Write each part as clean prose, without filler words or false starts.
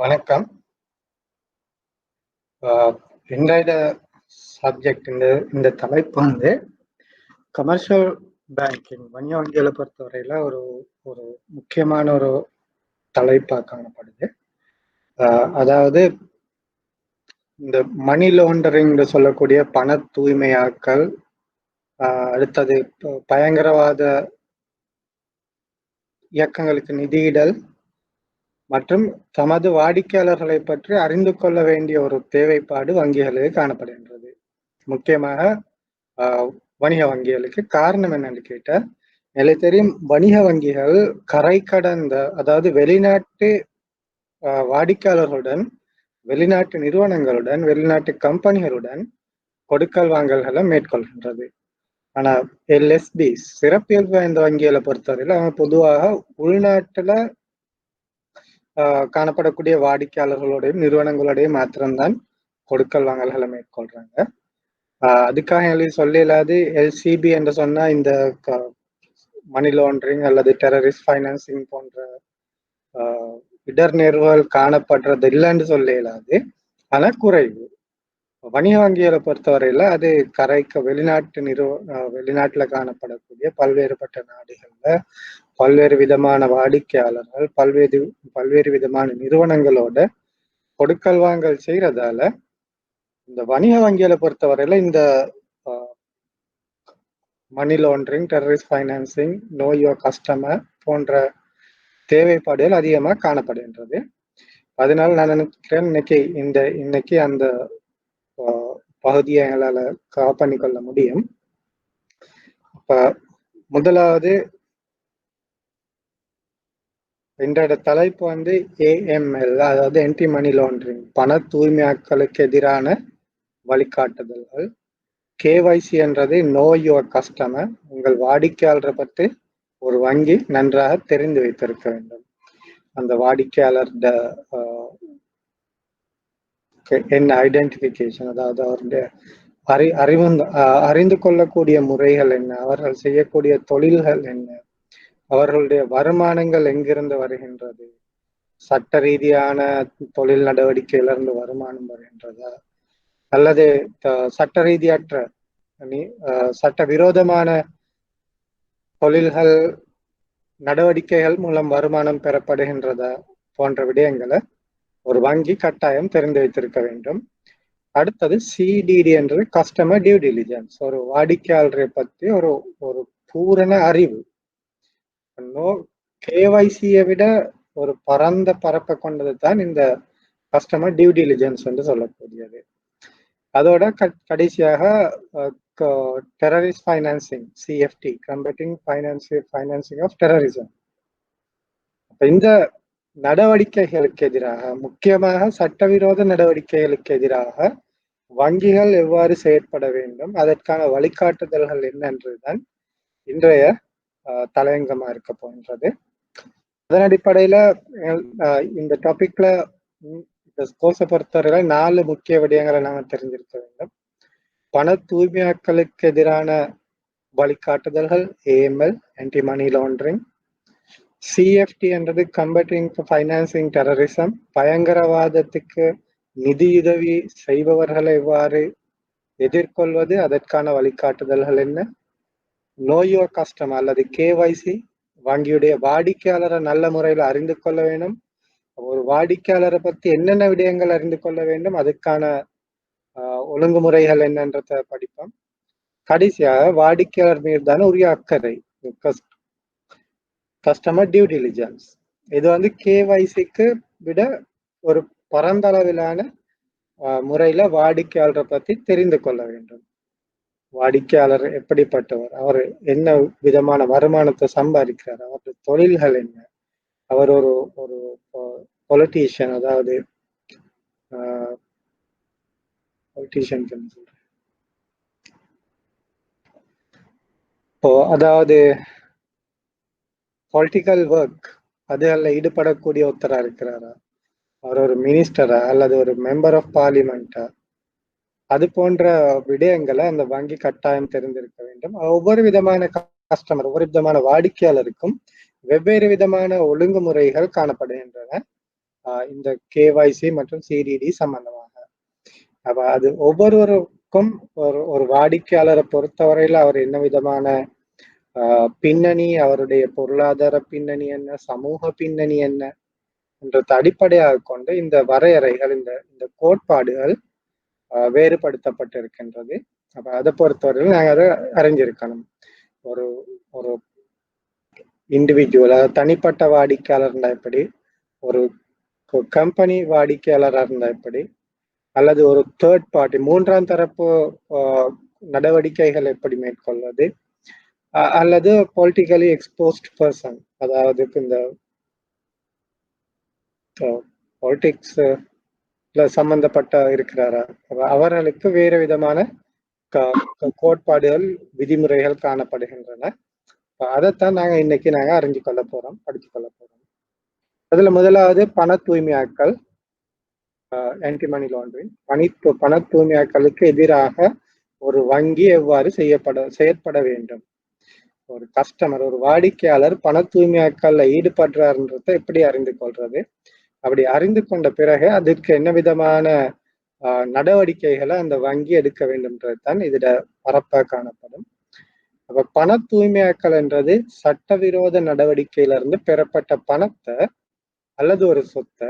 வணக்கம். இன்றைய சப்ஜெக்ட் இந்த தலைப்பு கமர்ஷியல் பேங்கிங் வணிக வங்கிகளை பொறுத்தவரையில ஒரு ஒரு முக்கியமான ஒரு தலைப்பா காணப்படுது. அதாவது இந்த மணி லாண்டரிங் சொல்லக்கூடிய பண தூய்மையாக்கல், அடுத்தது பயங்கரவாத இயக்கங்களுக்கு நிதியிடல் மற்றும் தமது வாடிக்கையாளர்களை பற்றி அறிந்து கொள்ள வேண்டிய ஒரு தேவைப்பாடு வங்கிகளுக்கு காணப்படுகின்றது. முக்கியமாக வணிக வங்கிகளுக்கு. காரணம் என்னன்னு கேட்டா, எனக்கு தெரியும் வணிக வங்கிகள் கரை கடந்த, அதாவது வெளிநாட்டு வாடிக்கையாளர்களுடன், வெளிநாட்டு நிறுவனங்களுடன், வெளிநாட்டு கம்பெனிகளுடன் கொடுக்கல் வாங்கல்களை மேற்கொள்கின்றது. ஆனா எல்எஸ்பி சிறப்பியல்பு வாய்ந்த வங்கிகளை பொறுத்தவரையில அவங்க பொதுவாக உள்நாட்டுல காணப்படக்கூடிய வாடிக்கையாளர்களுடையும் நிறுவனங்களுடையும் மாத்திரம்தான் கொடுக்கல் வாங்கல்களை மேற்கொள்றாங்க. அதுக்காக சொல்ல இல்லாது எல்சிபி என்று சொன்னா இந்த மணி லாண்டரிங் அல்லது டெரரிஸ்ட் ஃபைனான்சிங் போன்ற இடர் நேர்வுகள் காணப்படுறது இல்லைன்னு சொல்ல இயலாது. ஆனா குறைவு. வணிக வங்கிகளை பொறுத்தவரையில அது கரைக்க வெளிநாட்டுல காணப்படக்கூடிய பல்வேறுபட்ட நாடுகள்ல பல்வேறு விதமான வாடிக்கையாளர்கள், பல்வேறு விதமான நிறுவனங்களோட கொடுக்கல் வாங்கல் செய்யறதால இந்த வணிக வங்கிகளை பொறுத்தவரையில இந்த money laundering, terrorist financing, know your customer போன்ற தேவைப்பாடுகள் அதிகமாக காணப்படுகின்றது. அதனால நான் நினைக்கிறேன் இன்னைக்கு அந்த பகுதியை எங்களால் கவர் பண்ணிக்கொள்ள முடியும். இப்ப முதலாவது இன்றைய தலைப்பு ஏஎம்எல், அதாவது ஆன்டி மணி லாண்டரிங், பண தூய்மையாக்கலுக்கு எதிரான வழிகாட்டுதல்கள். கேவைசி என்றது நோ யுவர் கஸ்டமர், உங்கள் வாடிக்கையாளரை பற்றி ஒரு வங்கி நன்றாக தெரிந்து வைத்திருக்க வேண்டும். அந்த வாடிக்கையாளர் என்ன ஐடென்டிபிகேஷன், அதாவது அவருடைய அறிந்து கொள்ளக்கூடிய முறைகள் என்ன, அவர்கள் செய்யக்கூடிய தொழில்கள் என்ன, அவர்களுடைய வருமானங்கள் எங்கிருந்து வருகின்றது, சட்ட ரீதியான தொழில் நடவடிக்கையிலிருந்து வருமானம் வருகின்றதா, அல்லது சட்ட ரீதியற்ற சட்டவிரோதமான தொழில்கள் நடவடிக்கைகள் மூலம் வருமானம் பெறப்படுகின்றதா போன்ற விடயங்களை ஒரு வங்கி கட்டாயம் தெரிந்து வைத்திருக்க வேண்டும். அடுத்தது சிடிடி என்றது கஸ்டமர் டியூ டிலிஜென்ஸ், ஒரு வாடிக்கையாளரை பற்றி ஒரு பூரண அறிவு. கேவைசியை விட ஒரு பரந்த பரப்பை கொண்டது தான் இந்த கஸ்டமர் டியூ டிலிஜென்ஸ் என்று சொல்லக்கூடியது. அதோட கடைசியாக terrorist financing, CFT, combating financing of terrorism. இந்த நடவடிக்கைகளுக்கு எதிராக, முக்கியமாக சட்டவிரோத நடவடிக்கைகளுக்கு எதிராக வங்கிகள் எவ்வாறு செயற்பட வேண்டும், அதற்கான வழிகாட்டுதல்கள் என்னன்றதுதான் இன்றைய தலையங்கமா இருக்க போகின்றது. அதன் அடிப்படையில இந்த டாபிக்ல கோர்ஸை பொறுத்தவரை 4 முக்கிய விடயங்களை நாம தெரிஞ்சிருக்க வேண்டும். பண தூய்மையாக்கலுக்கு எதிரான வழிகாட்டுதல்கள் AML, anti money laundering. CFT என்றது கம்பேட்டிங் ஃபைனான்சிங் டெரரிசம், பயங்கரவாதத்துக்கு நிதியுதவி செய்பவர்களை எவ்வாறு எதிர்கொள்வது, அதற்கான வழிகாட்டுதல்கள் என்ன. நோ யுவர் கஸ்டமர் அல்லது கேவைசி, வங்கியுடைய வாடிக்கையாளரை நல்ல முறையில் அறிந்து கொள்ள வேண்டும். ஒரு வாடிக்கையாளரை பற்றி என்னென்ன விடயங்கள் அறிந்து கொள்ள வேண்டும், அதுக்கான ஒழுங்குமுறைகள் என்னன்றத படிப்போம். கடைசியாக வாடிக்கையாளர் மீதான உரிய அக்கறை, கஸ்டமர் டியூ டிலிஜென்ஸ். இது கேவைசிக்கு விட ஒரு பரந்தளவிலான முறையில வாடிக்கையாளரை பற்றி தெரிந்து கொள்ள வேண்டும். வாடிக்கையாளர் எப்படிப்பட்டவர், அவர் என்ன விதமான வருமானத்தை சம்பாதிக்கிறார், அவருடைய தொழில்கள் என்ன, அவர் ஒரு பொலிட்டீஷியன், அதாவது அதாவது பொலிட்டிக்கல் ஒர்க் அதுல ஈடுபடக்கூடிய ஒருத்தரா இருக்கிறாரா, அவர் ஒரு மினிஸ்டரா அல்லது ஒரு மெம்பர் ஆஃப் பார்லிமெண்டா, அது போன்ற விடயங்களை அந்த வங்கி கட்டாயம் தெரிந்திருக்க வேண்டும். ஒவ்வொரு விதமான கஸ்டமர், ஒவ்வொரு விதமான வாடிக்கையாளருக்கும் வெவ்வேறு விதமான ஒழுங்குமுறைகள் காணப்படுகின்றன. இந்த கேஒய்சி மற்றும் சிடிடி சம்பந்தமாக. அப்ப அது ஒவ்வொருவருக்கும் ஒரு வாடிக்கையாளரை பொறுத்தவரையில அவர் என்ன விதமான பின்னணி, அவருடைய பொருளாதார பின்னணி என்ன, சமூக பின்னணி என்ன என்றதை அடிப்படையாக கொண்டு இந்த வரையறைகள், இந்த இந்த கோட்பாடுகள் வேறுபடுத்தப்பட்டிருக்கின்றது. அப்ப அதை பொறுத்தவரையில் நாங்கள் அதை அறிஞ்சிருக்கணும். ஒரு ஒரு இண்டிவிஜுவல், அதாவது தனிப்பட்ட வாடிக்கையாளர் இருந்தா எப்படி, ஒரு கம்பெனி வாடிக்கையாளராக இருந்தா எப்படி, அல்லது ஒரு தேர்ட் பார்ட்டி மூன்றாம் தரப்பு நடவடிக்கைகள் எப்படி மேற்கொள்வது, அல்லது பொலிட்டிக்கலி எக்ஸ்போஸ்ட் பர்சன், அதாவது இந்த பாலிடிக்ஸ் சம்பந்தப்பட்ட இருக்கிறாரா, அவர்களுக்கு வேறு விதமான கோட்பாடுகள், விதிமுறைகள் காணப்படுகின்றன. அதைத்தான் நாங்க இன்னைக்கு அறிஞ்சு கொள்ள போறோம், படிச்சு கொள்ள போறோம். அதுல முதலாவது பண தூய்மையாக்கல், ஆன்டி மணி லாண்டரிங். பண தூய்மையாக்கலுக்கு எதிராக ஒரு வங்கி எவ்வாறு செயற்பட வேண்டும், ஒரு கஸ்டமர், ஒரு வாடிக்கையாளர் பண தூய்மையாக்கல்ல ஈடுபடுறாருன்றதை எப்படி அறிந்து கொள்றது, அப்படி அறிந்து கொண்ட பிறகு அதுக்கு என்ன விதமான நடவடிக்கைகளை அந்த வங்கி எடுக்க வேண்டும்ன்றது தான் இதுல பரப்பா காணப்படும். அப்ப பண தூய்மையாக்கல் என்றது சட்டவிரோத நடவடிக்கையிலிருந்து பெறப்பட்ட பணத்தை அல்லது ஒரு சொத்தை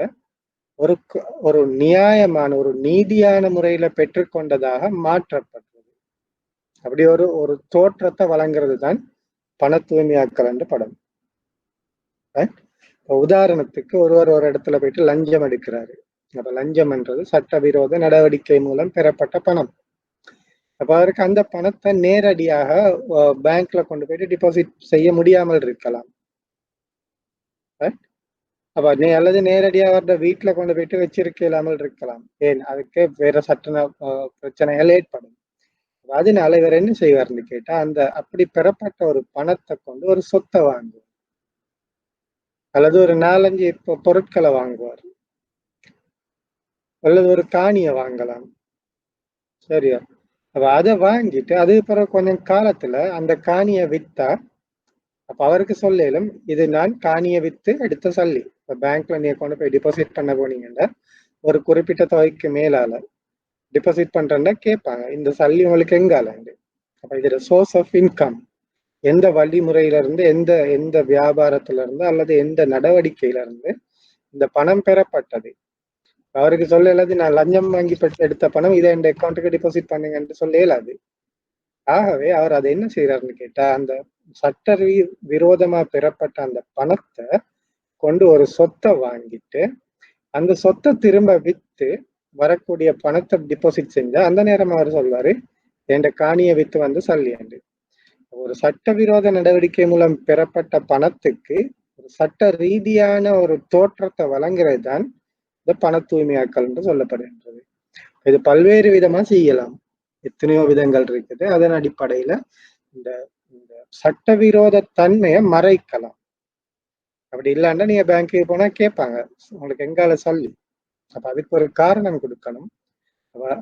ஒரு நியாயமான, ஒரு நீதியான முறையில பெற்றுக்கொண்டதாக மாற்றப்பட்டது. அப்படி ஒரு தோற்றத்தை வழங்குறது தான் பண தூய்மையாக்கல் என்று படம். உதாரணத்துக்கு ஒருவர் ஒரு இடத்துல போயிட்டு லஞ்சம் எடுக்கிறாரு. அப்ப லஞ்சம் என்றது சட்டவிரோத நடவடிக்கை மூலம் பெறப்பட்ட பணம். அப்ப அவருக்கு அந்த பணத்தை நேரடியாக பேங்க்ல கொண்டு போயிட்டு டிபாசிட் செய்ய முடியாமல் இருக்கலாம். அப்ப அல்லது நேரடியாக அவருடைய வீட்டுல கொண்டு போயிட்டு வச்சிருக்க இல்லாமல் இருக்கலாம். ஏன், அதுக்கு வேற சட்ட பிரச்சனைகள் ஏற்படும். அதனால இவர் என்ன செய்வார்னு கேட்டா, அந்த அப்படி பெறப்பட்ட ஒரு பணத்தை கொண்டு ஒரு சொத்தை வாங்குவார், அல்லது ஒரு 4-5 பொருட்களை வாங்குவார், அல்லது ஒரு காணியை வாங்கலாம். சரியா? அப்ப அதை வாங்கிட்டு அது பிறகு கொஞ்சம் காலத்துல அந்த காணியை வித்தா, அப்ப அவருக்கு சொல்லும், இது நான் காணியை வித்து எடுத்த சல்லி. இப்ப பேங்க்ல நீங்க கொண்டு போய் டிபாசிட் பண்ண போனீங்கன்னா ஒரு குறிப்பிட்ட தொகைக்கு மேலால டிபாசிட் பண்றேன்னா கேட்பாங்க, இந்த சல்லி உங்களுக்கு எங்காலண்டு. அப்ப இதுல சோர்ஸ் ஆஃப் இன்கம், எந்த வழிமுறையில இருந்து, எந்த வியாபாரத்துல இருந்து அல்லது எந்த நடவடிக்கையில இருந்து இந்த பணம் பெறப்பட்டது. அவருக்கு சொல்ல இயலாது, நான் லஞ்சம் வாங்கி எடுத்த பணம் இதை என் அக்கௌண்ட்டுக்கு டிபாசிட் பண்ணுங்கன்னு சொல்ல இயலாது. ஆகவே அவர் அதை என்ன செய்யறாருன்னு கேட்டா, அந்த சட்ட விரோதமா பெறப்பட்ட அந்த பணத்தை கொண்டு ஒரு சொத்தை வாங்கிட்டு அந்த சொத்தை திரும்ப வித்து வரக்கூடிய பணத்தை டிபாசிட் செஞ்சா அந்த நேரம் அவர் சொல்வாரு, என் காணியை வித்து வந்து சல்லியாண்டு. ஒரு சட்டவிரோத நடவடிக்கை மூலம் பெறப்பட்ட பணத்துக்கு ஒரு சட்ட ரீதியான ஒரு தோற்றத்தை வழங்குறது தான் இந்த பண தூய்மையாக்கல் என்று சொல்லப்படுகின்றது. இது பல்வேறு விதமா செய்யலாம், எத்தனையோ விதங்கள் இருக்குது. அதன் அடிப்படையில இந்த சட்டவிரோத தன்மையை மறைக்கலாம். அப்படி இல்லைன்னா நீங்க பேங்க்குக்கு போனா கேட்பாங்க, உங்களுக்கு எங்கால சொல்லி. அப்ப அதுக்கு ஒரு காரணம் கொடுக்கணும்.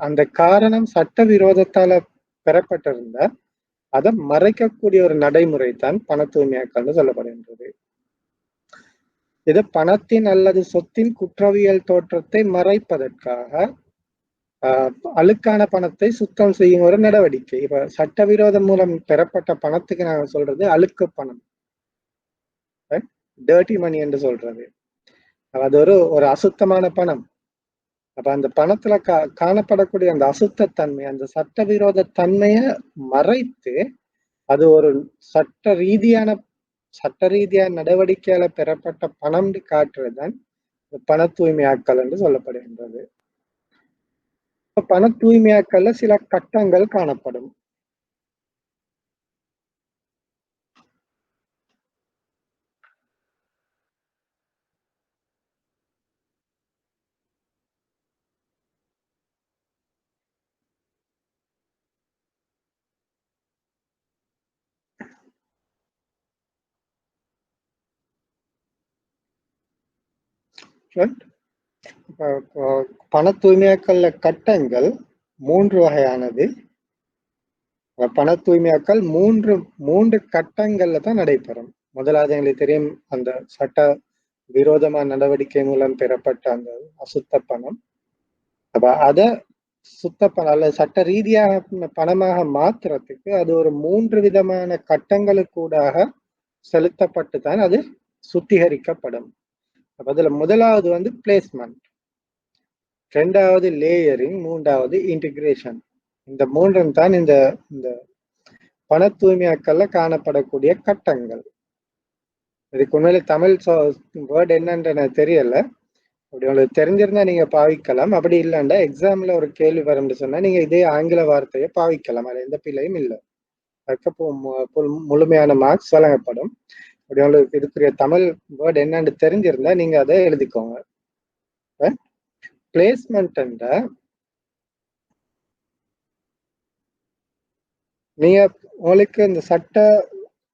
அந்த காரணம் சட்ட விரோதத்தால பெறப்பட்டிருந்தா அதை மறைக்கக்கூடிய ஒரு நடைமுறை தான் பண தூய்மையாக்கல்னு சொல்லப்படுகின்றது. இது பணத்தின் அல்லது சொத்தின் குற்றவியல் தோற்றத்தை மறைப்பதற்காக அழுக்கான பணத்தை சுத்தம் செய்யும் ஒரு நடவடிக்கை. இப்ப சட்டவிரோதம் மூலம் பெறப்பட்ட பணத்துக்கு நாங்க சொல்றது அழுக்கு பணம், டர்ட்டி மணி என்று சொல்றது. அது ஒரு அசுத்தமான பணம். அப்ப அந்த பணத்துல காணப்படக்கூடிய அந்த அசுத்தத்தன்மை, அந்த சட்டவிரோத தன்மையை மறைத்து அது ஒரு சட்ட ரீதியான நடவடிக்கையால பெறப்பட்ட பணம் காட்டுறதுதான் பண தூய்மையாக்கல் என்று சொல்லப்படுகின்றது. பண தூய்மையாக்கல்ல சில கட்டங்கள் காணப்படும். பண தூய்மையாக்கல்ல கட்டங்கள் 3 வகையானது. பண தூய்மையாக்கல் மூன்று கட்டங்கள்ல தான் நடைபெறும். முதலாவது எங்களுக்கு தெரியும், அந்த சட்ட விரோதமான நடவடிக்கை மூலம் பெறப்பட்ட அந்த அசுத்த பணம். அப்ப அத சுத்த பணம் அல்லது சட்ட ரீதியாக பணமாக மாத்துறதுக்கு அது ஒரு 3 விதமான கட்டங்களுக்கூடாக செலுத்தப்பட்டு தான் அது சுத்திகரிக்கப்படும். அப்ப அதுல முதலாவது வந்து பிளேஸ்மெண்ட், 2வது லேயரிங், 3வது இன்டிகிரேஷன். இந்த 3ம் தான் இந்த இந்த பண தூய்மையாக்கல்ல காணப்படக்கூடிய கட்டங்கள். இதுக்கு உண்மையிலே தமிழ் வேர்ட் என்னன்னு எனக்கு தெரியல. அப்படி உங்களுக்கு தெரிஞ்சிருந்தா நீங்க பாவிக்கலாம். அப்படி இல்லைண்டா எக்ஸாம்ல ஒரு கேள்வி வரும்னு சொன்னா நீங்க இதே ஆங்கில வார்த்தையை பாவிக்கலாம். அதுல எந்த பிழையும் இல்லை. அதுக்கு முழுமையான மார்க்ஸ் வழங்கப்படும். அப்படி உங்களுக்கு இதுக்குரிய தமிழ் வேர்ட் என்னன்னு தெரிஞ்சிருந்தா நீங்க அதை எழுதிக்கோங்க. பிளேஸ்மெண்ட் என்ற நீங்க உங்களுக்கு இந்த சட்ட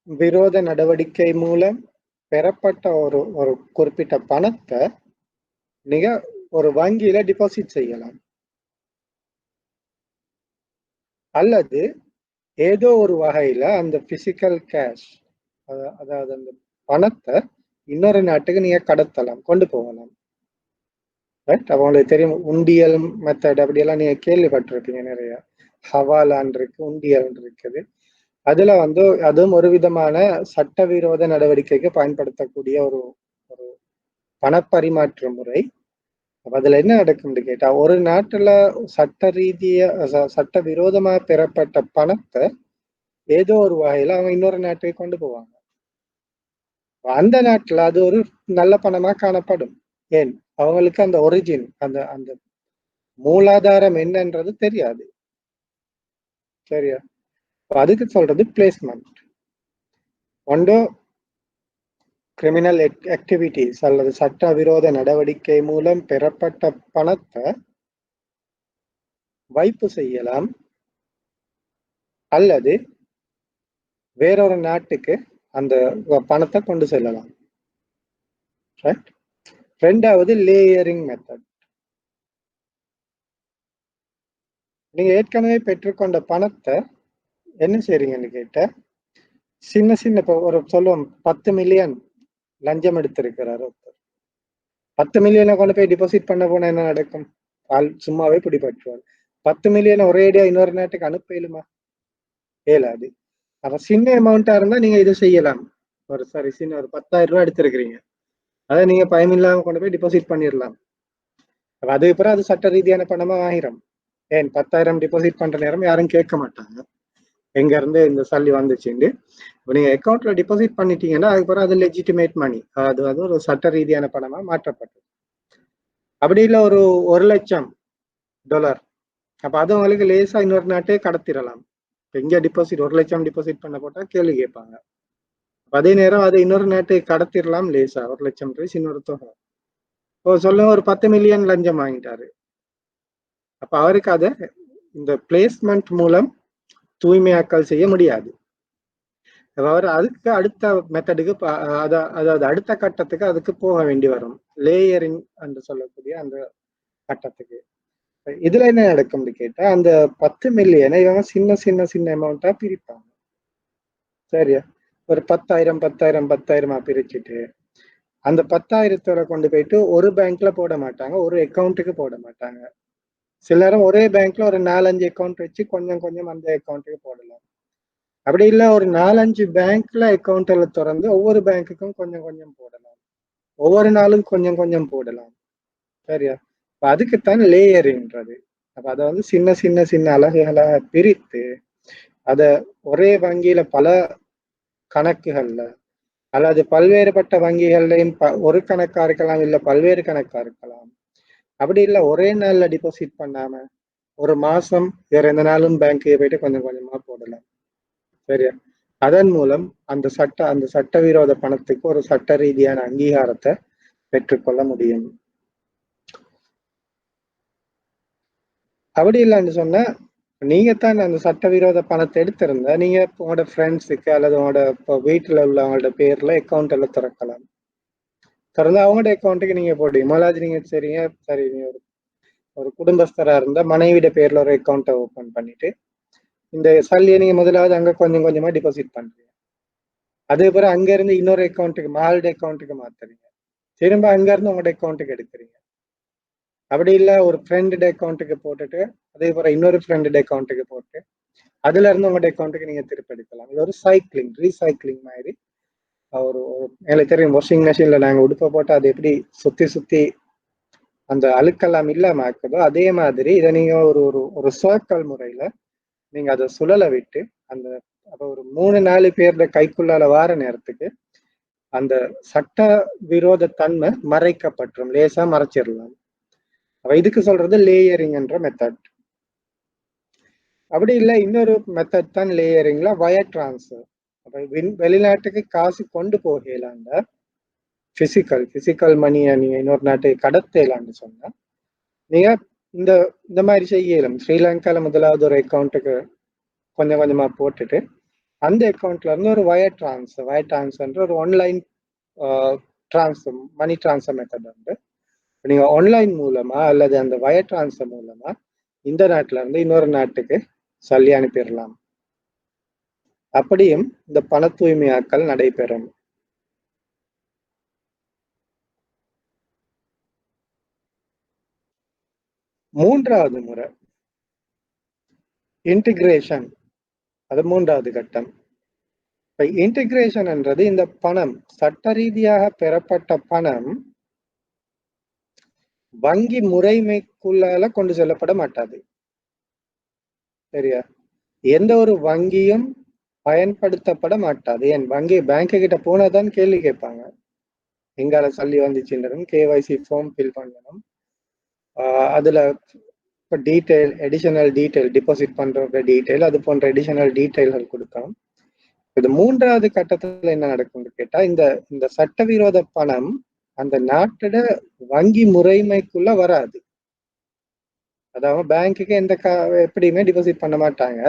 விரோத நடவடிக்கை மூலம் பெறப்பட்ட ஒரு ஒரு குறிப்பிட்ட பணத்தை நீங்க ஒரு வங்கியில டிபாசிட் செய்யலாம், அல்லது ஏதோ ஒரு வகையில அந்த பிசிக்கல் கேஷ், அதாவது அந்த பணத்தை இன்னொரு நாட்டுக்கு நீங்க கடத்தலாம், கொண்டு போகலாம். ரைட்? அவங்களுக்கு தெரியும் உண்டியல் மெத்தட் அப்படியெல்லாம் நீங்க கேள்விப்பட்டிருப்பீங்க. நிறைய ஹவாலான் இருக்கு, உண்டியல் இருக்குது. அதுல வந்து அதுவும் ஒரு விதமான சட்டவிரோத நடவடிக்கைக்கு பயன்படுத்தக்கூடிய ஒரு ஒரு பணப்பரிமாற்ற முறை. அதுல என்ன நடக்கும்னு கேட்டா, ஒரு நாட்டுல சட்ட விரோதமா பெறப்பட்ட பணத்தை ஏதோ ஒரு வகையில அவங்க இன்னொரு நாட்டுக்கு கொண்டு போவாங்க. அந்த நாட்டுல அது ஒரு நல்ல பணமா காணப்படும். ஏன்? அவங்களுக்கு அந்த ஒரிஜின், அந்த அந்த மூலாதாரம் என்னன்றது தெரியாது. சரியா? அதுக்கு சொல்றது பிளேஸ்மெண்ட். ஒன்று கிரிமினல் ஆக்டிவிட்டிஸ் அல்லது சட்டவிரோத நடவடிக்கை மூலம் பெறப்பட்ட பணத்தை வைப்பு செய்யலாம், அல்லது வேறொரு நாட்டுக்கு அந்த பணத்தை கொண்டு செல்லலாம். 2வது லேயரிங் மெத்தட். நீங்க ஏற்கனவே பெற்றுக்கொண்ட பணத்தை என்ன செய்றீங்கன்னு கேட்ட, சின்ன சின்ன இப்போ ஒரு சொல்லுவோம் 10 மில்லியன் லஞ்சம் எடுத்திருக்கிறார் ஒருத்தர். 10 மில்லியனை கொண்டு போய் டிபாசிட் பண்ண போனா என்ன நடக்கும்? சும்மாவே பிடிபட்டுருவார். 10 மில்லியனை ஒரேடியா இன்னொரு நாட்டுக்கு அனுப்ப இயலுமா? இயலாது. அப்ப சின்ன அமௌண்டா இருந்தா நீங்க இதை செய்யலாம். சின்ன ஒரு 10,000 ரூபாய் எடுத்திருக்கிறீங்க, அதை நீங்க பயமில்லாம கொண்டு போய் டிபாசிட் பண்ணிடலாம். அதுக்கப்புறம் அது சட்ட ரீதியான பணமா ஆயிரும். ஏன்? 10,000 டிபாசிட் பண்ற நேரம் யாரும் கேட்க மாட்டாங்க எங்க இருந்து இந்த சல்லி வந்துச்சுன்னு. இப்போ நீங்க அக்கௌண்ட்ல டிபாசிட் பண்ணிட்டீங்கன்னா அதுக்கப்புறம் அது லெஜிட்டிமேட் மணி, அது அது ஒரு சட்ட ரீதியான பணமா மாற்றப்பட்டது. அப்படி இல்லை ஒரு $1,00,000, அப்ப அது உங்களுக்கு லேசா இன்னொரு நாட்டே கடத்திடலாம். எங்க டிபாசிட் 1,00,000 டிபாசிட் பண்ண போட்டா கேள்வி கேட்பாங்க. அதே நேரம் அதை இன்னொரு நாட்டுக்கு கடத்திடலாம் லேசா. 1,00,000 ரூபாய் இன்னொரு தொகை. இப்போ சொல்லுங்க, ஒரு 10 மில்லியன் லஞ்சம் வாங்கிட்டாரு. அப்ப அவருக்கு அதை இந்த பிளேஸ்மெண்ட் மூலம் தூய்மையாக்கல் செய்ய முடியாது. அவர் அதுக்கு அடுத்த மெத்தடுக்கு, அதாவது அடுத்த கட்டத்துக்கு அதுக்கு போக வேண்டி வரும், லேயரிங் என்று சொல்லக்கூடிய அந்த கட்டத்துக்கு. இதுல என்ன நடக்கும்னு கேட்டா, அந்த 10 மில்லியனை இவங்க சின்ன சின்ன சின்ன அமௌண்டா பிரிப்பாங்க. சரியா? ஒரு 10,000 10,000 10,000 பிரிச்சுட்டு அந்த 10,000 கொண்டு போயிட்டு ஒரு பேங்க்ல போட மாட்டாங்க, ஒரு அக்கௌண்ட்டுக்கு போட மாட்டாங்க. சில நேரம் ஒரே பேங்க்ல ஒரு 4-5 அக்கௌண்ட் வச்சு கொஞ்சம் கொஞ்சம் அந்த அக்கௌண்ட்டுக்கு போடலாம். அப்படி இல்லை, ஒரு 4-5 பேங்க்ல அக்கௌண்ட்ல திறந்து ஒவ்வொரு பேங்க்குக்கும் கொஞ்சம் கொஞ்சம் போடலாம், ஒவ்வொரு நாளும் கொஞ்சம் கொஞ்சம் போடலாம். சரியா? அதுக்குத்தான் லேயரிங்கிறது. அப்ப அதை வந்து சின்ன சின்ன சின்ன அலகுகளாக பிரித்து அத ஒரே வங்கியில பல கணக்குகள்ல அல்லது பல்வேறுபட்ட வங்கிகள்லையும் ஒரு கணக்கா இருக்கலாம், இல்ல பல்வேறு கணக்கா இருக்கலாம். அப்படி இல்லை ஒரே நாள்ல டிபாசிட் பண்ணாம ஒரு மாசம் வேற எந்த நாளும் பேங்க்கு போயிட்டு கொஞ்சம் கொஞ்சமா போடலாம். சரியா? அதன் மூலம் அந்த சட்டவிரோத பணத்துக்கு ஒரு சட்ட ரீதியான அங்கீகாரத்தை பெற்றுக்கொள்ள முடியும். அப்படி இல்லைன்னு சொன்னா, நீங்க தான் அந்த சட்டவிரோத பணத்தை எடுத்திருந்தா நீங்க உங்களோட ஃப்ரெண்ட்ஸுக்கு அல்லது உங்களோட இப்போ வீட்டுல உள்ளவங்களோட பேர்ல அக்கௌண்ட் எல்லாம் திறக்கலாம். திறந்து அவங்களோட அக்கௌண்ட்டுக்கு நீங்க போடுவீங்க. முதலாவது நீங்க சரிங்க, சரி நீங்க ஒரு குடும்பஸ்தரா இருந்தா மனைவிட பேர்ல ஒரு அக்கௌண்ட்டை ஓபன் பண்ணிட்டு இந்த சல்லியை நீங்க முதலாவது அங்க கொஞ்சம் கொஞ்சமா டிபாசிட் பண்றீங்க. அதே பிறகு அங்க இருந்து இன்னொரு அக்கௌண்ட்டுக்கு, மகளோட அக்கௌண்ட்டுக்கு மாத்துறீங்க. திரும்ப அங்க இருந்து உங்களோட அக்கௌண்ட்டுக்கு எடுக்கிறீங்க. அப்படி இல்ல ஒரு ஃப்ரெண்டோட அக்கௌண்ட்டுக்கு போட்டுட்டு அதே போல இன்னொரு ஃப்ரெண்டோட அக்கௌண்ட்டுக்கு போட்டு அதுல இருந்து உங்களோட அக்கௌண்ட்டுக்கு நீங்க திருப்பி எடுக்கலாம். இது ஒரு சைக்கிளிங் ரீசைக்கிளிங் மாதிரி. ஒரு எனக்கு தெரியும் வாஷிங் மிஷின்ல நாங்க உடுப்பை போட்டு அதை எப்படி சுத்தி சுத்தி அந்த அழுக்கெல்லாம் இல்லாம ஆக்குதோ அதே மாதிரி இதை நீங்க ஒரு ஒரு ஒரு சர்க்கிள் முறையில நீங்க அதை சுழல விட்டு அந்த அப்ப ஒரு 3-4 பேர்ல கைக்குள்ளால வார நேரத்துக்கு அந்த சட்ட விரோத தன்மை மறைக்கப்பட்டுரும், லேசா மறைச்சிடலாம். அப்ப இதுக்கு சொல்றது லேயரிங் என்ற மெத்தட். அப்படி இல்லை இன்னொரு மெத்தட் தான் லேயரிங்ல வயர் டிரான்ஸ்ஃபர். அப்ப வெளிநாட்டுக்கு காசு கொண்டு போகலாண்ட பிசிக்கல் மணியை நீங்க இன்னொரு நாட்டுக்கு கடத்தலான்னு சொன்னா நீங்க இந்த இந்த மாதிரி செய்யலாம். ஸ்ரீலங்கால முதலாவது ஒரு அக்கௌண்ட்டுக்கு கொஞ்சம் கொஞ்சமா போட்டுட்டு அந்த அக்கௌண்ட்ல இருந்து ஒரு வயர் டிரான்ஸ்ஃபர் ஒரு online transfer money transfer method உண்டு. நீங்க ஆன்லைன் மூலமா அல்லது அந்த வயர் டிரான்ஸ்ஃபர் மூலமா இந்த நாட்டுல இருந்து இன்னொரு நாட்டுக்கு சொல்லி அனுப்பிடலாம். அப்படியும் இந்த பண தூய்மையாக்கல் நடைபெறும். மூன்றாவது முறை இன்டிகிரேஷன், அது மூன்றாவது கட்டம். இன்டிகிரேஷன் என்றது இந்த பணம் சட்ட ரீதியாக பெறப்பட்ட பணம் வங்கி முறைமைக்குள்ளால கொண்டு செல்லப்பட மாட்டாது. சரியா? எந்த ஒரு வங்கியும் பயன்படுத்தப்பட மாட்டாது. என் வங்கி பேங்க் கிட்ட போனாதான் கேள்வி கேட்பாங்க, எங்கால சொல்லி வந்துச்சுன்றதும் கேவைசி ஃபார்ம் ஃபில் பண்ணணும். அதுல இப்போ டீட்டெயில் அடிஷனல் டீட்டெயில் டிபாசிட் பண்ற டீட்டெயில் அது போன்ற அடிஷனல் டீட்டெயில்கள் கொடுக்கணும். இது மூன்றாவது கட்டத்துல என்ன நடக்கும்னு கேட்டா இந்த இந்த சட்டவிரோத பணம் அந்த நாட்டோட வங்கி முறைமைக்குள்ள வராது. அதாவது பேங்க்குக்கு எந்த எப்படியுமே டிபாசிட் பண்ண மாட்டாங்க.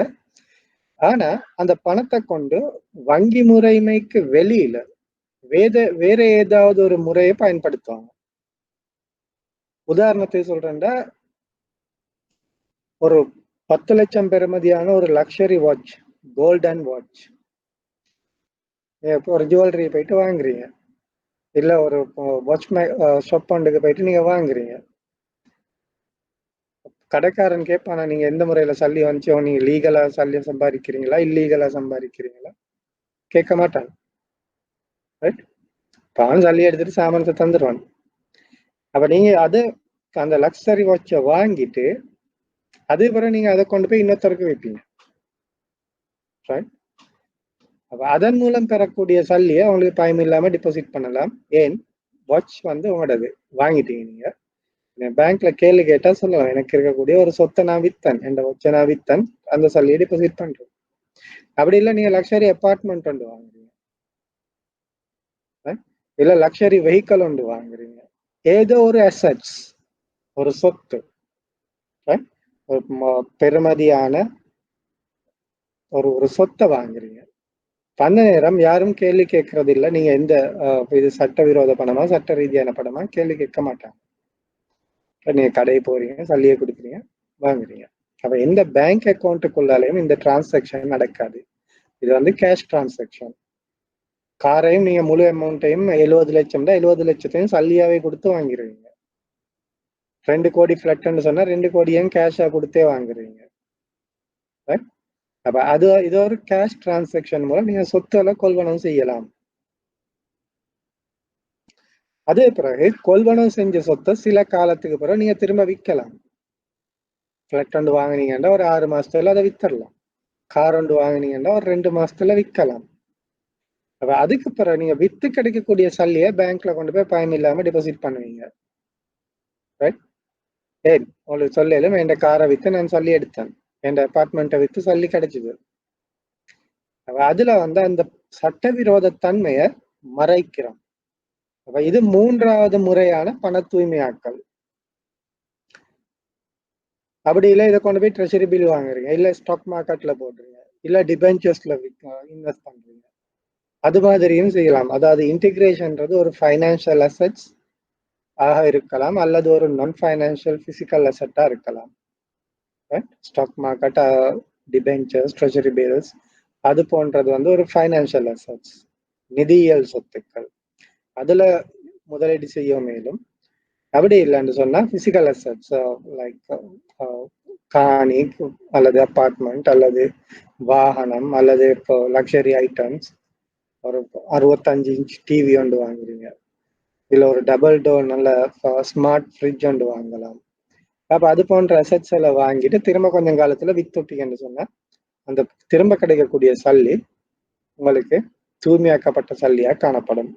ஆனா அந்த பணத்தை கொண்டு வங்கி முறைமைக்கு வெளியில வேற ஏதாவது ஒரு முறையை பயன்படுத்துவாங்க. உதாரணத்தை சொல்றேன்டா, ஒரு 10 லட்சம் பெறுமதியான ஒரு லக்ஸரி வாட்ச், கோல்டன் வாட்ச், ஒரு ஜுவல்லரி போயிட்டு வாங்குறீங்க, இல்ல ஒரு வாட்ச் ஷாப் ஒன்றுக்கு போயிட்டு நீங்க வாங்குறீங்க. கடைக்காரன் கேட்பானா நீங்க எந்த முறையில சல்லி வந்துச்சோ, நீங்க லீகலா சல்லி சம்பாதிக்கிறீங்களா இல்லீகலா சம்பாதிக்கிறீங்களா? கேட்க மாட்டான். ரைட்? அவன் சல்லி எடுத்துட்டு சாமானத்தை தந்துடுவான். அப்ப நீங்க அது அந்த லக்ஸரி வாட்சை வாங்கிட்டு அதே பிறகு நீங்க அதை கொண்டு போய் இன்னொருத்தருக்கு வைப்பீங்க. அப்ப அதன் மூலம் பெறக்கூடிய சல்லியை அவங்களுக்கு பயம் இல்லாம டிபாசிட் பண்ணலாம். ஏன்? வாட்ச் வந்து உங்களோடது, வாங்கிட்டீங்க நீங்க. பேங்க்ல கேள்வி கேட்டா சொல்லலாம், எனக்கு இருக்கக்கூடிய ஒரு சொத்தை நான் வித்தன், என் வாட்சை நான் வித்தன், அந்த சல்லியை டிபாசிட் பண்றேன். அப்படி இல்லை நீங்க லக்ஸரி அப்பார்ட்மெண்ட் ஒன்று வாங்குறீங்க, இல்ல லக்ஸரி வெஹிக்கல் ஒன்று வாங்குறீங்க, ஏதோ ஒரு அசெட்ஸ், ஒரு சொத்து, ஒரு பெருமதியான ஒரு சொத்தை வாங்குறீங்க. அந்த நேரம் யாரும் கேள்வி கேட்கறது இல்லை, நீங்க எந்த இது சட்டவிரோத பணமா சட்ட ரீதியான பணமா கேள்வி கேட்க மாட்டாங்க. நீங்க கடையை போறீங்க, சல்லியை கொடுக்குறீங்க, வாங்குறீங்க. அப்ப எந்த பேங்க் அக்கௌண்ட்டுக்குள்ளாலையும் இந்த டிரான்சாக்ஷன் நடக்காது. இது வந்து கேஷ் டிரான்சாக்ஷன். காரையும் நீங்க முழு அமௌண்ட்டையும் 70 லட்சம் தான், 70 லட்சத்தையும் சல்லியாவே கொடுத்து வாங்கிடுவீங்க. 2 கோடி ஃபிளட்ன்னு சொன்னா 2 கோடியும் கேஷா கொடுத்தே வாங்குறீங்க. அப்ப அது இது ஒரு கேஷ் டிரான்சாக்ஷன் மூலம் நீங்க சொத்துக்களை கொள்வனம் செய்யலாம். அதே பிறகு கொள்வனம் செஞ்ச சொத்தை சில காலத்துக்கு பிறகு நீங்க திரும்ப விற்கலாம். ஃபிளட் ஒன்று வாங்கினீங்கன்னா ஒரு 6 மாசத்துல அதை வித்தரலாம். கார் ஒன்று வாங்கினீங்கன்னா ஒரு 2 மாசத்துல விற்கலாம். அப்ப அதுக்கு பிறகு நீங்க வித்து கிடைக்கக்கூடிய சல்லியை பேங்க்ல கொண்டு போய் பயம் இல்லாம டிபாசிட் பண்ணுவீங்க. ரைட்? ஏன் உங்களுக்கு சொல்லலும் என் காரை வித்து நான் சல்லி எடுத்தேன், என் அபார்ட்மெண்ட்டை வித்து சல்லி கிடைச்சது. அதுல வந்து அந்த சட்டவிரோத தன்மையை மறைக்கிறோம். அப்ப இது மூன்றாவது முறையான பண தூய்மையாக்கல். அப்படி இல்லை இதை கொண்டு போய் ட்ரெஷரி பில் வாங்குறீங்க, இல்ல ஸ்டாக் மார்க்கெட்ல போடுறீங்க, இல்ல டிபென்ச்சர்ஸ்ல இன்வெஸ்ட் பண்றீங்க, அது மாதிரியும் செய்யலாம். அதாவது இன்டிகிரேஷன்ன்றது ஒரு ஃபைனான்சியல் அசெட்ஸ் ஆக இருக்கலாம் அல்லது ஒரு நான் ஃபைனான்சியல் பிசிக்கல் அசெட்டா இருக்கலாம். Stock market, debentures, treasury bills, அது போன்றது வந்து ஒரு ஃபைனான்சியல் அசெட்ஸ், நிதியியல் சொத்துக்கள். அதுல முதலீடு செய்ய மேலும். அப்படி இல்லைன்னு சொன்னா பிசிக்கல் அசட்ஸ் லைக் காணி அல்லது அப்பார்ட்மெண்ட் அல்லது வாகனம் அல்லது இப்போ லக்ஸரி ஐட்டம்ஸ், ஒரு 65 இன்ச் டிவி ஒன்று வாங்குறீங்க, இல்லை ஒரு டபுள் டோர் நல்ல ஸ்மார்ட் ஃப்ரிட்ஜ் ஒன்று வாங்கலாம். அப்போ அது போன்ற அசட்ஸ் எல்லாம் வாங்கிட்டு திரும்ப கொஞ்சம் காலத்துல வித்துட்டீங்கன்னு சொன்னா அந்த திரும்ப கிடைக்கக்கூடிய சல்லி உங்களுக்கு தூய்மையாக்கப்பட்ட சல்லியா காணப்படும்.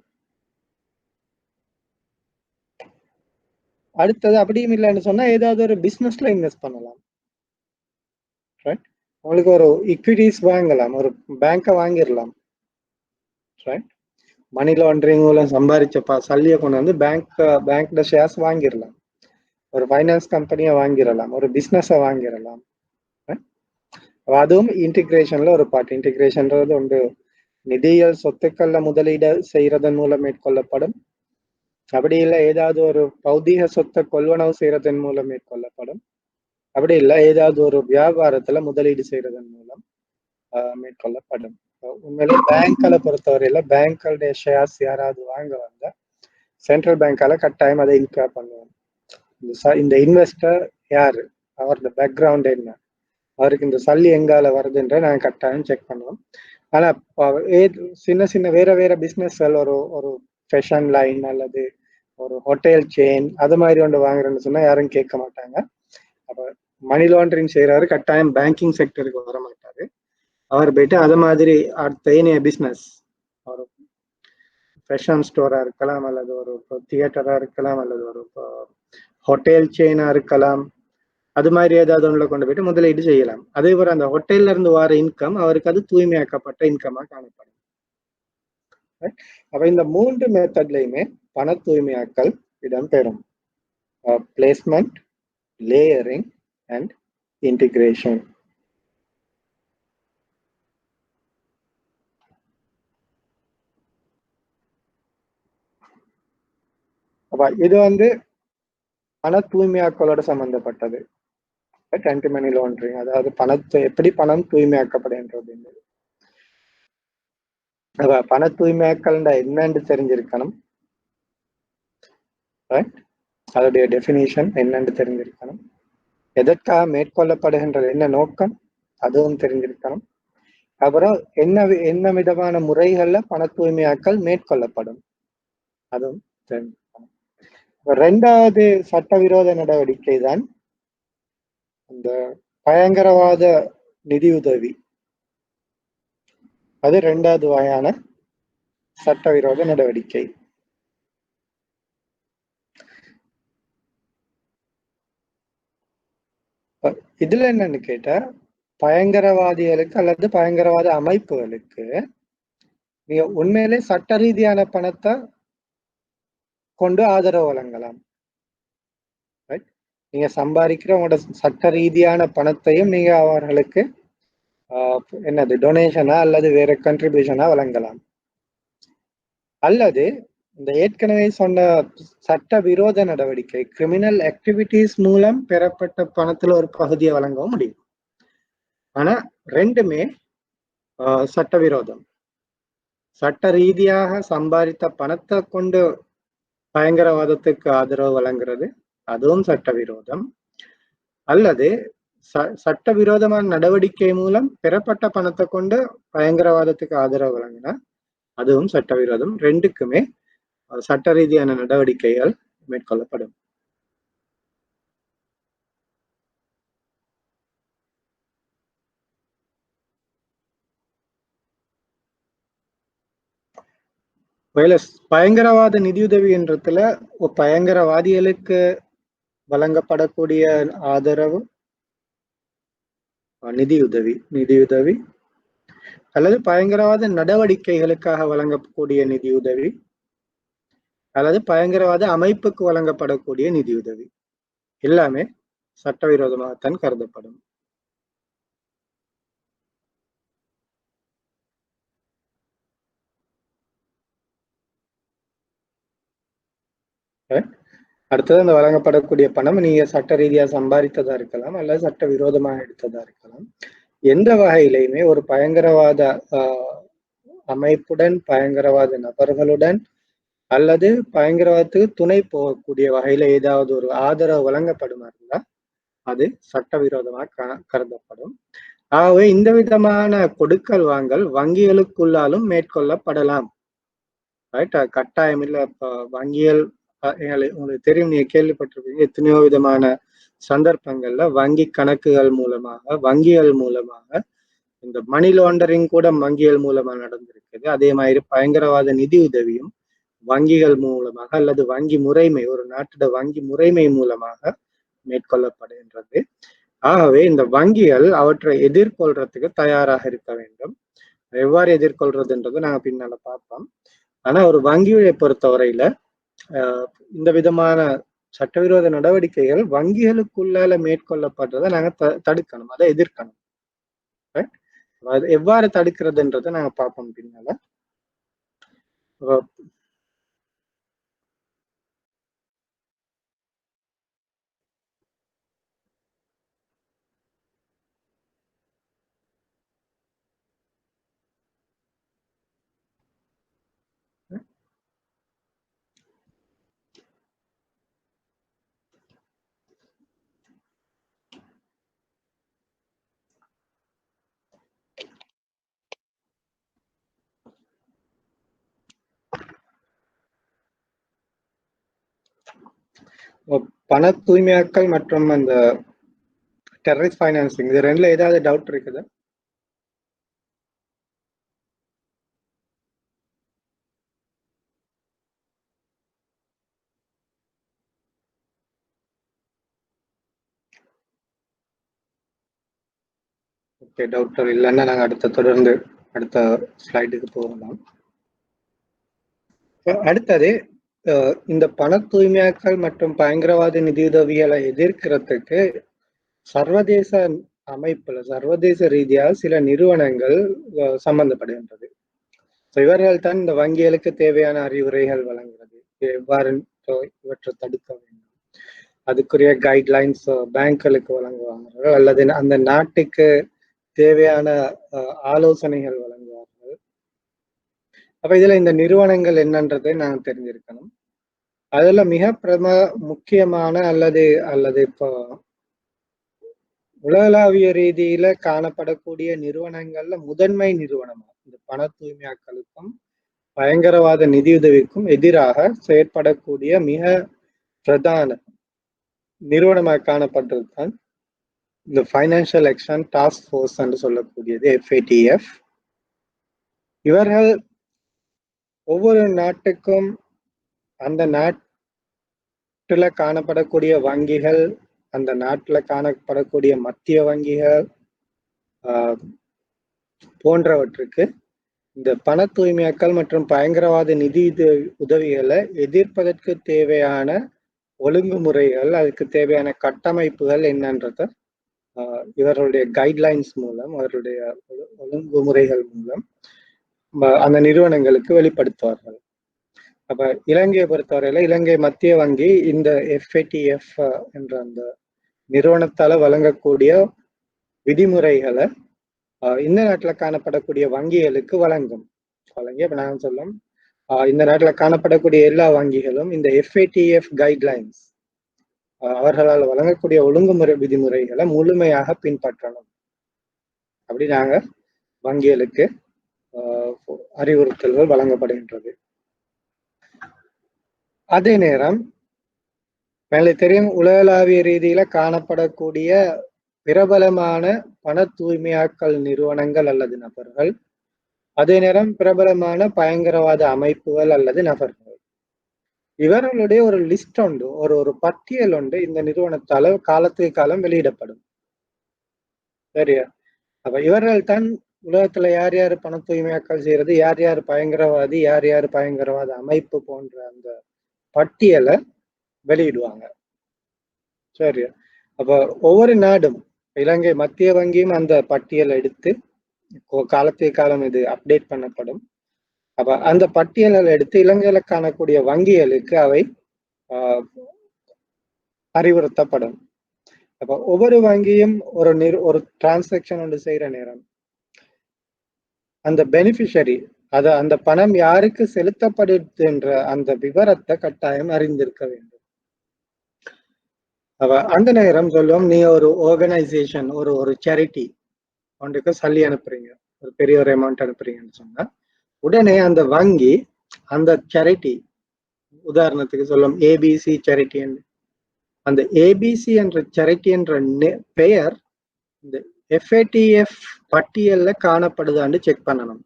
அடுத்தது அப்படியும் இல்லைன்னு சொன்னா ஏதாவது ஒரு பிசினஸ்ல இன்வெஸ்ட் பண்ணலாம். ரைட், உங்களுக்கு ஒரு இக்விட்டிஸ் வாங்கலாம், ஒரு பேங்கை வாங்கிடலாம். ரைட், மணி லாண்டரிங் மூலம் சம்பாதிச்ச சல்லியை கொண்டு வந்து பேங்க்ல ஷேர்ஸ் வாங்கிடலாம், ஒரு ஃபைனான்ஸ் கம்பெனியை வாங்கிடலாம், ஒரு பிசினஸை வாங்கிடலாம். அதுவும் இன்டிகிரேஷன்ல ஒரு பார்ட். இன்டிகிரேஷன்றது ஒன்று நிதியியல் சொத்துக்கள்ல முதலீடு செய்யறதன் மூலம் மேற்கொள்ளப்படும். அப்படி இல்லை ஏதாவது ஒரு பௌதீக சொத்தை கொள்வனவு செய்யறதன் மூலம் மேற்கொள்ளப்படும். அப்படி இல்லை ஏதாவது ஒரு வியாபாரத்துல முதலீடு செய்யறதன் மூலம் மேற்கொள்ளப்படும். உண்மையிலே பேங்க்களை பொறுத்தவரையில பேங்க்களுடைய ஷேர்ஸ் யாராவது வாங்க வந்தா சென்ட்ரல் பேங்கால கட்டாயம் அதை இன்கேர் பண்ணுவோம். இந்த இன்வெஸ்டர் யாரு, அவரோட பேக்ரவுண்ட் என்ன, அவருக்கு இந்த சல்லி எங்கால வருதுன்ற நாங்கள் கட்டாயம் செக் பண்ணுவோம். ஆனா சின்ன சின்ன வேற வேற பிசினஸ், ஒரு ஃபேஷன் லைன் அல்லது ஒரு ஹோட்டல் செயின் அது மாதிரி ஒன்று வாங்குறேன்னு சொன்னா யாரும் கேட்க மாட்டாங்க. அப்ப மணி லாண்டரிங் செய்யறாரு கட்டாயம் பேங்கிங் செக்டருக்கு வர மாட்டாரு. அவர் போயிட்டு அது மாதிரி அடுத்த ஏனைய பிசினஸ், ஒரு ஃபேஷன் ஸ்டோரா இருக்கலாம் அல்லது ஒரு தியேட்டரா இருக்கலாம் அல்லது ஒரு ஹோட்டல் செயினா இருக்கலாம், அது மாதிரி ஏதாவது ஒன்றுல கொண்டு போயிட்டு முதலீடு செய்யலாம். அதே போல அந்த ஹோட்டல்ல இருந்து வர இன்கம் அவருக்கு அது தூய்மையாக்கப்பட்ட இன்கமா காணப்படும். அப்ப இந்த 3 மெத்தட்லயுமே பண தூய்மையாக்கல் இடம்பெறும். Placement, layering and integration. அப்ப இது வந்து பண தூய்மையாக்கலோட சம்பந்தப்பட்டது. ஆன்டி மணி லாண்டரிங், அதாவது பணத்தை எப்படி பணம் தூய்மையாக்கப்படுகின்றது. பண தூய்மையாக்கல் என்னன்னு தெரிஞ்சிருக்கணும். அதோடைய டெஃபினிஷன் என்னன்னு தெரிஞ்சிருக்கணும். எதற்காக மேற்கொள்ளப்படுகின்றது, என்ன நோக்கம், அதுவும் தெரிஞ்சிருக்கணும். அப்புறம் என்ன விதமான முறைகள்ல பண தூய்மையாக்கல் மேற்கொள்ளப்படும், அதுவும் தெரிஞ்சிருக்கணும். 2வது சட்டவிரோத நடவடிக்கை தான் இந்த பயங்கரவாத நிதியுதவி. அது 2வது வகையான சட்டவிரோத நடவடிக்கை. இதுல என்னன்னு கேட்டா, பயங்கரவாதிகளுக்கு அல்லது பயங்கரவாத அமைப்புகளுக்கு நீங்க உண்மையிலே சட்ட ரீதியான பணத்தை கொண்டு ஆதரவு வழங்கலாம். நீங்க சம்பாதிக்கிற உங்களோட சட்ட ரீதியான பணத்தையும் நீங்க அவர்களுக்கு என்னது டொனேஷனா அல்லது வேற கண்ட்ரிபியூஷனா வழங்கலாம். அல்லது இந்த ஏற்கனவே சொன்ன சட்ட விரோத நடவடிக்கை, கிரிமினல் ஆக்டிவிட்டிஸ் மூலம் பெறப்பட்ட பணத்துல ஒரு பகுதியை வழங்கவும் முடியும். ஆனா 2மே சட்டவிரோதம். சட்ட ரீதியாக சம்பாதித்த பணத்தை கொண்டு பயங்கரவாதத்துக்கு ஆதரவு வழங்குறது அதுவும் சட்டவிரோதம். அல்லது சட்டவிரோதமான நடவடிக்கை மூலம் பெறப்பட்ட பணத்தை கொண்டு பயங்கரவாதத்துக்கு ஆதரவு வழங்கினா அதுவும் சட்டவிரோதம். 2க்குமே சட்ட ரீதியான நடவடிக்கைகள் மேற்கொள்ளப்படும். பயங்கரவாத நிதியுதவி என்றதுல பயங்கரவாதிகளுக்கு வழங்கப்படக்கூடிய ஆதரவு நிதியுதவி அல்லது பயங்கரவாத நடவடிக்கைகளுக்காக வழங்கக்கூடிய நிதியுதவி அல்லது பயங்கரவாத அமைப்புக்கு வழங்கப்படக்கூடிய நிதியுதவி எல்லாமே சட்டவிரோதமாகத்தான் கருதப்படும். அடுத்தது அந்த வழங்கப்படக்கூடிய பணம் நீங்க சட்ட ரீதியா சம்பாதித்ததா இருக்கலாம் அல்லது சட்ட விரோதமாக எடுத்ததா இருக்கலாம். எந்த வகையிலையுமே ஒரு பயங்கரவாத அமைப்புடன் பயங்கரவாத நபர்களுடன் அல்லது பயங்கரவாதத்துக்கு துணை போகக்கூடிய வகையில ஏதாவது ஒரு ஆதரவு வழங்கப்படுமா இருந்தா அது சட்டவிரோதமாக கருதப்படும். ஆகவே இந்த விதமான கொடுக்கல் வாங்கல் வங்கிகளுக்குள்ளாலும் மேற்கொள்ளப்படலாம். ரைட்? கட்டாயம் இல்ல. இப்ப வங்கிகள் உங்களுக்கு தெரியும், நீங்க கேள்விப்பட்டிருப்பீங்க, எத்தனையோ விதமான சந்தர்ப்பங்கள்ல வங்கி கணக்குகள் மூலமாக, வங்கிகள் மூலமாக இந்த மணி லாண்டரிங் கூட வங்கிகள் மூலமா நடந்திருக்குது. அதே மாதிரி பயங்கரவாத நிதி உதவியும் வங்கிகள் மூலமாக அல்லது வங்கி முறைமை, ஒரு நாட்டோட வங்கி முறைமை மூலமாக மேற்கொள்ளப்படுகின்றது. ஆகவே இந்த வங்கிகள் அவற்றை எதிர்கொள்றதுக்கு தயாராக இருக்க வேண்டும். எவ்வாறு எதிர்கொள்றதுன்றதை நாங்க பின்னால பார்ப்போம். ஆனா ஒரு வங்கியை பொறுத்தவரையில இந்த விதமான சட்டவிரோத நடவடிக்கைகள் வங்கிகளுக்குள்ளால மேற்கொள்ளப்படுறதை நாங்க தடுக்கணும், அதை எதிர்க்கணும். அது எவ்வாறு தடுக்கிறதுன்றதை நாங்க பார்ப்போம் பின்னால. பண தூய்மையாக்கல் மற்றும் அந்த டெரரிஸ்ட் ஃபைனான்சிங், இது ரெண்டுல ஏதாவது டவுட் இருக்குதா? ஓகே, டவுட் இல்லைன்னா நாங்க அடுத்த ஸ்லைடுக்கு போகலாம். அடுத்தது இந்த பண தூய்மையாக்கல் மற்றும் பயங்கரவாத நிதியுதவிகளை எதிர்க்கிறதுக்கு சர்வதேச அமைப்புல, சர்வதேச ரீதியாக சில நிறுவனங்கள் சம்பந்தப்படுகின்றது. இவர்கள் தான் இந்த வங்கிகளுக்கு தேவையான அறிவுரைகள் வழங்குறது, எவ்வாறு இவற்றை தடுக்க வேண்டும், அதுக்குரிய கைட்லைன்ஸ் பேங்க்களுக்கு வழங்குவார்கள் அல்லது அந்த நாட்டுக்கு தேவையான ஆலோசனைகள் வழங்குவார்கள். அப்ப இதுல இந்த நிறுவனங்கள் என்னன்றதை நாங்கள் தெரிஞ்சிருக்கணும். அதுல மிக முக்கியமான அல்லது இப்போ உலகளாவிய ரீதியில காணப்படக்கூடிய நிறுவனங்கள்ல முதன்மை நிறுவனமா இந்த பண தூய்மையாக்கலுக்கும் பயங்கரவாத நிதியுதவிக்கும் எதிராக செயற்படக்கூடிய மிக பிரதான நிறுவனமாக காணப்பட்டதுதான் இந்த ஃபைனான்சியல் ஆக்ஷன் டாஸ்க் ஃபோர்ஸ் என்று சொல்லக்கூடியது, FATF. இவர்கள் ஒவ்வொரு நாட்டுக்கும் அந்த நாட்டுல காணப்படக்கூடிய வங்கிகள், அந்த நாட்டுல காணப்படக்கூடிய மத்திய வங்கிகள் போன்றவற்றுக்கு இந்த பண தூய்மையாக்கல் மற்றும் பயங்கரவாத நிதி உதவிகளை எதிர்ப்பதற்கு தேவையான ஒழுங்குமுறைகள், அதுக்கு தேவையான கட்டமைப்புகள் என்னன்றத இவர்களுடைய கைட்லைன்ஸ் மூலம், அவர்களுடைய ஒழுங்குமுறைகள் மூலம் அந்த நிறுவனங்களுக்கு வெளிப்படுத்துவார்கள். அப்ப இலங்கையை பொறுத்தவரையில இலங்கை மத்திய வங்கி இந்த FATF என்ற அந்த நிறுவனத்தால வழங்கக்கூடிய விதிமுறைகளை இந்த நாட்டில் காணப்படக்கூடிய வங்கிகளுக்கு வழங்கி, அப்ப நாங்கள் சொல்லும் இந்த நாட்டில் காணப்படக்கூடிய எல்லா வங்கிகளும் இந்த FATF கைட்லைன்ஸ், அவர்களால் வழங்கக்கூடிய ஒழுங்குமுறை விதிமுறைகளை முழுமையாக பின்பற்றணும். அப்படி நாங்க வங்கிகளுக்கு அறிவுறுத்தல்கள் வழங்கப்படுகின்றது. அதே நேரம் மேலே தெரியும், உலகளாவிய ரீதியில காணப்படக்கூடிய பிரபலமான பண தூய்மையாக்கல் நிறுவனங்கள் அல்லது நபர்கள், அதே நேரம் பிரபலமான பயங்கரவாத அமைப்புகள் அல்லது நபர்கள், இவர்களுடைய ஒரு லிஸ்ட் உண்டு, ஒரு பட்டியல் உண்டு இந்த நிறுவனத்தால காலத்துக்கு காலம் வெளியிடப்படும். சரியா? அப்ப இவர்கள் தான் உலகத்துல யார் யார் பண தூய்மையாக்கல் செய்யறது, யார் யார் பயங்கரவாதி, யார் யார் பயங்கரவாத அமைப்பு போன்ற அந்த பட்டியலை வெளியிடுவாங்க. சரியா? அப்ப ஒவ்வொரு நாடும், இலங்கை மத்திய வங்கியும் அந்த பட்டியலை எடுத்து காலத்துக்கு காலம் இது அப்டேட் பண்ணப்படும். அப்ப அந்த பட்டியலை எடுத்து இலங்கையில காணக்கூடிய வங்கிகளுக்கு அவை அறிவுறுத்தப்படும். அப்ப ஒவ்வொரு வங்கியும் ஒரு டிரான்சாக்ஷன் ஒன்று செய்யற நேரம் அந்த பெனிஃபிஷரி, அந்த பணம் யாருக்கு செலுத்தப்படுது என்ற அந்த விவரத்தை கட்டாயம் அறிந்திருக்க வேண்டும். அந்த நேரம் சொல்லுவோம், நீ ஒரு ஆர்கனைசேஷன், ஒரு சேரிட்டி ஒன்றுக்கு சல்லி அனுப்புறீங்க, ஒரு பெரிய ஒரு அமௌண்ட் அனுப்புறீங்கன்னு சொன்னா உடனே அந்த வங்கி அந்த சேரிட்டி, உதாரணத்துக்கு சொல்லும் ஏபிசி சேரிட்டி, அந்த ஏபிசி என்ற சேரிட்டி என்ற பெயர் இந்த FATF பட்டியல்ல காணப்படுதான்னு செக் பண்ணணும்.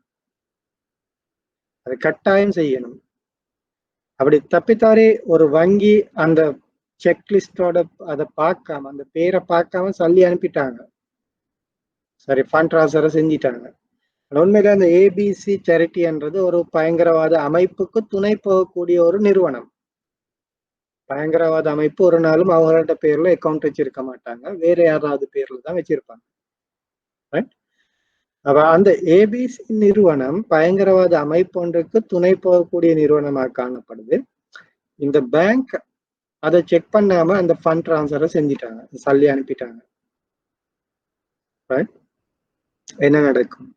அதை கட்டாயம் செய்யணும். அப்படி தப்பித்தாரே ஒரு வங்கி அந்த செக்லிஸ்டோட அதை பார்க்காம, அந்த பேரை பார்க்காம சல்லி அனுப்பிட்டாங்க, சரி ஃபண்ட் ட்ரான்ஸ்ஃபரை செஞ்சிட்டாங்க. உண்மையில அந்த ஏபிசி சேரிட்டி என்றது ஒரு பயங்கரவாத அமைப்புக்கு துணை போகக்கூடிய ஒரு நிறுவனம். பயங்கரவாத அமைப்பு ஒரு நாளும் அவங்களோட பேர்ல அக்கௌண்ட் வச்சிருக்க மாட்டாங்க, வேற யாராவது பேர்ல தான் வச்சிருப்பாங்க. அப்ப அந்த ஏபிசி நிறுவனம் பயங்கரவாத அமைப்பு ஒன்றுக்கு துணை போகக்கூடிய நிறுவனமாக காணப்படுது. இந்த பேங்க் அதை செக் பண்ணாம அந்த ஃபண்ட் ட்ரான்ஸ்ஃபரை செஞ்சிட்டாங்க, சல்லி அனுப்பிட்டாங்க. என்ன நடக்கும்?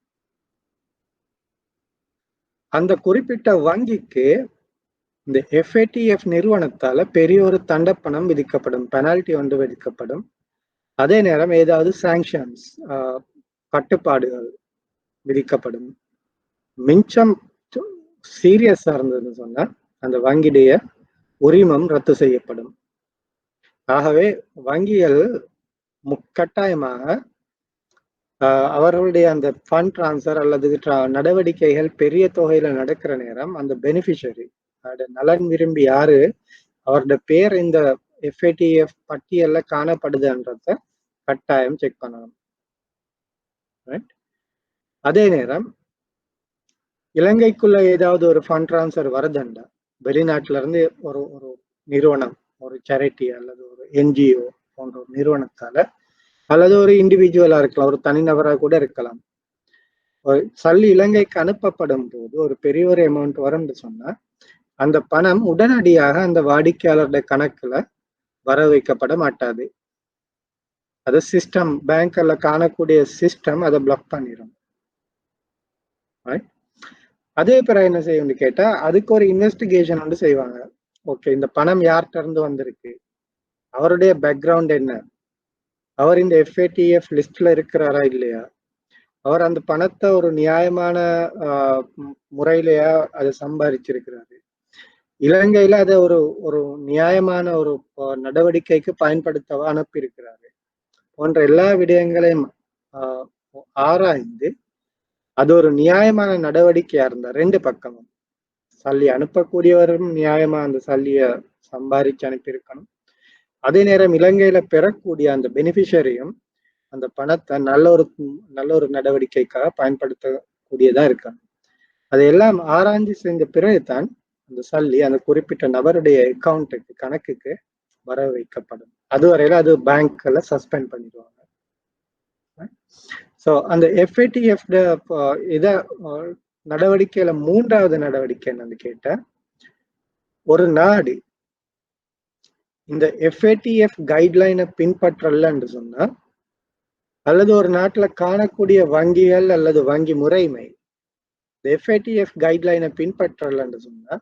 அந்த குறிப்பிட்ட வங்கிக்கு இந்த FATF நிறுவனத்தால பெரிய ஒரு தண்டப்பணம் விதிக்கப்படும், பெனால்டி ஒன்று விதிக்கப்படும். அதே நேரம் ஏதாவது சாங்ஷன்ஸ், கட்டுப்பாடுகள் விதிக்கப்படும். மிச்சம் சீரியஸா இருந்ததுன்னு சொன்னா அந்த வங்கியுடைய உரிமம் ரத்து செய்யப்படும். ஆகவே வங்கிகள் கட்டாயமாக அவர்களுடைய அந்த ஃபண்ட் ட்ரான்ஸ்ஃபர் அல்லது நடவடிக்கைகள் பெரிய தொகையில நடக்கிற நேரம் அந்த பெனிஃபிஷரி, நலன் விரும்பி யாரு அவருடைய பேர் இந்த FATF பட்டியல்ல காணப்படுதுன்றத கட்டாயம் செக் பண்ணணும். அதே நேரம் இலங்கைக்குள்ள ஏதாவது ஒரு ஃபண்ட் ட்ரான்ஸ்ஃபர் வருதுண்டா, வெளிநாட்டுல இருந்து ஒரு நிறுவனம், ஒரு சேரிட்டி அல்லது ஒரு NGO போன்ற ஒரு நிறுவனத்தால, அல்லது ஒரு இண்டிவிஜுவலா இருக்கலாம், ஒரு தனிநபராக கூட இருக்கலாம், சல்லி இலங்கைக்கு அனுப்பப்படும் போது ஒரு பெரிய ஒரு அமௌண்ட் வரும்னு சொன்னா அந்த பணம் உடனடியாக அந்த வாடிக்கையாளருடைய கணக்குல வர வைக்கப்பட மாட்டாது. அது சிஸ்டம், பேங்க்ல காணக்கூடிய சிஸ்டம் அதை பிளாக் பண்ணிடும். அதே பிறகு என்ன செய்யும்னு கேட்டா அதுக்கு ஒரு இன்வெஸ்டிகேஷன் வந்து செய்வாங்க. ஓகே, இந்த பணம் யார்கிட்ட இருந்து வந்திருக்கு, அவருடைய பேக்ரவுண்ட் என்ன, அவர் இந்த FATF லிஸ்ட்ல இருக்கிறாரா இல்லையா, அவர் அந்த பணத்தை ஒரு நியாயமான முறையிலேயா அதை சம்பாதிச்சிருக்கிறாரு, இலங்கையில அதை ஒரு நியாயமான ஒரு நடவடிக்கைக்கு பயன்படுத்தவா அனுப்பியிருக்கிறாரு போன்ற எல்லா விடயங்களையும் ஆராய்ந்து அது ஒரு நியாயமான நடவடிக்கையா இருந்தா ரெண்டு பக்கமும், சல்லி அனுப்பக்கூடியவரும் நியாயமா அந்த சல்லிய சம்பாதிச்சு அனுப்பியிருக்கணும், அதே நேரம் இலங்கையில பெறக்கூடிய அந்த பெனிஃபிஷரியும் அந்த பணத்தை நல்ல ஒரு நடவடிக்கைக்காக பயன்படுத்தக்கூடியதா இருக்கணும். அதையெல்லாம் ஆராய்ச்சி செஞ்ச பிறகுதான் அந்த சல்லி அந்த குறிப்பிட்ட நபருடைய அக்கௌண்ட்டுக்கு, கணக்குக்கு வர வைக்கப்படும். அதுவரையில அது பேங்க்ல சஸ்பெண்ட் பண்ணிடுவாங்க. ஸோ அந்த FATF நடவடிக்கையில மூன்றாவது நடவடிக்கை என்னன்னு கேட்ட, ஒரு நாடு இந்த FATF கைட்லைனை பின்பற்றலன்னு சொன்னா, அல்லது ஒரு நாட்டுல காணக்கூடிய வங்கிகள் அல்லது வங்கி முறைமை இந்த FATF கைட்லைனை பின்பற்றலன்னு சொன்னா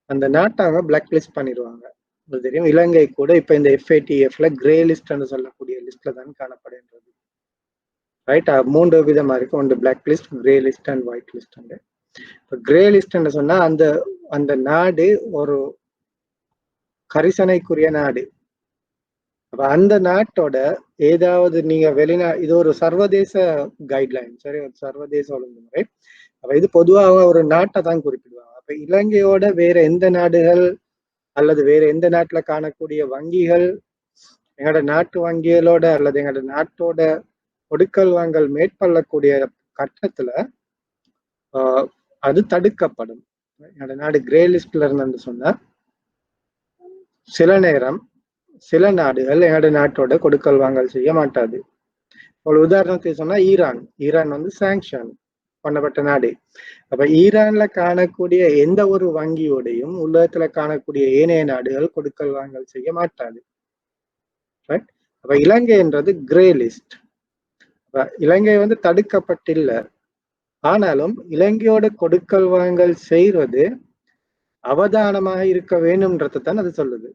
அந்த நாட்டை அவங்க பிளாக் லிஸ்ட் பண்ணிடுவாங்க. தெரியும், இலங்கை கூட இப்ப இந்த FATFல கிரே லிஸ்ட்னு சொல்லக்கூடிய லிஸ்ட்ல தான் காணப்படுகின்றது. ரைட், மூன்று விதமா இருக்கு, ஒன்று black list, grey list and white list. இப்போ கிரே லிஸ்ட்னு சொன்னா அந்த நாடு ஒரு கரிசனைக்குரிய நாடு. அப்ப அந்த நாட்டோட ஏதாவது நீங்க இது ஒரு சர்வதேச கைட்லைன், சரி, ஒரு சர்வதேச ஒழுங்குமுறை. அப்ப இது பொதுவாக ஒரு நாட்டை தான் குறிப்பிடுவாங்க. அப்ப இலங்கையோட வேற எந்த நாடுகள் அல்லது வேற எந்த நாட்டுல காணக்கூடிய வங்கிகள் எங்களோட நாட்டு வங்கிகளோட அல்லது எங்களோட நாட்டோட கொடுக்கல் வாங்கல் மேற்கொள்ளக்கூடிய கட்டத்துல அது தடுக்கப்படும். என்னோட நாடு கிரே லிஸ்ட்ல இருந்தேன்னு சொன்னா சில நேரம் சில நாடுகள் என்னோட நாட்டோட கொடுக்கல் வாங்கல் செய்ய மாட்டாது. ஒரு உதாரணத்துக்கு சொன்னா ஈரான் வந்து சாங்ஷன் பண்ணப்பட்ட நாடு. அப்ப ஈரான்ல காணக்கூடிய எந்த ஒரு வங்கியோடையும் உலகத்துல காணக்கூடிய ஏனைய நாடுகள் கொடுக்கல் வாங்கல் செய்ய மாட்டாது. அப்ப இலங்கை என்றது கிரே லிஸ்ட். இலங்கை வந்து தடுக்கப்பட்டில்ல, ஆனாலும் இலங்கையோட கொடுக்கல் வாங்கல் செய்வது அவதானமாக இருக்க வேண்டும்ன்றது தான் அது சொல்லுது.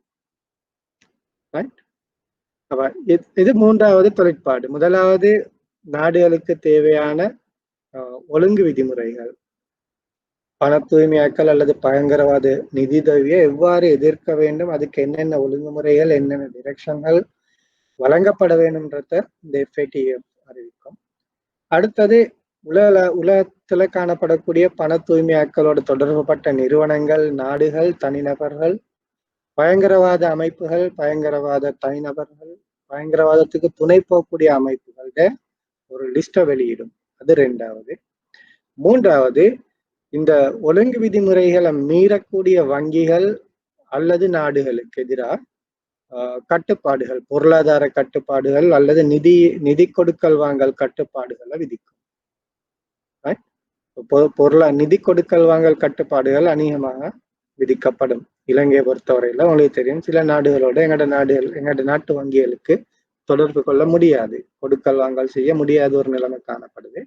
இது மூன்றாவது தொழிற்பாடு. முதலாவது நாடுகளுக்கு தேவையான ஒழுங்கு விதிமுறைகள், பண தூய்மையாக்கல் அல்லது பயங்கரவாத நிதியுதவியை எவ்வாறு எதிர்க்க வேண்டும், அதுக்கு என்னென்ன ஒழுங்குமுறைகள், என்னென்ன டிரெக்ஷன்கள் வழங்கப்பட வேண்டும்ன்றத இந்த FATF அறிவிக்கும். அடுத்தது உலகத்துல காணப்படக்கூடிய பண தூய்மையாக்கலோடு தொடர்புபட்ட நிறுவனங்கள், நாடுகள், தனிநபர்கள், பயங்கரவாத அமைப்புகள், பயங்கரவாத தனிநபர்கள், பயங்கரவாதத்துக்கு துணை போகக்கூடிய அமைப்புகளோட ஒரு லிஸ்ட வெளியிடும். அது 2வது. 3வது, இந்த ஒழுங்கு விதிமுறைகளை மீறக்கூடிய வங்கிகள் அல்லது நாடுகளுக்கு எதிராக கட்டுப்பாடுகள், பொருளாதார கட்டுப்பாடுகள் அல்லது நிதி கொடுக்கல் வாங்கல் கட்டுப்பாடுகளை விதிக்கும். நிதி கொடுக்கல் வாங்கல் கட்டுப்பாடுகள் அநேகமாக விதிக்கப்படும். இலங்கையை பொறுத்தவரையில உங்களுக்கு தெரியும், சில நாடுகளோட எங்கட நாட்டு வங்கிகளுக்கு தொடர்பு கொள்ள முடியாது, கொடுக்கல் வாங்கல் செய்ய முடியாத ஒரு நிலைமை காணப்படுது.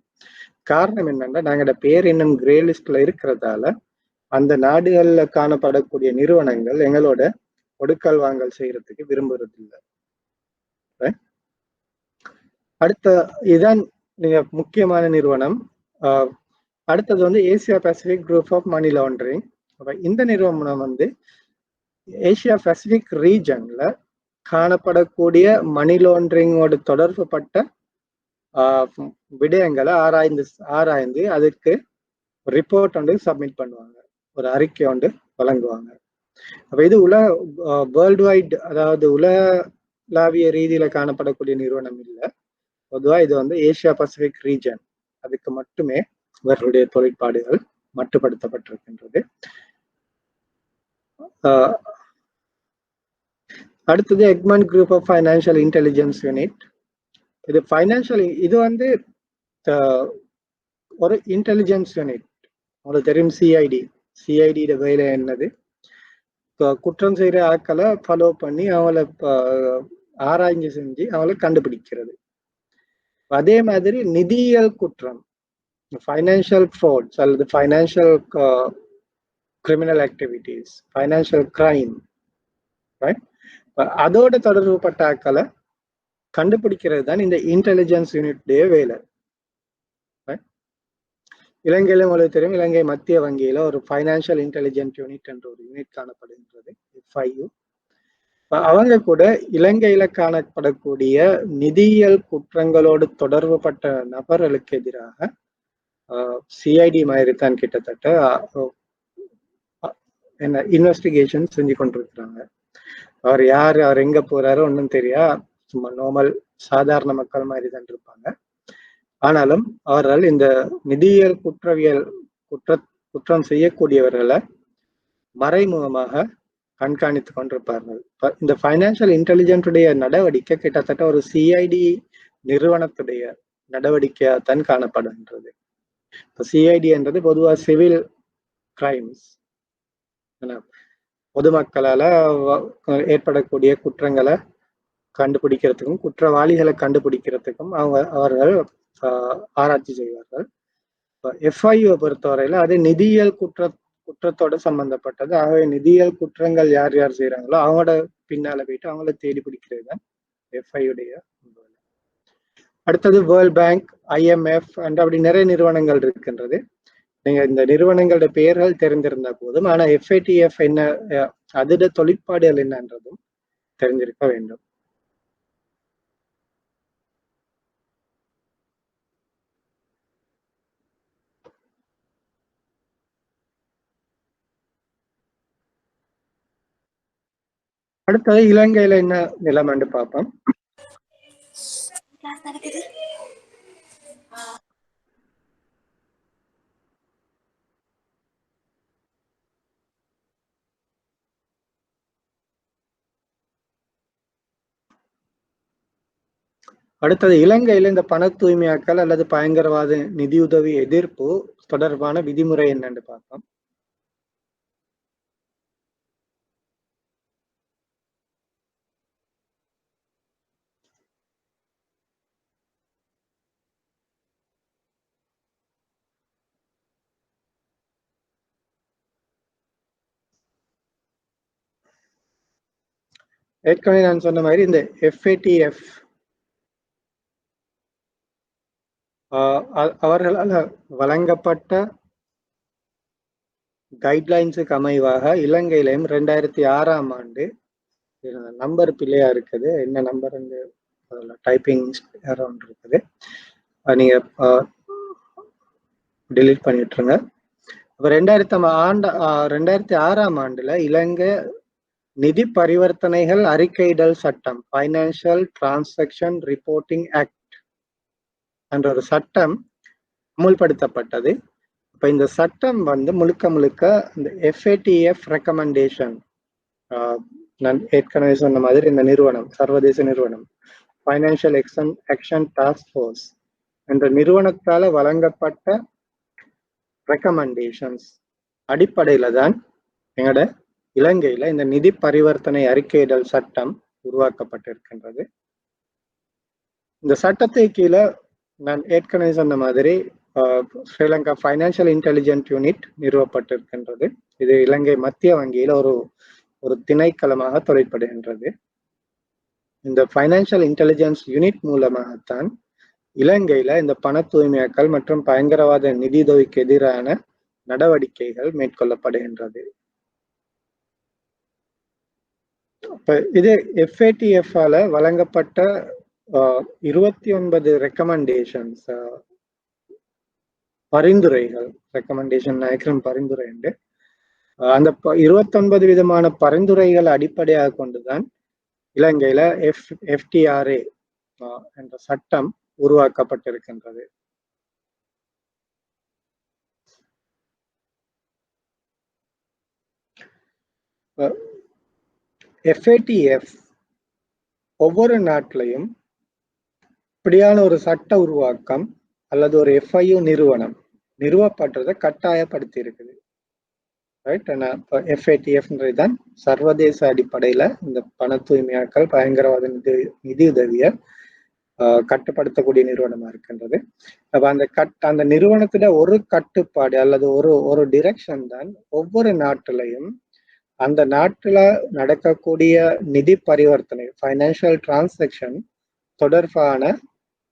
காரணம் என்னன்னா, நாங்களோட பேர் இன்னும் கிரே லிஸ்ட்ல இருக்கிறதால அந்த நாடுகள்ல காணப்படக்கூடிய நிறுவனங்கள் எங்களோட கொடுக்கல் வாங்கல் செய்யறதுக்கு விரும்புறது இல்லை. அடுத்த இதுதான் நீங்க முக்கியமான நிறுவனம். அடுத்தது வந்து Asia Pacific group of money laundering. இந்த நிறுவனம் வந்து ஏசியா பசிபிக் ரீஜன்ல காணப்படக்கூடிய மணி லாண்டரிங்கோட தொடர்பு பட்ட விடயங்களை ஆராய்ந்து அதுக்கு ரிப்போர்ட் வந்து சப்மிட் பண்ணுவாங்க, ஒரு அறிக்கை வந்து வழங்குவாங்க. அப்ப இது வேர்ல்டு வைட், அதாவது உலகளாவிய ரீதியில காணப்படக்கூடிய நிறுவனம் இல்லை. பொதுவா இது வந்து ஏசியா பசிபிக் ரீஜன், அதுக்கு மட்டுமே இவர்களுடைய தொழிற்பாடுகள் மட்டுப்படுத்தப்பட்டிருக்கின்றது. அடுத்தது Egmont group of financial intelligence unit. இது வந்து ஒரு இன்டெலிஜென்ஸ் யூனிட். உங்களுக்கு தெரியும் சிஐடி வேலை என்னது, குற்றம் செய்யற ஆட்களை ஃபாலோ பண்ணி அவங்கள ஆராய்ச்சி செஞ்சு அவங்களை கண்டுபிடிக்கிறது. அதே மாதிரி நிதியியல் குற்றம், ஃபைனான்சியல் ஃப்ராட்ஸ் அல்லது financial criminal activities, financial crime, அதோட தொடர்பு பட்ட ஆட்களை கண்டுபிடிக்கிறது தான் இந்த இன்டெலிஜென்ஸ் யூனிட்டுடைய வேலை. இலங்கையிலும் உங்களுக்கு தெரியும், இலங்கை மத்திய வங்கியில ஒரு ஃபைனான்சியல் இன்டெலிஜென்ட் யூனிட் என்ற ஒரு யூனிட் காணப்படுகின்றது, FIU. அவங்க கூட இலங்கையில காணப்படக்கூடிய நிதியியல் குற்றங்களோடு தொடர்பு பட்ட நபர்களுக்கு எதிராக சிஐடி மாதிரி தான் கிட்டத்தட்ட என்ன இன்வெஸ்டிகேஷன் செஞ்சு கொண்டிருக்கிறாங்க. அவர் எங்க போறாரு ஒன்றும் தெரியா, சும்மா நார்மல் சாதாரண மக்கள் மாதிரி தான் இருப்பாங்க. ஆனாலும் அவர்கள் இந்த நிதியியல் குற்றம் செய்யக்கூடியவர்களை மறைமுகமாக கண்காணித்து கொண்டிருப்பார்கள். இந்த ஃபைனான்சியல் இன்டெலிஜென்ஸுடைய நடவடிக்கை கிட்டத்தட்ட ஒரு சிஐடி நிறுவனத்துடைய நடவடிக்கையாகத்தான் காணப்படுகின்றது. சிஐடி என்றது பொதுவாக சிவில் கிரைம்ஸ், பொதுமக்களால ஏற்படக்கூடிய குற்றங்களை கண்டுபிடிக்கிறதுக்கும் குற்றவாளிகளை கண்டுபிடிக்கிறதுக்கும் அவர்கள் ஆராய்ச்சி செய்வார்கள். FIU பொறுத்தவரையில அது நிதியியல் குற்றத்தோட சம்பந்தப்பட்டது. ஆகவே நிதியியல் குற்றங்கள் யார் யார் செய்யறாங்களோ அவங்களோட பின்னால போயிட்டு அவங்கள தேடி பிடிக்கிறது தான் FIUடைய. அடுத்தது வேர்ல்ட் பேங்க், IMF அண்ட் அப்படி நிறைய நிறுவனங்கள் இருக்கின்றது. நீங்க இந்த நிறுவனங்களோட பெயர்கள் தெரிந்திருந்தா போதும், ஆனா FATF என்ன, அதோட தொழிற்பாடுகள் என்னன்றதும் தெரிஞ்சிருக்க வேண்டும். அடுத்தது இலங்கையில என்ன நிலைமைன்னு பார்ப்போம். அடுத்தது இலங்கையில இந்த பண தூய்மையாக்கல் அல்லது பயங்கரவாத நிதியுதவி எதிர்ப்பு தொடர்பான விதிமுறை என்னன்னு பார்ப்போம். ஏற்கனவே நான் சொன்ன மாதிரி இந்த FATF அவர்களால் வழங்கப்பட்ட கைட்லைன்ஸுக்கு அமைவாக இலங்கையிலையும் 2006ஆம் ஆண்டு நம்பர் பிள்ளையா இருக்குது, என்ன நம்பர் டைப்பிங் அரௌண்ட் இருக்குது, நீங்க டிலீட் பண்ணிட்டுருங்க. அப்ப 2006ஆம் ஆண்டுல இலங்கை நிதி பரிவர்த்தனைகள் அறிக்கையிடல் சட்டம், பைனான்சியல் டிரான்சாக்ஷன் ரிப்போர்ட்டிங் ஆக்ட் என்ற ஒரு சட்டம் அமுல்படுத்தப்பட்டது. இப்ப இந்த சட்டம் முழுக்க முழுக்க இந்த FATF ரெக்கமெண்டேஷன், நான் ஏற்கனவே சொன்ன மாதிரி இந்த நிறுவனம் சர்வதேச நிறுவனம் பைனான்சியல் ஆக்ஷன் டாஸ்க் ஃபோர்ஸ் என்ற நிறுவனத்தால வழங்கப்பட்ட ரெக்கமெண்டேஷன்ஸ் அடிப்படையில தான் எங்களோட இலங்கையில இந்த நிதி பரிவர்த்தனை அறிக்கையிடல் சட்டம் உருவாக்கப்பட்டிருக்கின்றது. இந்த சட்டத்தை கீழே நான் ஏற்கனவே சொன்ன மாதிரி ஸ்ரீலங்கா ஃபைனான்சியல் இன்டெலிஜென்ட் யூனிட் நிறுவப்பட்டிருக்கின்றது. இது இலங்கை மத்திய வங்கியில ஒரு திணைக்களமாக தொழிற்படுகின்றது. இந்த ஃபைனான்சியல் இன்டெலிஜென்ஸ் யூனிட் மூலமாகத்தான் இலங்கையில இந்த பண தூய்மையாக்கல் மற்றும் பயங்கரவாத நிதியுதவிக்கு எதிரான நடவடிக்கைகள் மேற்கொள்ளப்படுகின்றது. இது FATF ஆல வழங்கப்பட்ட 29 ரெக்கமெண்டேஷன்ஸ், பரிந்துரைகள், ரெக்கமெண்டேஷன் பரிந்துரை உண்டு. அந்த 29 விதமான பரிந்துரைகளை அடிப்படையாக கொண்டுதான் இலங்கையில FTRA என்ற சட்டம் உருவாக்கப்பட்டிருக்கின்றது. FATF ஒவ்வொரு நாட்டிலையும் இப்படியான ஒரு சட்ட உருவாக்கம் அல்லது ஒரு FIU நிறுவனம் நிறுவப்பட்டதை கட்டாயப்படுத்தி இருக்குது. ரைட், FATF தான் சர்வதேச அடிப்படையில இந்த பண தூய்மையாக்கல் பயங்கரவாத நிதியுதவியை கட்டுப்படுத்தக்கூடிய நிறுவனமா இருக்கின்றது. அப்ப அந்த நிறுவனத்துல ஒரு கட்டுப்பாடு அல்லது ஒரு டிரெக்ஷன் தான் ஒவ்வொரு நாட்டிலையும் அந்த நாட்டுல நடக்கக்கூடிய நிதி பரிவர்த்தனை ஃபைனான்சியல் டிரான்சாக்ஷன் தொடர்பான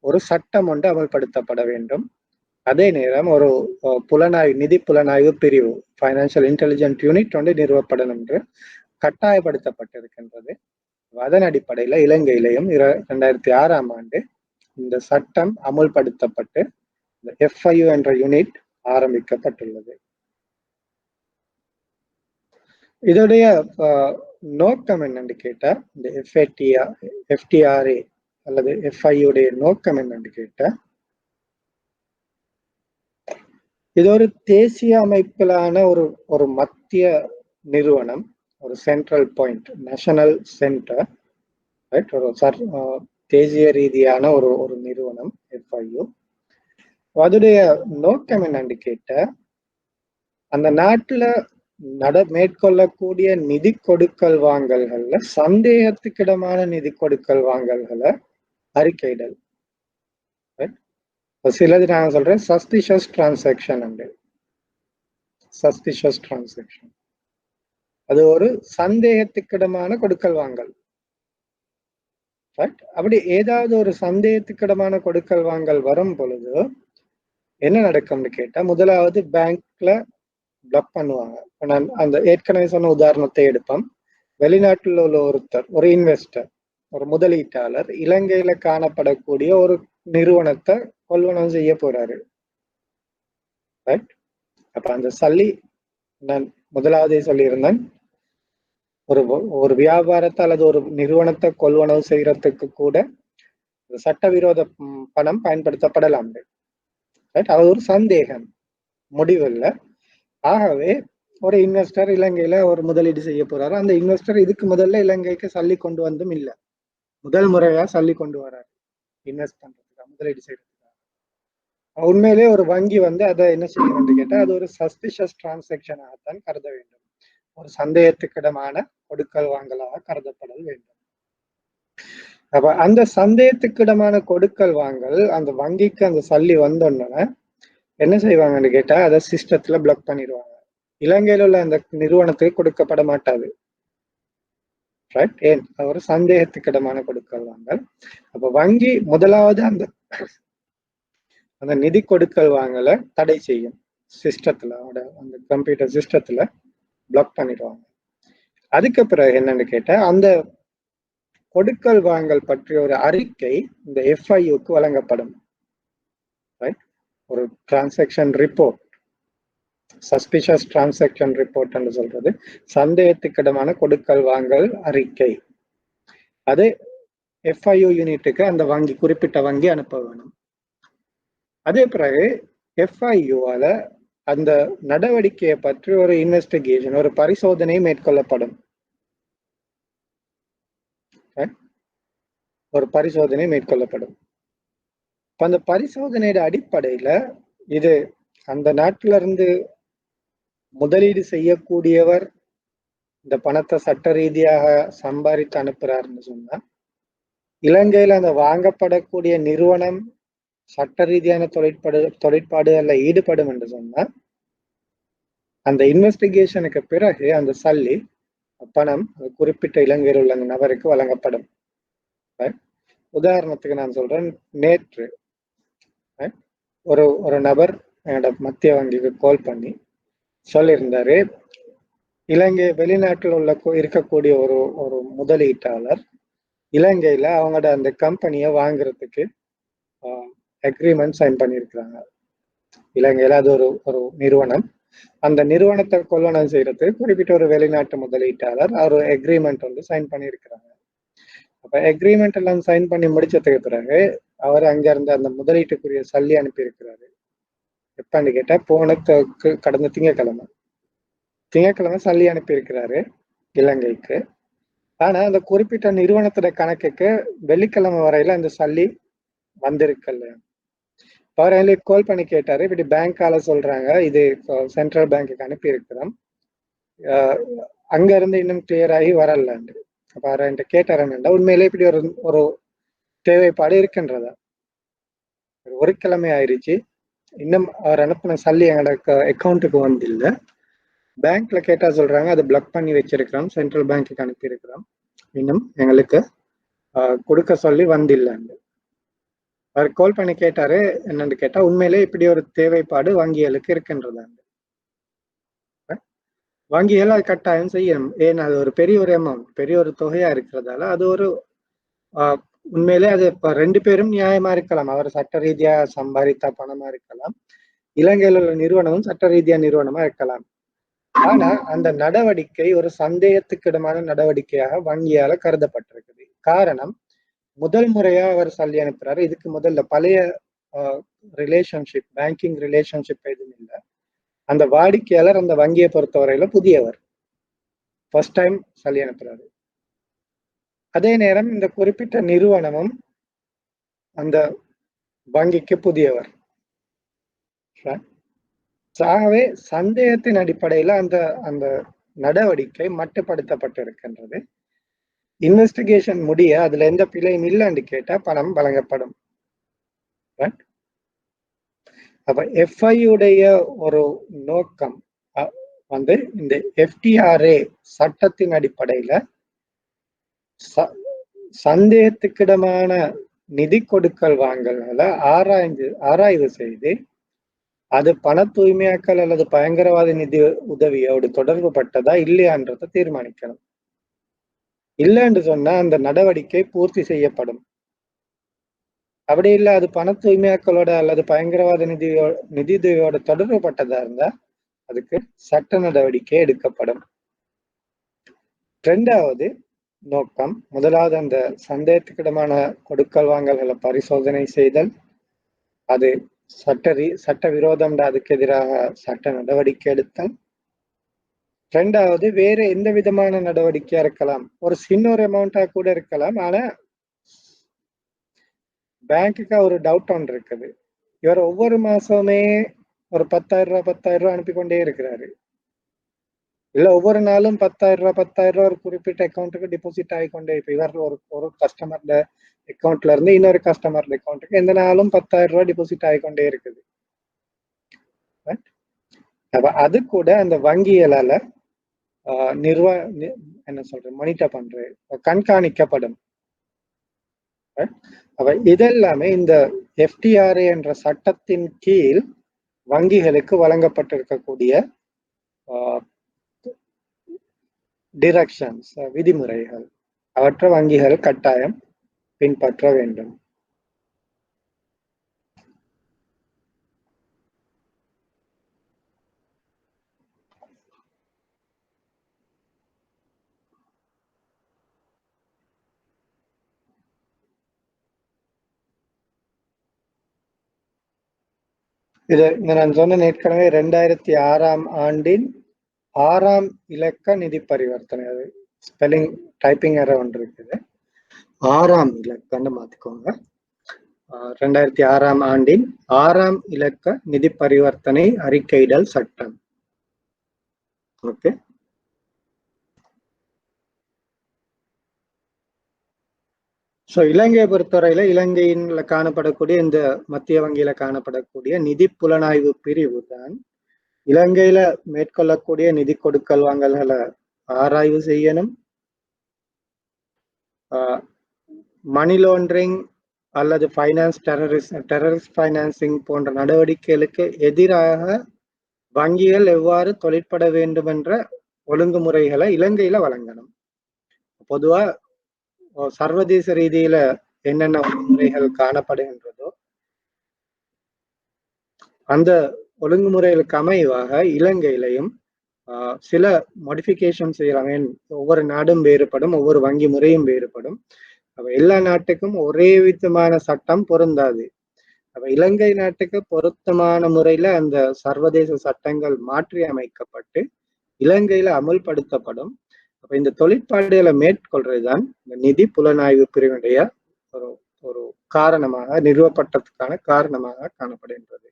ஒரு சட்டம் ஒன்று அமல்படுத்தப்பட வேண்டும். அதே நேரம் ஒரு நிதி புலனாய்வு பிரிவு ஃபைனான்சியல் இன்டெலிஜென்ட் யூனிட் ஒன்று நிறுவப்படும் என்று கட்டாயப்படுத்தப்பட்டிருக்கின்றது. அதன் அடிப்படையில இலங்கையிலையும் 2006ஆம் ஆண்டு இந்த சட்டம் அமுல்படுத்தப்பட்டு இந்த FIU என்ற யூனிட் ஆரம்பிக்கப்பட்டுள்ளது. இதோடைய நோக்கம் என்னன்னு கேட்டா, இந்த FTRA அல்லது FIU நோக்கம் என்னன்னு கேட்டா, இது ஒரு தேசிய அமைப்பிலான ஒரு மத்திய நிறுவனம், ஒரு central point, national centre, right, ஒரு தேசிய ரீதியான ஒரு நிறுவனம் FIU. அதோடைய நோக்கம் என்னன்னு கேட்ட, அந்த நாட்டுல மேற்கொள்ளக்கூடிய நிதி கொடுக்கல் வாங்கல்கள்ல சந்தேகத்துக்கிடமான நிதி கொடுக்கல் வாங்கல்களை அறிக்கையிடல். சிலது நான் சொல்றேன் சஸ்பிஷியஸ் டிரான்சாக்ஷன். அது ஒரு சந்தேகத்துக்கிடமான கொடுக்கல் வாங்கல். அப்படி ஏதாவது ஒரு சந்தேகத்துக்கிடமான கொடுக்கல் வாங்கல் வரும் பொழுது என்ன நடக்கும்னு கேட்டா, முதலாவது பேங்க்ல பிளாக் பண்ணுவாங்க. நான் அந்த ஏற்கனவே சொன்ன உதாரணத்தை எடுப்போம். வெளிநாட்டில் உள்ள ஒருத்தர், ஒரு இன்வெஸ்டர், ஒரு முதலீட்டாளர் இலங்கையில காணப்படக்கூடிய ஒரு நிறுவனத்தை கொள்வனவு செய்ய போறாரு. ரைட், அப்ப அந்த நான் முதலாவதே சொல்லியிருந்தேன், ஒரு வியாபாரத்தை அல்லது ஒரு நிறுவனத்தை கொள்வனவு செய்யறதுக்கு கூட சட்டவிரோத பணம் பயன்படுத்தப்படலாம். அது ஒரு சந்தேகம், முடிவில்லை. ஆகவே ஒரு இன்வெஸ்டர் இலங்கையில ஒரு முதலீடு செய்ய போறாரு. அந்த இன்வெஸ்டர் இதுக்கு முதல்ல இலங்கைக்கு சல்லி கொண்டு வந்தும் இல்லை, முதல் முறையா சல்லி கொண்டு வராரு இன்வெஸ்ட் பண்றதுக்காக, முதலீடு செய்யறதுக்காக. உண்மையிலே ஒரு வங்கி அதை என்ன செய்யணும்னு கேட்டா, அது ஒரு சஸ்பிஷியஸ் டிரான்சாக்ஷனாகத்தான் கருத வேண்டும், ஒரு சந்தேகத்துக்கிடமான கொடுக்கல் வாங்கலாக கருதப்படல் வேண்டும். அப்ப அந்த சந்தேகத்துக்கிடமான கொடுக்கல் வாங்கல் அந்த வங்கிக்கு அந்த சல்லி வந்தோன்னா என்ன செய்வாங்கன்னு கேட்டா, அதை சிஸ்டத்துல பிளாக் பண்ணிடுவாங்க. இலங்கையில உள்ள அந்த நிறுவனத்துக்கு கொடுக்கப்பட மாட்டாது. ரைட். ஏன் ஒரு சந்தேகத்துக்கிடமான கொடுக்கல் வாங்கல். அப்ப வங்கி முதலாவது அந்த அந்த நிதி கொடுக்கல் வாங்கலை தடை செய்யும். சிஸ்டத்துல அந்த கம்ப்யூட்டர் சிஸ்டத்துல பிளாக் பண்ணிடுவாங்க. அதுக்கு பிறகு என்னன்னு கேட்டா, அந்த கொடுக்கல் வாங்கல் பற்றிய ஒரு அறிக்கை இந்த எஃப்ஐயுக்கு வழங்கப்படும். ரைட். ஒரு transaction report, suspicious transaction report என்று சொல்றது சந்தேகத்துக்கிடமான கொடுக்கல் வாங்கல் அறிக்கை. அது எஃப்ஐயு யூனிட்டுக்கு அந்த வங்கி, குறிப்பிட்ட வங்கி அனுப்ப வேணும். அதே பிறகு எஃப்ஐயுவால அந்த நடவடிக்கையை பற்றி ஒரு இன்வெஸ்டிகேஷன், ஒரு பரிசோதனை மேற்கொள்ளப்படும். ஒரு பரிசோதனை மேற்கொள்ளப்படும். அந்த பரிசோதனையோட அடிப்படையில இது அந்த நாட்டில இருந்து முதலீடு செய்யக்கூடியவர் இந்த பணத்தை சட்ட ரீதியாக சம்பாதித்து அனுப்புறாருன்னு சொன்னா, இலங்கையில அந்த வாங்கப்படக்கூடிய நிறுவனம் சட்ட ரீதியான தொழிற்பாடுகள்ல ஈடுபடும் என்று சொன்னா, அந்த இன்வெஸ்டிகேஷனுக்கு பிறகு அந்த சல்லி பணம் குறிப்பிட்ட இலங்கையில் உள்ள அந்த நபருக்கு வழங்கப்படும். உதாரணத்துக்கு நான் சொல்றேன், நேற்று ஒரு நபர் என்னோட மத்திய வங்கிக்கு கால் பண்ணி சொல்லியிருந்தாரு, இலங்கை வெளிநாட்டில் உள்ள இருக்கக்கூடிய ஒரு முதலீட்டாளர் இலங்கையில அவங்களோட அந்த கம்பெனியை வாங்குறதுக்கு அக்ரிமெண்ட் சைன் பண்ணியிருக்கிறாங்க. இலங்கையில அது ஒரு நிறுவனம், அந்த நிறுவனத்தை கொள்வனம் செய்யறதுக்கு குறிப்பிட்ட ஒரு வெளிநாட்டு முதலீட்டாளர் ஒரு அக்ரிமெண்ட் வந்து சைன் பண்ணியிருக்கிறாங்க. அப்ப அக்ரிமெண்ட் எல்லாம் சைன் பண்ணி முடிச்சதுக்கு பிறகு அவர் அங்க இருந்து அந்த முதலீட்டுக்குரிய சல்லி அனுப்பியிருக்கிறாரு. எப்பன்னு கேட்டா, கடந்த திங்கட்கிழமை சல்லி அனுப்பியிருக்கிறாரு இலங்கைக்கு. ஆனா அந்த குறிப்பிட்ட நிறுவனத்தோட கணக்குக்கு வெள்ளிக்கிழமை வரையில அந்த சல்லி வந்திருக்கல. அவர் எங்களுக்கு கால் பண்ணி கேட்டாரு, இப்படி பேங்கால சொல்றாங்க, இது சென்ட்ரல் பேங்க்குக்கு அனுப்பி இருக்கிறோம், அங்க இருந்து இன்னும் கிளியர் ஆகி வரலான்னு. அப்ப அவர் என்கிட்ட கேட்டாருன்னா, உண்மையிலே இப்படி ஒரு தேவைப்பாடு இருக்கின்றதா? ஒரு கிழமை ஆயிடுச்சு, இன்னும் அவர் அனுப்பின சல்லி எங்களோட அக்கௌண்ட்டுக்கு வந்து இல்லை. பேங்க்ல கேட்டா சொல்றாங்க, அது பிளாக் பண்ணி வச்சிருக்கிறோம், சென்ட்ரல் பேங்க்குக்கு அனுப்பி இருக்கிறோம், இன்னும் எங்களுக்கு கொடுக்க சொல்லி வந்தில்லைன்னு. அவர் கால் பண்ணி கேட்டாரு, என்னன்னு கேட்டா, உண்மையிலே இப்படி ஒரு தேவைப்பாடு வங்கிகளுக்கு இருக்கின்றதாங்க. வங்கிகள் அது கட்டாயம் செய்யணும். ஏன்னா அது ஒரு பெரிய ஒரு அமௌண்ட், பெரிய ஒரு தொகையா இருக்கிறதால அது ஒரு உண்மையிலே அது இப்ப 2 பேரும் நியாயமா இருக்கலாம். அவர் சட்ட ரீதியா சம்பாதித்த பணமா இருக்கலாம், இலங்கையில் உள்ள நிறுவனமும் சட்ட ரீதியா நிறுவனமா இருக்கலாம். ஆனா அந்த நடவடிக்கை ஒரு சந்தேகத்துக்கிடமான நடவடிக்கையாக வங்கியால கருதப்பட்டிருக்குது. காரணம், முதல் முறையா அவர் சல்லி அனுப்புறாரு. இதுக்கு முதல்ல பழைய ரிலேஷன்ஷிப், பேங்கிங் ரிலேஷன்ஷிப் எதுவும் இல்லை. அந்த வாடிக்கையாளர் அந்த வங்கியை பொறுத்தவரையில புதியவர், ஃபர்ஸ்ட் டைம் சல்லி அனுப்புறாரு. அதே நேரம் இந்த குறிப்பிட்ட நிறுவனமும் அந்த வங்கிக்கு புதியவர். ஆகவே சந்தேகத்தின் அடிப்படையில அந்த அந்த நடவடிக்கை மட்டுப்படுத்தப்பட்டிருக்கின்றது. இன்வெஸ்டிகேஷன் முடிய அதுல எந்த பிழையும் இல்லைன்னு கேட்டா பணம் வழங்கப்படும். அப்ப எஃப்ஐயுடைய ஒரு நோக்கம் வந்து இந்த எஃப்டிஆர்ஏ சட்டத்தின் அடிப்படையில சந்தேகத்துக்கிடமான நிதி கொடுக்கல் வாங்கல்களை ஆராய்வு செய்து அது பண தூய்மையாக்கல் அல்லது பயங்கரவாத நிதி உதவியோடு தொடர்பு பட்டதா இல்லையான்றதை தீர்மானிக்கணும். இல்லைன்னு சொன்னா அந்த நடவடிக்கை பூர்த்தி செய்யப்படும். அப்படி இல்லை, அது பண தூய்மையாக்கலோட அல்லது பயங்கரவாத நிதி உதவியோட தொடர்பு பட்டதா இருந்தா அதுக்கு சட்ட நடவடிக்கை எடுக்கப்படும். இரண்டாவது நோக்கம், முதலாவது அந்த சந்தேகத்துக்கிடமான கொடுக்கல் வாங்கல்களை பரிசோதனை செய்தல், அது சட்ட விரோதம், அதுக்கு எதிராக சட்ட நடவடிக்கை எடுத்தல். இரண்டாவது, வேற எந்த விதமான நடவடிக்கையா இருக்கலாம், ஒரு சின்ன ஒரு அமௌண்டா கூட இருக்கலாம். ஆனா பேங்க்குக்கு ஒரு டவுட் ஒன்று இருக்குது, இவர் ஒவ்வொரு மாசமே ஒரு 10,000 ரூபாய் அனுப்பி கொண்டே இருக்கிறாரு, இல்ல ஒவ்வொரு நாளும் 10,000 ரூபாய் ஒரு குறிப்பிட்ட அக்கௌண்ட்டுக்கு டிபாசிட் ஆகிக்கொண்டே, இப்ப இவர் ஒரு கஸ்டமர்ல அக்கௌண்ட்ல இருந்து இன்னொரு கஸ்டமர் அக்கௌண்ட்டுக்கு எந்த நாளும் 10,000 ரூபாய் டிபாசிட் ஆகிக்கொண்டே இருக்குது. அப்ப அது கூட அந்த வங்கிகளால என்ன சொல்றேன், மானிட்டர் பண்றது, கண்காணிக்கப்படும். அப்ப இதெல்லாமே இந்த எஃப்டிஆர்ஏ என்ற சட்டத்தின் கீழ் வங்கிகளுக்கு வழங்கப்பட்டிருக்கக்கூடிய டிரெக்ஷன்ஸ், விதிமுறைகள். அவற்றை வங்கிகள் கட்டாயம் பின்பற்ற வேண்டும். இது நான் சொன்ன ஏற்கனவே 2006ஆம் ஆண்டின் 6ஆம் இலக்க நிதி பரிவர்த்தனை. அது ஸ்பெல்லிங் டைப்பிங் எரர் ஒன்று இருக்குது. 6ஆம் இலக்கன்னு மாத்திக்கோங்க. 2006ஆம் ஆண்டின் 6ஆம் இலக்க நிதி பரிவர்த்தனை அறிக்கையிடல் சட்டம். ஓகே. இலங்கையை பொறுத்தவரையில இலங்கையில காணப்படக்கூடிய இந்த மத்திய வங்கியில காணப்படக்கூடிய நிதி புலனாய்வு பிரிவு தான் இலங்கையில மேற்கொள்ளக்கூடிய நிதி கொடுக்கல் வாங்கல்களை ஆராய்வு செய்யணும். மணி லாண்டரிங் அல்லது டெரரிஸ்ட் ஃபைனான்சிங் போன்ற நடவடிக்கைகளுக்கு எதிராக வங்கிகள் எவ்வாறு தொழிற்பட வேண்டும் என்ற ஒழுங்குமுறைகளை இலங்கையில வழங்கணும். பொதுவா சர்வதேச ரீதியில என்னென்ன ஒழுங்குமுறைகள் காணப்படுகின்றதோ அந்த ஒழுங்குமுறைகளுக்கு அமைவாக இலங்கையிலையும் சில மாடிஃபிகேஷன் செய்யலாம். ஒவ்வொரு நாடும் வேறுபடும், ஒவ்வொரு வங்கி முறையும் வேறுபடும். அப்ப எல்லா நாட்டுக்கும் ஒரே விதமான சட்டம் பொருந்தாது. அப்ப இலங்கை நாட்டுக்கு பொருத்தமான முறையில அந்த சர்வதேச சட்டங்கள் மாற்றி அமைக்கப்பட்டு இலங்கையில அமுல்படுத்தப்படும். அப்ப இந்த தொழிற்பாடுகளை மேற்கொள்றதுதான் இந்த நிதி புலனாய்வு பிரிவினுடைய ஒரு காரணமாக, நிறுவப்பட்டதுக்கான காரணமாக காணப்படுகின்றது.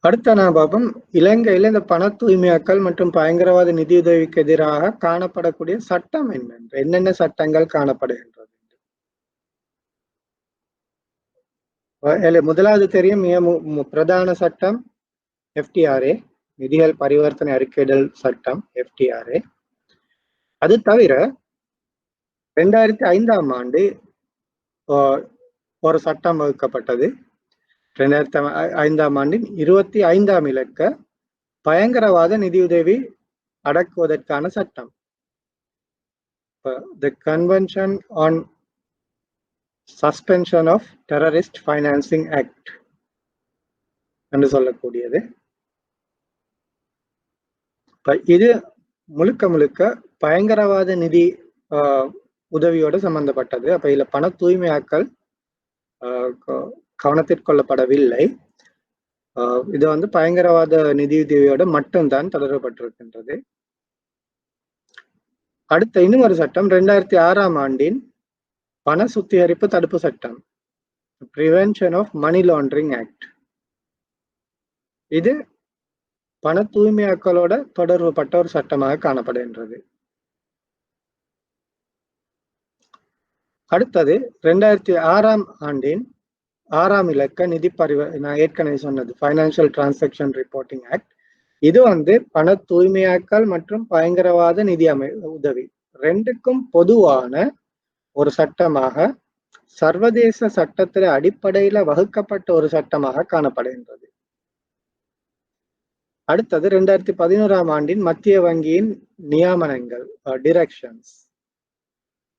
அடுத்த நான் பார்ப்போம், இலங்கையில இந்த பண தூய்மையாக்கல் மற்றும் பயங்கரவாத நிதியுதவிக்கு எதிராக காணப்படக்கூடிய சட்டம் என்னென்ன சட்டங்கள் காணப்படுகின்றது. முதலாவது தெரியும், மிக பிரதான சட்டம் எஃப்டிஆர்ஏ, நிதிகள் பரிவர்த்தனை அறிக்கையிடல் சட்டம் எஃப்டிஆர்ஏ. அது தவிர 2005ஆம் ஆண்டு ஒரு சட்டம் வகுக்கப்பட்டது. 2005ஆம் ஆண்டின் 25ஆம் இலக்க பயங்கரவாத நிதியுதவி அடக்குவதற்கான சட்டம், the convention on suspension of terrorist financing act என்று சொல்லக்கூடியது. இது முழுக்க முழுக்க பயங்கரவாத நிதி உதவியோடு சம்பந்தப்பட்டது. அப்ப இதுல பண தூய்மையாக்கல் கவனத்திற்கொள்ளப்படவில்லை. இது வந்து பயங்கரவாத நிதியுதவியோடு மட்டும்தான் தொடரப்பட்டிருக்கின்றது. அடுத்த இன்னும் ஒரு சட்டம் 2006ஆம் ஆண்டின் பண சுத்திகரிப்பு தடுப்பு சட்டம், prevention of money laundering act. இது பண தூய்மையாக்கலோட தொடர்புபட்ட ஒரு சட்டமாக காணப்படுகின்றது. அடுத்தது 2006ஆம் ஆண்டின் 6ஆம் இலக்க நிதி நான் ஏற்கனவே சொன்னது ஃபைனான்சியல் டிரான்சாக்ஷன் ரிப்போர்ட்டிங் ஆக்ட். இது வந்து பண தூய்மையாக்கல் மற்றும் பயங்கரவாத நிதி உதவி ரெண்டுக்கும் பொதுவான ஒரு சட்டமாக, சர்வதேச சட்டத்தின் அடிப்படையில வகுக்கப்பட்ட ஒரு சட்டமாக காணப்படுகின்றது. அடுத்தது 2011ஆம் ஆண்டின் மத்திய வங்கியின் நியமனங்கள், டிரெக்ஷன்ஸ்.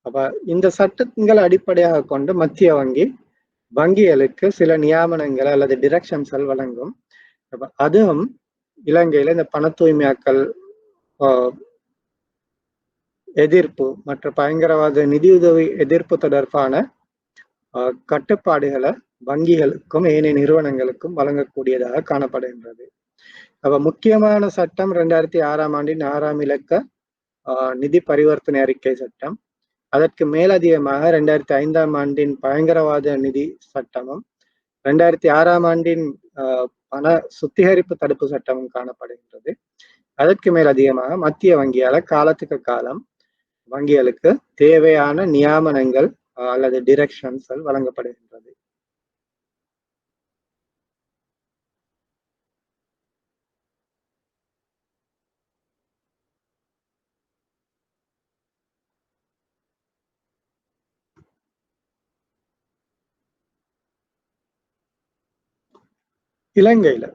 அப்ப இந்த சட்டங்கள் அடிப்படையாக கொண்டு மத்திய வங்கி வங்கிகளுக்கு சில நியமனங்கள் அல்லது டிரெக்ஷன்ஸ் வழங்கும். அதுவும் இலங்கையில இந்த பண தூய்மையாக்கல் எதிர்ப்பு மற்றும் பயங்கரவாத நிதியுதவி எதிர்ப்பு தொடர்பான கட்டுப்பாடுகளை வங்கிகளுக்கும் ஏனைய நிறுவனங்களுக்கும் வழங்கக்கூடியதாக காணப்படுகின்றது. அப்ப முக்கியமான சட்டம் 2006ஆம் ஆண்டின் 6ஆம் இலக்க நிதி பரிவர்த்தனை அறிக்கை சட்டம். அதற்கு மேலதிகமாக 2005ஆம் ஆண்டின் பயங்கரவாத நிதி சட்டமும் 2006ஆம் ஆண்டின் பண சுத்திகரிப்பு தடுப்பு சட்டமும் காணப்படுகின்றது. அதற்கு மேல் அதிகமாக மத்திய வங்கியால காலத்துக்கு காலம் வங்கிகளுக்கு தேவையான நியாமனங்கள் அல்லது டிரெக்ஷன்ஸ்கள் வழங்கப்படுகின்றது. இலங்கையில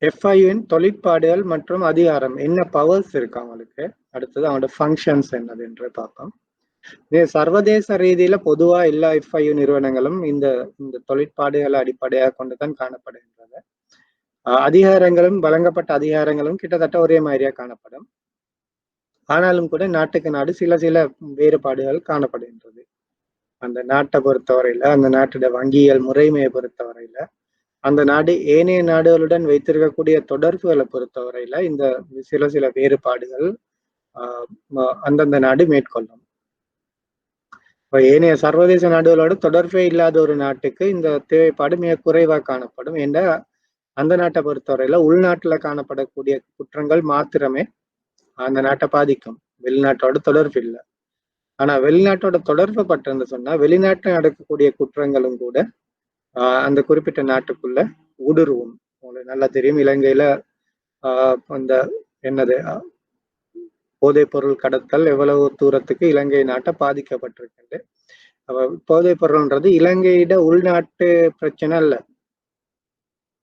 எஃப்ஐயுவின் தொழிற்பாடுகள் மற்றும் அதிகாரம் என்ன பவர்ஸ் இருக்கு அவங்களுக்கு, அடுத்தது அவங்களோட ஃபங்க்ஷன்ஸ் என்னது என்று பார்ப்போம். இது சர்வதேச ரீதியில பொதுவா எல்லா எஃப்ஐயு நிறுவனங்களும் இந்த இந்த தொழிற்பாடுகளை அடிப்படையாக கொண்டுதான் காணப்படுகின்றது. அதிகாரங்களும் வழங்கப்பட்ட அதிகாரங்களும் கிட்டத்தட்ட ஒரே மாதிரியா காணப்படும். ஆனாலும் கூட நாட்டுக்கு நாடு சில சில வேறுபாடுகள் காணப்படுகின்றது. அந்த நாட்டை பொறுத்தவரையில, அந்த நாட்டோட வங்கியல் முறைமையை பொறுத்தவரையில, அந்த நாடு ஏனைய நாடுகளுடன் வைத்திருக்கக்கூடிய தொடர்புகளை பொறுத்தவரையில இந்த சில சில வேறுபாடுகள் அந்தந்த நாடு மேற்கொள்ளும். இப்ப ஏனைய சர்வதேச நாடுகளோட தொடர்பே இல்லாத ஒரு நாட்டுக்கு இந்த தேவைப்பாடு மிக குறைவாக காணப்படும். ஏன்னா அந்த நாட்டை பொறுத்தவரையில உள்நாட்டுல காணப்படக்கூடிய குற்றங்கள் மாத்திரமே அந்த நாட்டை பாதிக்கும். வெளிநாட்டோட தொடர்பு இல்லை. ஆனா வெளிநாட்டோட தொடர்பு பட்டன்னு சொன்னா வெளிநாட்டுல நடக்கக்கூடிய குற்றங்களும் கூட அந்த குறிப்பிட்ட நாட்டுக்குள்ள ஊடுருவும். உங்களுக்கு நல்லா தெரியும், இலங்கையில அந்த என்னது போதைப் பொருள் கடத்தல் எவ்வளவு தூரத்துக்கு இலங்கை நாட்டை பாதிக்கப்பட்டிருக்குது. போதைப் பொருள்ன்றது இலங்கையிட உள்நாட்டு பிரச்சனை அல்ல.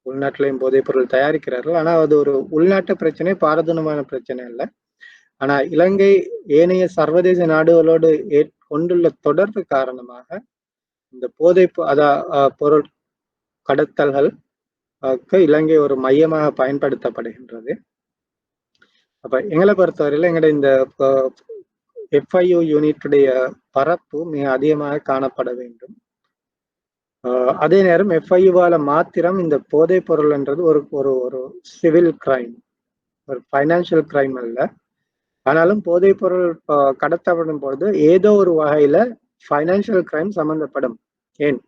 உள்நாட்டிலையும் போதைப் பொருள் தயாரிக்கிறார்கள். ஆனா அது ஒரு உள்நாட்டு பிரச்சனை, பாரதூரமான பிரச்சனை இல்லை. ஆனா இலங்கை ஏனைய சர்வதேச நாடுகளோடு கொண்டுள்ள தொடர்பு காரணமாக இந்த போதை பொருள் கடத்தல்கள் இலங்கை ஒரு மையமாக பயன்படுத்தப்படுகின்றது. அப்ப எங்களை பொறுத்தவரையில எங்களோட இந்த எஃப்ஐயு யூனிட்டுடைய பரப்பு மிக அதிகமாக காணப்பட வேண்டும். அதே நேரம் எஃப்ஐயுவால மாத்திரம் இந்த போதைப் பொருள்ன்றது ஒரு ஒரு ஒரு சிவில் கிரைம், ஒரு பைனான்சியல் கிரைம் அல்ல. ஆனாலும் போதைப் பொருள் கடத்தப்படும் பொழுது ஏதோ ஒரு வகையில பைனான்சியல் கிரைம் சம்பந்தப்படும். ஏன்,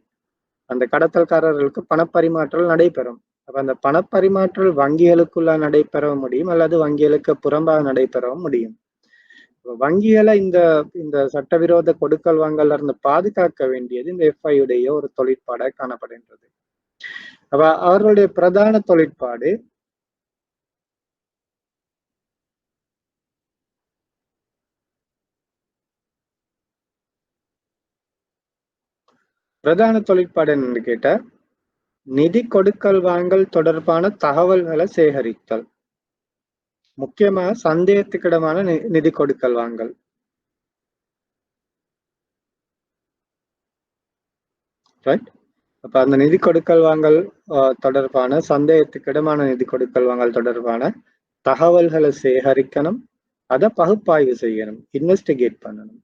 அந்த கடத்தல்காரர்களுக்கு பணப்பரிமாற்றல் நடைபெறும். அப்ப அந்த பணப்பரிமாற்றல் வங்கிகளுக்குள்ள நடைபெற முடியும் அல்லது வங்கிகளுக்கு புறம்பாக நடைபெறவும் முடியும். வங்கிகளை இந்த இந்த சட்டவிரோத கொடுக்கல் வாங்கல இருந்து பாதுகாக்க வேண்டியது இந்த எஃப்ஐயுடைய ஒரு தொழிற்பாடாக காணப்படுகின்றது. அப்ப அவர்களுடைய பிரதான தொழிற்பாடு என்னன்னு கேட்டா, நிதி கொடுக்கல் வாங்கல் தொடர்பான தகவல்களை சேகரித்தல், முக்கியமாக சந்தேகத்துக்கிடமான நிதி கொடுக்கல் வாங்கல். ரைட். அப்ப அந்த நிதி கொடுக்கல் வாங்கல் தொடர்பான சந்தேகத்துக்கிடமான நிதி கொடுக்கல் வாங்கல் தொடர்பான தகவல்களை சேகரிக்கணும், அதை பகுப்பாய்வு செய்யணும், இன்வெஸ்டிகேட் பண்ணணும்.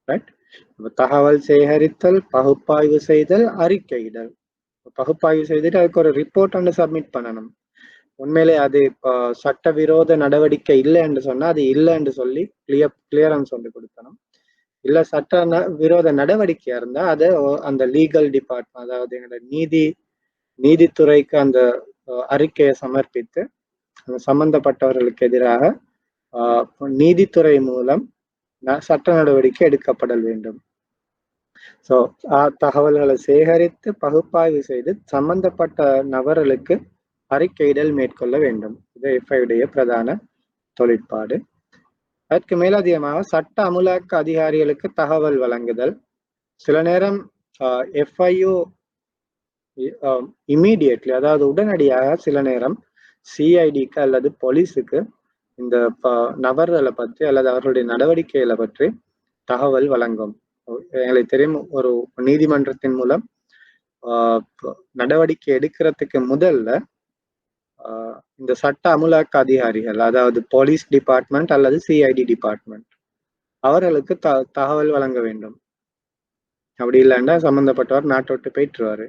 ரைட். தகவல் சேகரித்தல், பகுப்பாய்வு செய்தல், அறிக்கையிடல். பகுப்பாய்வு செய்துட்டு அதுக்கு ஒரு ரிப்போர்ட் ஒன்று சப்மிட் பண்ணணும். உண்மையிலே அது சட்டவிரோத நடவடிக்கை இல்லை என்று சொன்னா அது இல்லை என்று சொல்லி கிளியரன்ஸ் சொல்லி கொடுக்கணும். இல்ல சட்ட விரோத நடவடிக்கையா இருந்தா அதை அந்த லீகல் டிபார்ட்மெண்ட், அதாவது எங்களோட நீதித்துறைக்கு அந்த அறிக்கையை சமர்ப்பித்து சம்பந்தப்பட்டவர்களுக்கு எதிராக நீதித்துறை மூலம் சட்ட நடவடிக்கை எடுக்கப்படல் வேண்டும். ஸோ தகவல்களை சேகரித்து பகுப்பாய்வு செய்து சம்பந்தப்பட்ட நபர்களுக்கு அறிக்கையிடல் மேற்கொள்ள வேண்டும். இது எஃப்ஐயுடைய பிரதான தொழிற்பாடு. அதற்கு மேலதிகமாக சட்ட அமுலாக்க அதிகாரிகளுக்கு தகவல் வழங்குதல். சில நேரம் எஃப்ஐயு இம்மீடியட்லி, அதாவது உடனடியாக சில நேரம் சிஐடிக்கு அல்லது போலீஸுக்கு இந்த நபர்களை பற்றி அல்லது அவர்களுடைய நடவடிக்கைகளை பற்றி தகவல் வழங்கும். எங்களுக்கு தெரியும், ஒரு நீதிமன்றத்தின் மூலம் நடவடிக்கை எடுக்கிறதுக்கு முதல்ல இந்த சட்ட அமுலாக்க அதிகாரிகள், அதாவது போலீஸ் டிபார்ட்மெண்ட் அல்லது சிஐடி டிபார்ட்மெண்ட், அவர்களுக்கு தகவல் வழங்க வேண்டும். அப்படி இல்லைன்னா சம்பந்தப்பட்டவர் நாட்டை விட்டு போயிட்டுருவாரு.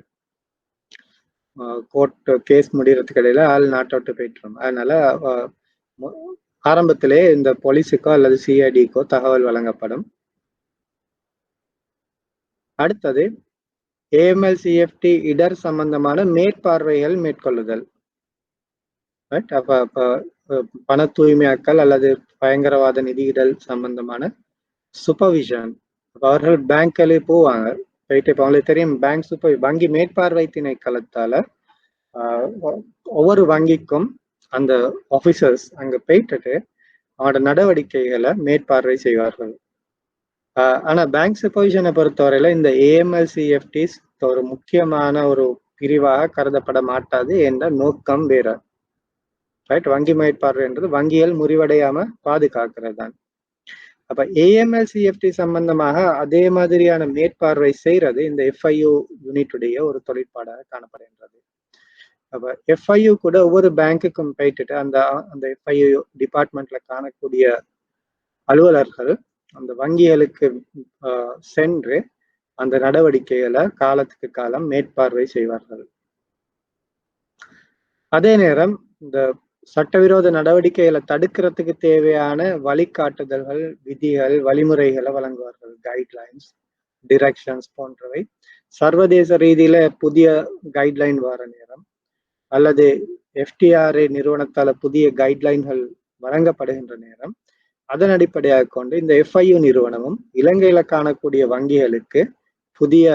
கோர்ட் கேஸ் முடியறதுக்கு இடையில ஆள் நாட்டை விட்டு போயிட்டுரும். அதனால ஆரம்பத்திலே இந்த போலீஸுக்கோ அல்லது சிஐடிக்கோ தகவல் வழங்கப்படும். அடுத்தது AML CFT இடர் சம்பந்தமான மேற்பார்வைகள் மேற்கொள்ளுதல். அப்ப பண தூய்மையாக்கல் அல்லது பயங்கரவாத நிதியிடல் சம்பந்தமான சூப்பர்விஷன். அவர்கள் பேங்க்களே போவாங்க, போயிட்டு இப்போ அவங்களுக்கு தெரியும் பேங்க் வங்கி மேற்பார்வை திணைக்களத்தால ஒவ்வொரு வங்கிக்கும் அந்த ஆபீசர்ஸ் அங்க போயிட்டு அவனோட நடவடிக்கைகளை மேற்பார்வை செய்வார்கள். ஆனா பேங்க் சூப்பர்விஷனை பொறுத்தவரையில இந்த AML CFTs ஒரு முக்கியமான ஒரு பிரிவாக கருதப்பட மாட்டாது என்ற நோக்கம் வேற. ரைட், வங்கி மேற்பார்வைன்றது வங்கிகள் முறிவடையாம பாதுகாக்கிறது தான். அப்ப AML CFT சம்பந்தமாக அதே மாதிரியான மேற்பார்வை செய்யறது இந்த FIU யூனிட்டுடைய ஒரு தொழிற்பாடாக காணப்படுகின்றது. அப்ப FIU கூட ஒவ்வொரு பேங்குக்கும் போயிட்டு அந்த அந்த FIU டிபார்ட்மெண்ட்ல காணக்கூடிய அலுவலர்கள் அந்த வங்கிகளுக்கு சென்று அந்த நடவடிக்கைகளை காலத்துக்கு காலம் மேற்பார்வை செய்வார்கள். அதே நேரம் இந்த சட்டவிரோத நடவடிக்கைகளை தடுக்கிறதுக்கு தேவையான வழிகாட்டுதல்கள், விதிகள், வழிமுறைகளை வழங்குவார்கள். கைட்லைன்ஸ், டிரெக்ஷன்ஸ் போன்றவை சர்வதேச ரீதியில புதிய கைட்லைன் வர நேரம் அல்லது FTRA நிறுவனத்தால புதிய கைட்லைன்கள் வழங்கப்படுகின்ற நேரம் அதன் அடிப்படையாக கொண்டு இந்த FIU நிறுவனமும் இலங்கையில காணக்கூடிய வங்கிகளுக்கு புதிய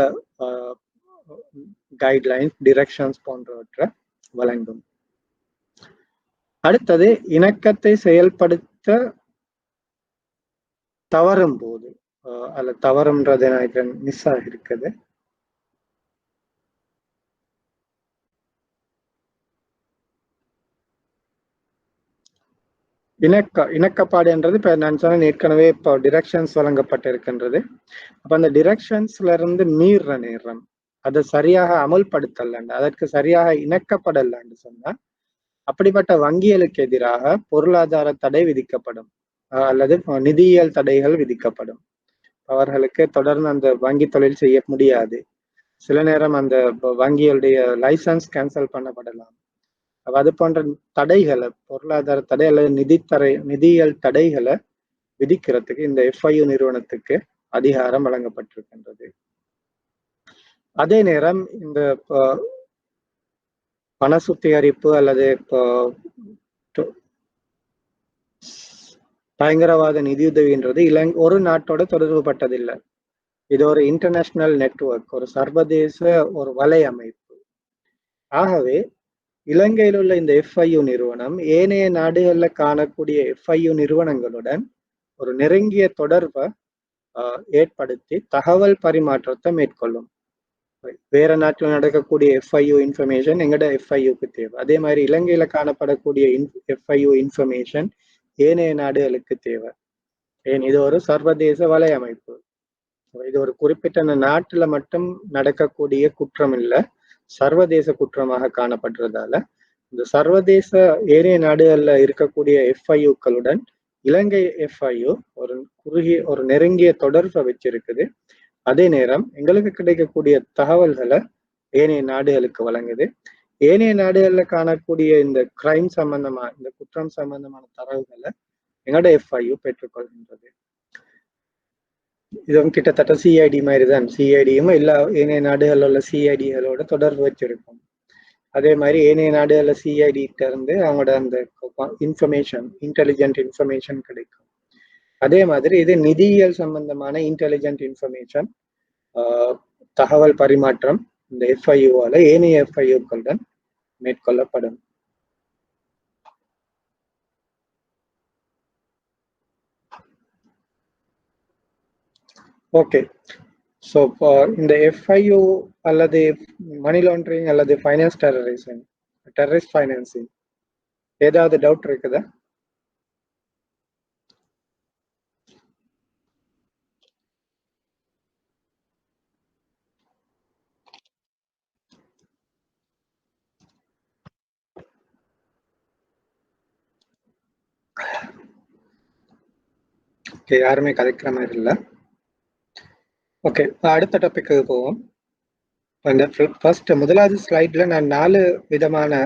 கைட்லைன்ஸ், டிரெக்ஷன்ஸ் போன்றவற்றை வழங்கும். அடுத்தது இணக்கத்தை செயல்படுத்த தவறும் போது அல்ல தவறுன்றது எனக்கு மிஸ் ஆகிருக்குது. இணக்கப்பாடு என்றது இப்ப நான் சொன்ன ஏற்கனவே இப்போ டிரெக்ஷன்ஸ் வழங்கப்பட்டிருக்கின்றது. அப்ப அந்த டிரெக்ஷன்ஸ்ல இருந்து மீற நேரம் அதை சரியாக அமல்படுத்தலன்னு, அதற்கு சரியாக இணக்கப்படலன்னு சொன்னா அப்படிப்பட்ட வங்கிகளுக்கு எதிராக பொருளாதார தடை விதிக்கப்படும் அல்லது நிதியியல் தடைகள் விதிக்கப்படும். அவர்களுக்கு தொடர்ந்து அந்த வங்கி தொழில் செய்ய முடியாது. சில நேரம் அந்த வங்கிகளுடைய லைசன்ஸ் கேன்சல் பண்ணப்படலாம். அது போன்ற தடைகளை, பொருளாதார தடை அல்லது நிதியியல் தடைகளை விதிக்கிறதுக்கு இந்த FIU நிறுவனத்துக்கு அதிகாரம் வழங்கப்பட்டிருக்கின்றது. அதே நேரம் இந்த பண சுத்திகரிப்பு அல்லது பயங்கரவாத நிதியுதவின்றது ஒரு நாட்டோட தொடர்பு பட்டதில்லை. இது ஒரு இன்டர்நேஷனல் நெட்வொர்க், ஒரு சர்வதேச ஒரு வலையமைப்பு. ஆகவே இலங்கையில் உள்ள இந்த FIU நிறுவனம் ஏனைய நாடுகள்ல காணக்கூடிய FIU நிறுவனங்களுடன் ஒரு நெருங்கிய தொடர்பை ஏற்படுத்தி தகவல் பரிமாற்றத்தை மேற்கொள்ளும். வேற நாட்டில் நடக்கக்கூடிய FIU இன்ஃபர்மேஷன் எங்கட FIUக்கு தேவை. அதே மாதிரி இலங்கையில காணப்படக்கூடிய FIU இன்ஃபர்மேஷன் ஏனைய நாடுகளுக்கு தேவை. ஏன் இது ஒரு சர்வதேச வலையமைப்பு. இது ஒரு குறிப்பிட்ட நாட்டுல மட்டும் நடக்கக்கூடிய குற்றம் இல்லை, சர்வதேச குற்றமாக காணப்படுறதால இந்த சர்வதேச ஏனைய நாடுகள்ல இருக்கக்கூடிய FIUக்களுடன் இலங்கை FIU ஒரு நெருங்கிய தொடர்பை வச்சிருக்குது. அதே நேரம் எங்களுக்கு கிடைக்கக்கூடிய தகவல்களை ஏனைய நாடுகளுக்கு வழங்குது. ஏனைய நாடுகள்ல காணக்கூடிய இந்த கிரைம் சம்பந்தமா, இந்த குற்றம் சம்பந்தமான தரவுகளை எங்களோட FIU பெற்றுக்கொள்கின்றது. இதுவும் கிட்டத்தட்ட CID மாதிரி தான். CIDயும் எல்லா ஏனைய நாடுகளில் உள்ள CIDகளோட தொடர்பு வச்சிருக்கும். அதே மாதிரி ஏனைய நாடுகள்ல CID இருந்து அவங்களோட அந்த இன்ஃபர்மேஷன், இன்டெலிஜென்ட் இன்ஃபர்மேஷன் கிடைக்கும். அதே மாதிரி இது நிதியியல் சம்பந்தமான இன்டெலிஜென்ட் இன்ஃபர்மேஷன் தகவல் பரிமாற்றம் இந்த FIUவால ஏனைய FIUக்களுடன் மேற்கொள்ளப்படும். ஓகே, ஸோ இந்த FIU அல்லது மணி லாண்டரிங் அல்லது ஃபைனான்ஸ் டெரரிசம், டெரரிஸ்ட் ஃபைனான்சிங் ஏதாவது டவுட் இருக்குதா? ஓகே, யாருமே கதைக்கிற மாதிரி இல்லை. ஓகே, அடுத்த டாபிக்கு போவோம். அந்த ஃபர்ஸ்ட் முதலாவது ஸ்லைட்ல நான் 4 விதமான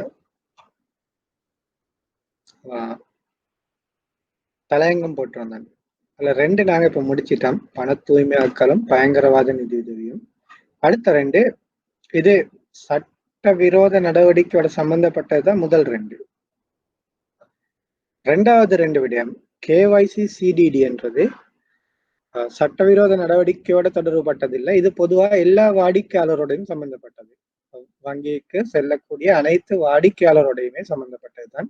தலையங்கம் போட்டிருந்தேன். அதுல 2 நாங்க இப்ப முடிச்சிட்டோம். பண தூய்மையாக்கலும், பயங்கரவாத நிதியுதவியும். அடுத்த 2 இது சட்டவிரோத நடவடிக்கையோட சம்பந்தப்பட்டது தான் முதல் 2. 2வது 2 விடயம் கேஒய்சி, சிடிடி என்றது சட்டவிரோத நடவடிக்கையோட தொடர்புபட்டதில்லை. இது பொதுவா எல்லா வாடிக்கையாளரோடையும் சம்பந்தப்பட்டது. வங்கிக்கு செல்லக்கூடிய அனைத்து வாடிக்கையாளரோடையுமே சம்பந்தப்பட்டதுதான்.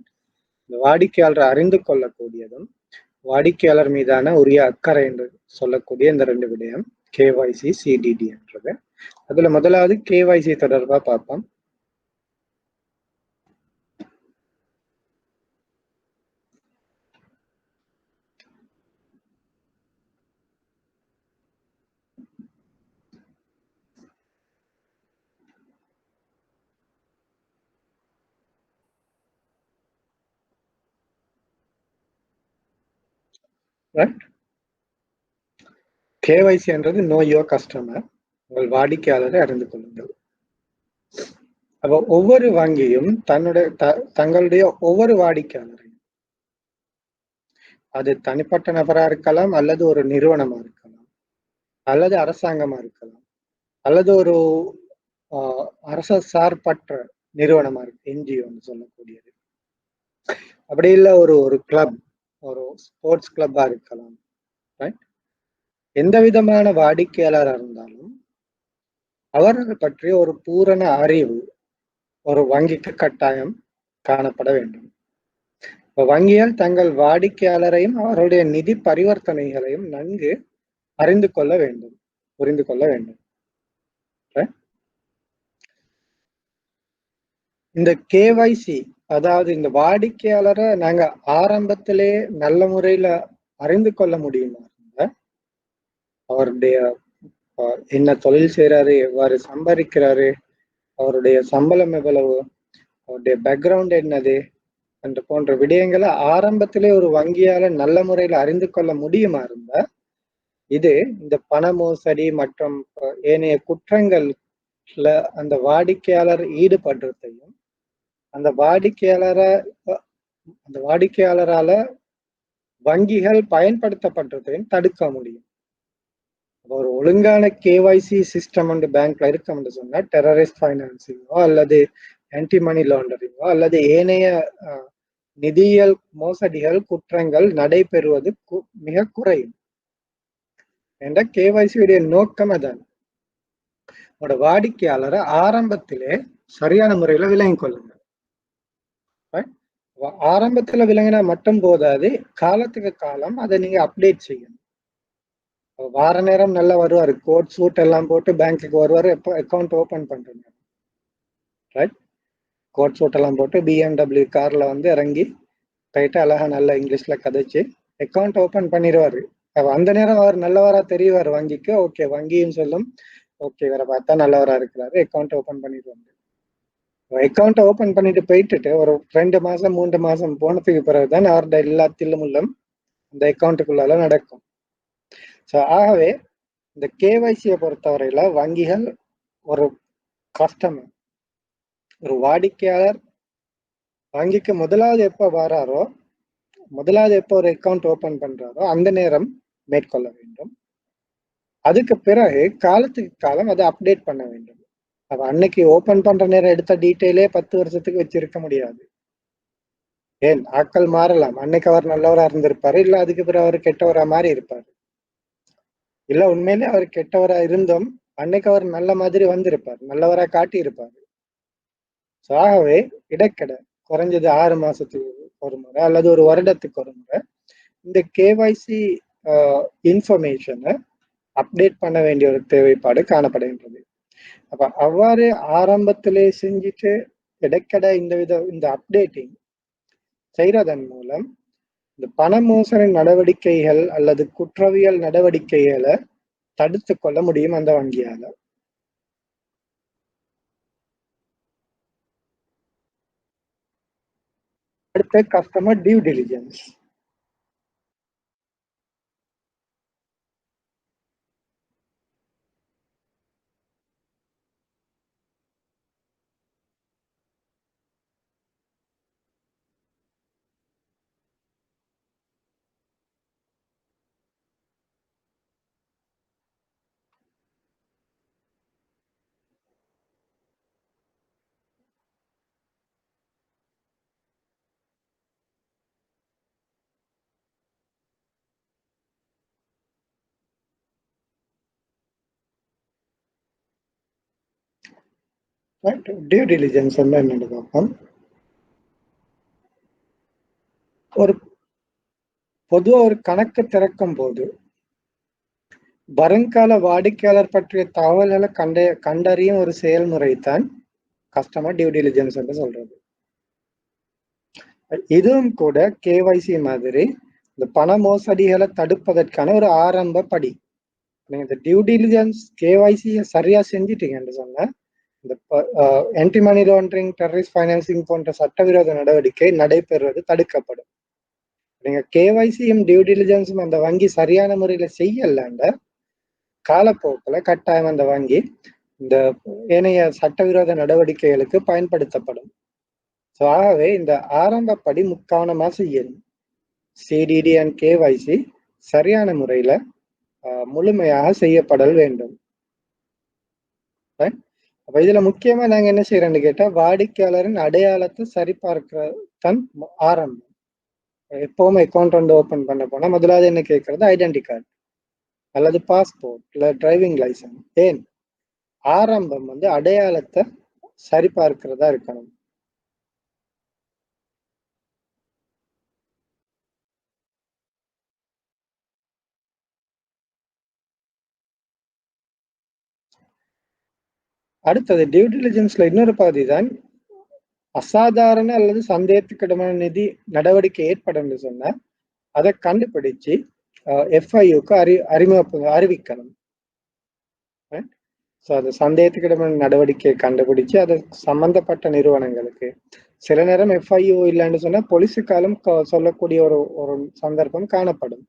இந்த வாடிக்கையாளர் அறிந்து கொள்ளக்கூடியதும், வாடிக்கையாளர் மீதான உரிய அக்கறை என்று சொல்லக்கூடிய இந்த 2 விடயம் கேஒய்சி, சிடிடி என்றது. அதுல முதலாவது கேஒய்சி தொடர்பா பார்ப்போம். கேஒய்சி என்றது நோ யுவர் கஸ்டமர், உங்கள் வாடிக்கையாளரை அறிந்து கொள்ளுங்கள். அப்போ ஒவ்வொரு வங்கியும் தங்களுடைய ஒவ்வொரு வாடிக்கையாளரையும், அது தனிப்பட்ட நபரா இருக்கலாம், அல்லது ஒரு நிறுவனமா இருக்கலாம், அல்லது அரசாங்கமா இருக்கலாம், அல்லது ஒரு அரச சார்பற்ற நிறுவனமா இருக்கு, என்ஜிஓன்னு சொல்லக்கூடியது. அப்படி இல்லை ஒரு கிளப், ஒரு ஸ்போர்ட்ஸ் கிளப்பா இருக்கலாம். எந்த விதமான வாடிக்கையாளராக இருந்தாலும் அவர்கள் பற்றிய ஒரு பூரண அறிவு ஒரு வங்கிக்கு கட்டாயம் காணப்பட வேண்டும். வங்கிகள் தங்கள் வாடிக்கையாளரையும் அவருடைய நிதி பரிவர்த்தனைகளையும் நன்கு அறிந்து கொள்ள வேண்டும், புரிந்து கொள்ள வேண்டும். இந்த கேஒய்சி, அதாவது இந்த வாடிக்கையாளரை நாங்க ஆரம்பத்திலே நல்ல முறையில அறிந்து கொள்ள முடியுமா? அவருடைய என்ன தொழில் செய்யறாரு, எவ்வாறு சம்பாதிக்கிறாரு, அவருடைய சம்பளம் எவ்வளவு, அவருடைய பேக்ரவுண்ட் என்னது என்று போன்ற விடயங்களை ஆரம்பத்திலே ஒரு வங்கியால நல்ல முறையில அறிந்து கொள்ள முடியுமா இருந்தா இது இந்த பண மோசடி மற்றும் ஏனைய குற்றங்கள்ல அந்த வாடிக்கையாளர் ஈடுபடுறதையும் அந்த வாடிக்கையாளரால வங்கிகள் பயன்படுத்தப்படுறதையும் தடுக்க முடியும். ஒரு ஒழுங்கான கேஒய்சி சிஸ்டம் வந்து பேங்க்ல இருக்கணும்னு சொன்னா டெரரிஸ்ட் ஃபைனான்சிங்கோ அல்லது ஆன்டி மணி லாண்டரிங்கோ அல்லது ஏனைய நிதியியல் மோசடிகள் குற்றங்கள் நடைபெறுவது மிக குறையும். என்ற கேஒய்சியுடைய நோக்கம் அதான். உங்களோட வாடிக்கையாளரை ஆரம்பத்திலே சரியான முறையில விளங்கிக் கொள்ளுங்க. ஆரம்பத்துல விளங்கினா மட்டும் போதாது, காலத்துக்கு காலம் அதை நீங்க அப்டேட் செய்யணும். வார நேரம் நல்லா வருவாரு, கோட் சூட் எல்லாம் போட்டு பேங்க்குக்கு வருவாரு, எப்போ அக்கௌண்ட் ஓபன் பண்றீங்க, ரைட்? கோட் சூட் எல்லாம் போட்டு பிஎம்டபிள்யூ கார்ல வந்து இறங்கி போயிட்டு அழகா நல்லா இங்கிலீஷ்ல கதைச்சு அக்கௌண்ட் ஓபன் பண்ணிடுவாரு. அந்த நேரம் அவர் நல்லவரா தெரியவார் வங்கிக்கு. ஓகே, வங்கியும் சொல்லும் ஓகே வேற பார்த்தா நல்லவரா இருக்கிறாரு, அக்கௌண்ட் ஓபன் பண்ணிடுவாங்க. அக்கௌண்ட் ஓபன் பண்ணிட்டு போயிட்டு ஒரு 2 மாசம் 3 மாசம் போனதுக்கு பிறகுதான் அவருடைய எல்லா தில்லுமுள்ளும் இந்த அக்கௌண்ட்டுக்குள்ளால நடக்கும். ஸோ ஆகவே இந்த கேஒய்சியை பொறுத்தவரையில வங்கிகள் ஒரு கஸ்டமர், ஒரு வாடிக்கையாளர் வங்கிக்கு முதலாவது எப்போ வராரோ, முதலாவது எப்போ ஒரு அக்கௌண்ட் ஓபன் பண்றாரோ அந்த நேரம் மேற்கொள்ள வேண்டும். அதுக்கு பிறகு காலத்துக்கு காலம் அதை அப்டேட் பண்ண வேண்டும். அப்ப அன்னைக்கு ஓபன் பண்ற நேரம் எடுத்த டீட்டெயிலே 10 வருஷத்துக்கு வச்சிருக்க முடியாது. ஏன், ஆட்கள் மாறலாம். அன்னைக்கு அவர் நல்லவரா இருந்திருப்பாரு, இல்ல அதுக்கு பிறகு அவர் கெட்டவரா மாறி இருப்பாரு, இல்ல உண்மையிலே அவர் கெட்டவரா இருந்தும் அன்னைக்கு அவர் நல்ல மாதிரி வந்திருப்பார், நல்லவரா காட்டி இருப்பாரு. ஆகவே இடைக்கட குறைஞ்சது 6 மாசத்துக்கு ஒரு முறை அல்லது ஒரு வருடத்துக்கு ஒரு முறை இந்த கேஒய்சி இன்ஃபர்மேஷனை அப்டேட் பண்ண வேண்டிய ஒரு தேவைப்பாடு காணப்படுகின்றது. அப்ப அவ்வாறு ஆரம்பத்திலே செஞ்சுட்டு இடைக்கட இந்த அப்டேட்டிங் செய்யறதன் மூலம் இந்த பண மோசடி நடவடிக்கைகள் அல்லது குற்றவியல் நடவடிக்கைகளை தடுத்து கொள்ள முடியும் அந்த வங்கியால. அடுத்த customer due diligence. Due diligence என்னன்னு பார்ப்போம். பொதுவா ஒரு கணக்கு திறக்கும் போது வருங்கால வாடிக்கையாளர் பற்றிய தகவல்களை கண்டறியும் ஒரு செயல்முறை தான் கஸ்டமர் டியூ டிலிஜென்ஸ் என்று சொல்றது. இதுவும் கூட கேவைசி மாதிரி இந்த பண மோசடிகளை தடுப்பதற்கான ஒரு ஆரம்ப படி. நீங்க இந்த டியூ டிலிஜென்ஸ் கேவைசியை சரியா செஞ்சிட்டீங்கன்னு சொன்னா இந்த anti money laundering, terrorist financing போன்ற சட்டவிரோத நடவடிக்கை நடைபெறுவது தடுக்கப்படும். நீங்க கேவைசியும் டியூ டிலிஜென்ஸும் அந்த வங்கி சரியான முறையில செய்யலன்ற காலப்போக்கில் கட்டாயம் அந்த வங்கி இந்த ஏனைய சட்டவிரோத நடவடிக்கைகளுக்கு பயன்படுத்தப்படும். ஆகவே இந்த ஆரம்பப்படி முக்கவனமா செய்யணும். சிடிடி அண்ட் கேவைசி சரியான முறையில முழுமையாக செய்யப்படல் வேண்டும். அப்ப இதுல முக்கியமா நாங்க என்ன செய்யறோம்னு கேட்டா வாடிக்கையாளரின் அடையாளத்தை சரிபார்க்கிறது தான் ஆரம்பம். எப்பவுமே அக்கௌண்ட் வந்து ஓபன் பண்ண போனா முதலாவது என்ன கேட்கறது ஐடென்டி கார்டு அல்லது பாஸ்போர்ட் இல்ல டிரைவிங் லைசன்ஸ். ஏன் ஆரம்பம் வந்து அடையாளத்தை சரிபார்க்கிறதா இருக்கணும். அடுத்தது டியூ டிலிஜென்ஸ்ல இன்னொரு பகுதி தான் அசாதாரண அல்லது சந்தேகத்துக்கிடமான நிதி நடவடிக்கை ஏற்படும் சொன்னா அதை கண்டுபிடிச்சு எஃப்ஐயுக்கு அறிவிக்கணும். அது சந்தேகத்துக்கிடமான நடவடிக்கையை கண்டுபிடிச்சு அது சம்பந்தப்பட்ட நிறுவனங்களுக்கு சில நேரம் எஃப்ஐயூ இல்லைன்னு சொன்னா போலீஸுக்காலும் சொல்லக்கூடிய ஒரு சந்தர்ப்பம் காணப்படும்.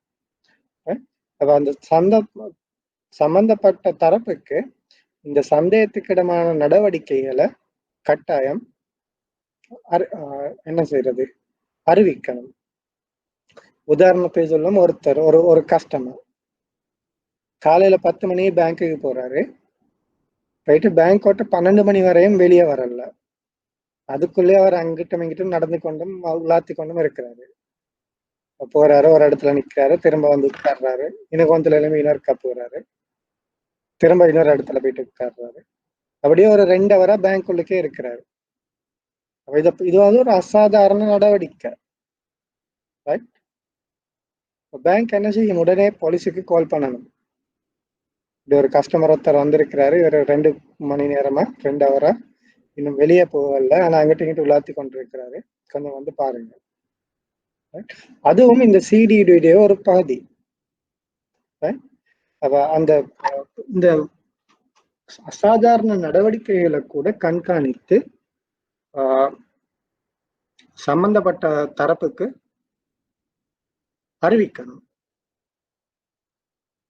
அந்த சம்பந்தப்பட்ட தரப்புக்கு இந்த சந்தேகத்துக்கிடமான நடவடிக்கைகளை கட்டாயம் என்ன செய்யறது அறிவிக்கணும். உதாரணத்தை சொல்லும் ஒருத்தர் ஒரு கஸ்டமர் காலையில 10 மணி பேங்க்குக்கு போறாரு, போயிட்டு பேங்க் விட்டு 12 மணி வரையும் வெளியே வரல. அதுக்குள்ளே அவர் அங்கிட்டும் இங்கிட்டும் நடந்து கொண்டும் உலாத்தி கொண்டும் இருக்கிறாரு. போறாரு, ஒரு இடத்துல நிக்கிறாரு, திரும்ப வந்து உட்கார்றாரு, இன்னும் கொஞ்சம் இன்னொரு போறாரு, திரும்ப இன்னொரு இடத்துல போயிட்டு உட்கார்றாரு. அப்படியே ஒரு 2 ஹவரா பேங்க் உள்ளுக்கே இருக்கிறாரு. இது வந்து ஒரு அசாதாரண நடவடிக்கை. பேங்க் என்ன செய்யும்? உடனே போலீஸுக்கு கால் பண்ணணும். இப்படி ஒரு கஸ்டமர் ஒருத்தர் வந்திருக்கிறாரு, ஒரு 2 மணி நேரமா 2 ஹவரா இன்னும் வெளியே போகல, ஆனா அங்கிட்டு இங்கிட்டு உலாத்தி கொண்டிருக்கிறாரு, கொஞ்சம் வந்து பாருங்க. அதுவும் இந்த சிடிடி ஒரு பகுதி. அந்த இந்த அசாதாரண நடவடிக்கைகளை கூட கண்காணித்து சம்பந்தப்பட்ட தரப்புக்கு அறிவிக்கணும்.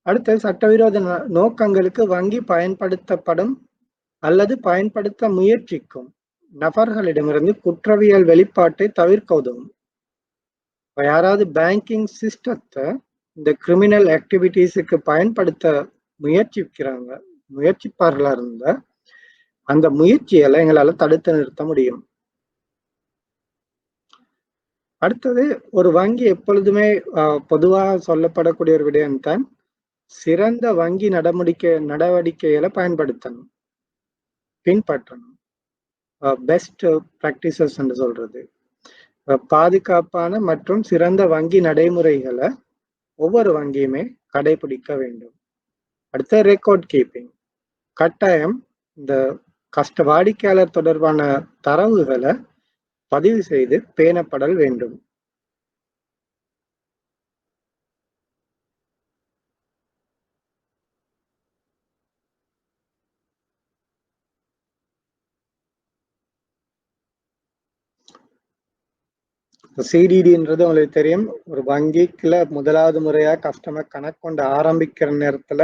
அடுத்த சட்டவிரோத நோக்கங்களுக்கு வங்கி பயன்படுத்தப்படும் அல்லது பயன்படுத்த முயற்சிக்கும் நபர்களிடமிருந்து குற்றவியல் வெளிப்பாட்டை தவிர்க்க உதவும். யாராவது பேங்கிங் சிஸ்டத்தை இந்த கிரிமினல் ஆக்டிவிட்டிஸுக்கு பயன்படுத்த முயற்சிப்பார்களா இருந்தா அந்த முயற்சிகளை எங்களால தடுத்து நிறுத்த முடியும். அடுத்தது ஒரு வங்கி எப்பொழுதுமே பொதுவாக சொல்லப்படக்கூடிய ஒரு விடயம் தான் சிறந்த வங்கி நடவடிக்கைகளை பயன்படுத்தணும், பின்பற்றணும். பெஸ்ட் பிராக்டிசஸ் என்று சொல்றது பாதுகாப்பான மற்றும் சிறந்த வங்கி நடைமுறைகளை ஒவ்வொரு வங்கியுமே கடைபிடிக்க வேண்டும். அடுத்த ரெக்கார்ட் கீப்பிங். கட்டாயம் இந்த வாடிக்கையாளர் தொடர்பான தரவுகளை பதிவு செய்து பேணப்படல் வேண்டும். சிடிடின்றது உங்களுக்கு தெரியும், ஒரு வங்கிக்குள்ள முதலாவது முறையா கஸ்டமர் கணக்கு கொண்டு ஆரம்பிக்கிற நேரத்துல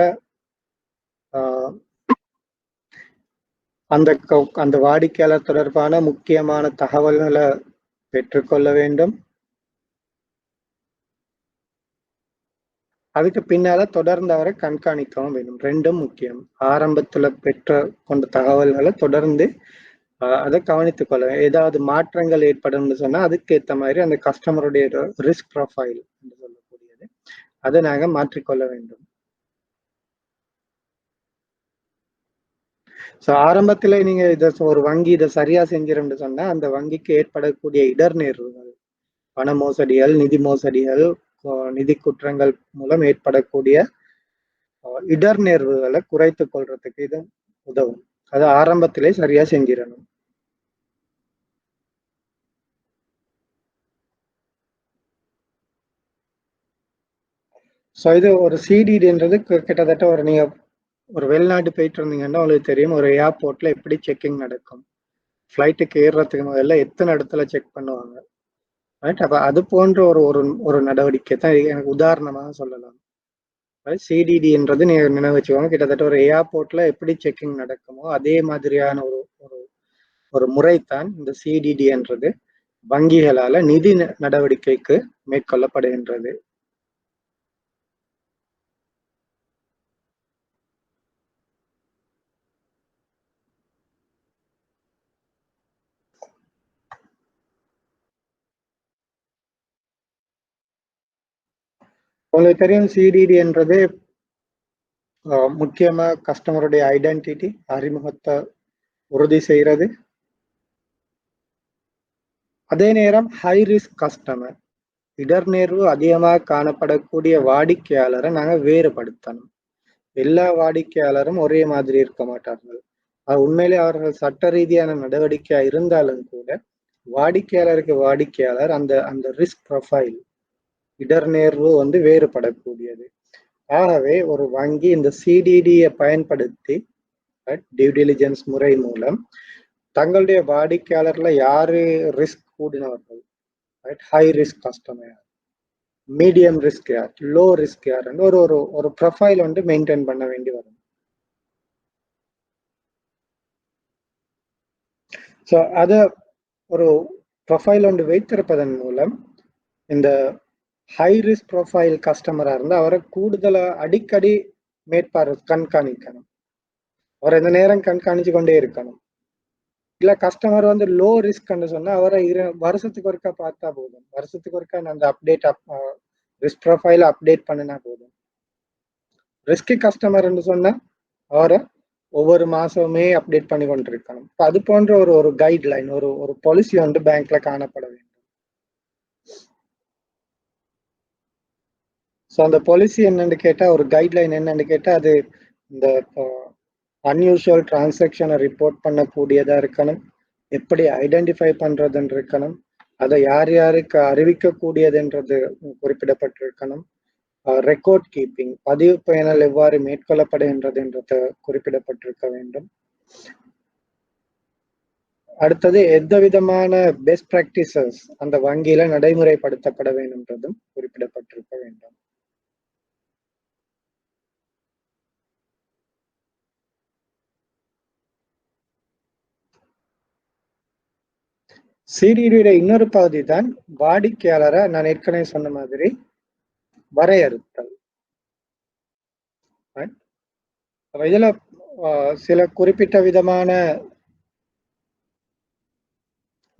அந்த வாடிக்கையாளர் தொடர்பான முக்கியமான தகவல்களை பெற்றுக்கொள்ள வேண்டும். அதுக்கு பின்னால தொடர்ந்து அவரை கண்காணிக்கவும் வேண்டும். ரெண்டும் முக்கியம். ஆரம்பத்துல பெற்ற கொண்ட தகவல்களை தொடர்ந்து அதை கவனித்துக் கொள்ள. ஏதாவது மாற்றங்கள் ஏற்படும் சொன்னா அதுக்கு ஏற்ற மாதிரி அந்த கஸ்டமருடைய ரிஸ்க் ப்ரொஃபைல் என்று சொல்லக்கூடியது அதை நாங்க மாற்றிக்கொள்ள வேண்டும். ஸோ ஆரம்பத்துல நீங்க ஒரு வங்கி இதை சரியா செஞ்சிருன்னு சொன்னா அந்த வங்கிக்கு ஏற்படக்கூடிய இடர்நேர்வுகள், பண மோசடிகள், நிதி மோசடிகள், நிதி குற்றங்கள் மூலம் ஏற்படக்கூடிய இடர்நேர்வுகளை குறைத்துக் கொள்றதுக்கு இது உதவும். அது ஆரம்பத்திலே சரியா செஞ்சிடணும். ஸோ இது ஒரு சிடிடின்றது கிட்டத்தட்ட நீங்க ஒரு வெளிநாட்டு போயிட்டு இருந்தீங்கன்னா உங்களுக்கு தெரியும், ஒரு ஏர்போர்ட்ல எப்படி செக்கிங் நடக்கும், ஃப்ளைட்டுக்கு ஏறுறதுக்கு முதல்ல எத்தனை இடத்துல செக் பண்ணுவாங்க. ரைட். அப்ப அது போன்ற ஒரு ஒரு ஒரு நடவடிக்கை தான் எனக்கு உதாரணமாக சொல்லலாம். சிடிடின்றது நீங்க நினைவு வச்சுக்கோங்க, கிட்டத்தட்ட ஒரு ஏர்போர்ட்ல எப்படி செக்கிங் நடக்குமோ அதே மாதிரியான ஒரு ஒரு ஒரு முறைத்தான் இந்த சிடிடி என்றது வங்கிகளால நிதி நடவடிக்கைக்கு மேற்கொள்ளப்படுகின்றது. உங்களுக்கு தெரியும் சிடிடி என்றது முக்கியமா கஸ்டமருடைய ஐடென்டிட்டி, அறிமுகத்தை உறுதி செய்யறது. அதே நேரம் ஹை ரிஸ்க் கஸ்டமர், இடர்நேர்வு அதிகமாக காணப்படக்கூடிய வாடிக்கையாளரை நாங்க வேறுபடுத்தணும். எல்லா வாடிக்கையாளரும் ஒரே மாதிரி இருக்க மாட்டார்கள். உண்மையிலே அவர்கள் சட்ட ரீதியான நடவடிக்கையா இருந்தாலும் கூட வாடிக்கையாளருக்கு வாடிக்கையாளர் அந்த அந்த ரிஸ்க் ப்ரொஃபைல், இடர்நேர்வு வேறுபடக்கூடியது. ஆகவே ஒரு வங்கி இந்த சிடிடியை பயன்படுத்தி டியூ டிலிஜென்ஸ் முறை மூலம் தங்களுடைய வாடிக்கையாளர்ல யாரு ரிஸ்க் கூடினவர்கள், high risk customer, medium risk யார், லோ ரிஸ்க் யார், ஒரு ஒரு ஒரு ப்ரொஃபைல் மெயின்டைன் பண்ண வேண்டி வரும். ஸோ அதை ஒரு ப்ரொஃபைல் வைத்திருப்பதன் மூலம் இந்த ஹை ரிஸ்க் ப்ரொஃபைல் கஸ்டமரா இருந்தா அவரை கூடுதலா அடிக்கடி கண்காணிக்கணும். அவர் எந்த நேரம் கண்காணிச்சு கொண்டே இருக்கணும். இல்ல கஸ்டமர் லோ ரிஸ்க் சொன்னா அவரை வருஷத்துக்கு ஒருக்கா பார்த்தா போதும். வருஷத்துக்கு ஒருக்கா அந்த அப்டேட் ரிஸ்க் ப்ரொஃபைல் அப்டேட் பண்ணினா போதும். ரிஸ்கி கஸ்டமர் சொன்னா அவரை ஒவ்வொரு மாசமுமே அப்டேட் பண்ணி கொண்டிருக்கணும். அது போன்ற ஒரு ஒரு கைட்லைன், ஒரு ஒரு பாலிசி பேங்க்ல காணப்பட வேண்டும். ஸோ அந்த பாலிசி என்னன்னு கேட்டா, ஒரு கைட்லைன் என்னன்னு கேட்டா, அது இந்த அன்யூஷுவல் டிரான்சாக்ஷனை ரிப்போர்ட் பண்ணக்கூடியதா இருக்கணும், எப்படி ஐடென்டிஃபை பண்றதுன்னு இருக்கணும், அதை யார் யாருக்கு அறிவிக்கக்கூடியதுன்றது குறிப்பிடப்பட்டிருக்கணும், ரெக்கார்ட் கீப்பிங், பதிவு பயனல் எவ்வாறு மேற்கொள்ளப்படுகின்றது என்றது குறிப்பிடப்பட்டிருக்க வேண்டும். அடுத்தது எந்த விதமான பெஸ்ட் பிராக்டிசஸ் அந்த வங்கியில நடைமுறைப்படுத்தப்பட வேண்டும் என்றதும் குறிப்பிடப்பட்டிருக்க வேண்டும். சிடிடியோட இன்னொரு பகுதி தான் வாடிக்கையாளரை நான் ஏற்கனவே சொன்ன மாதிரி வரையறுத்தல். இதுல சில குறிப்பிட்ட விதமான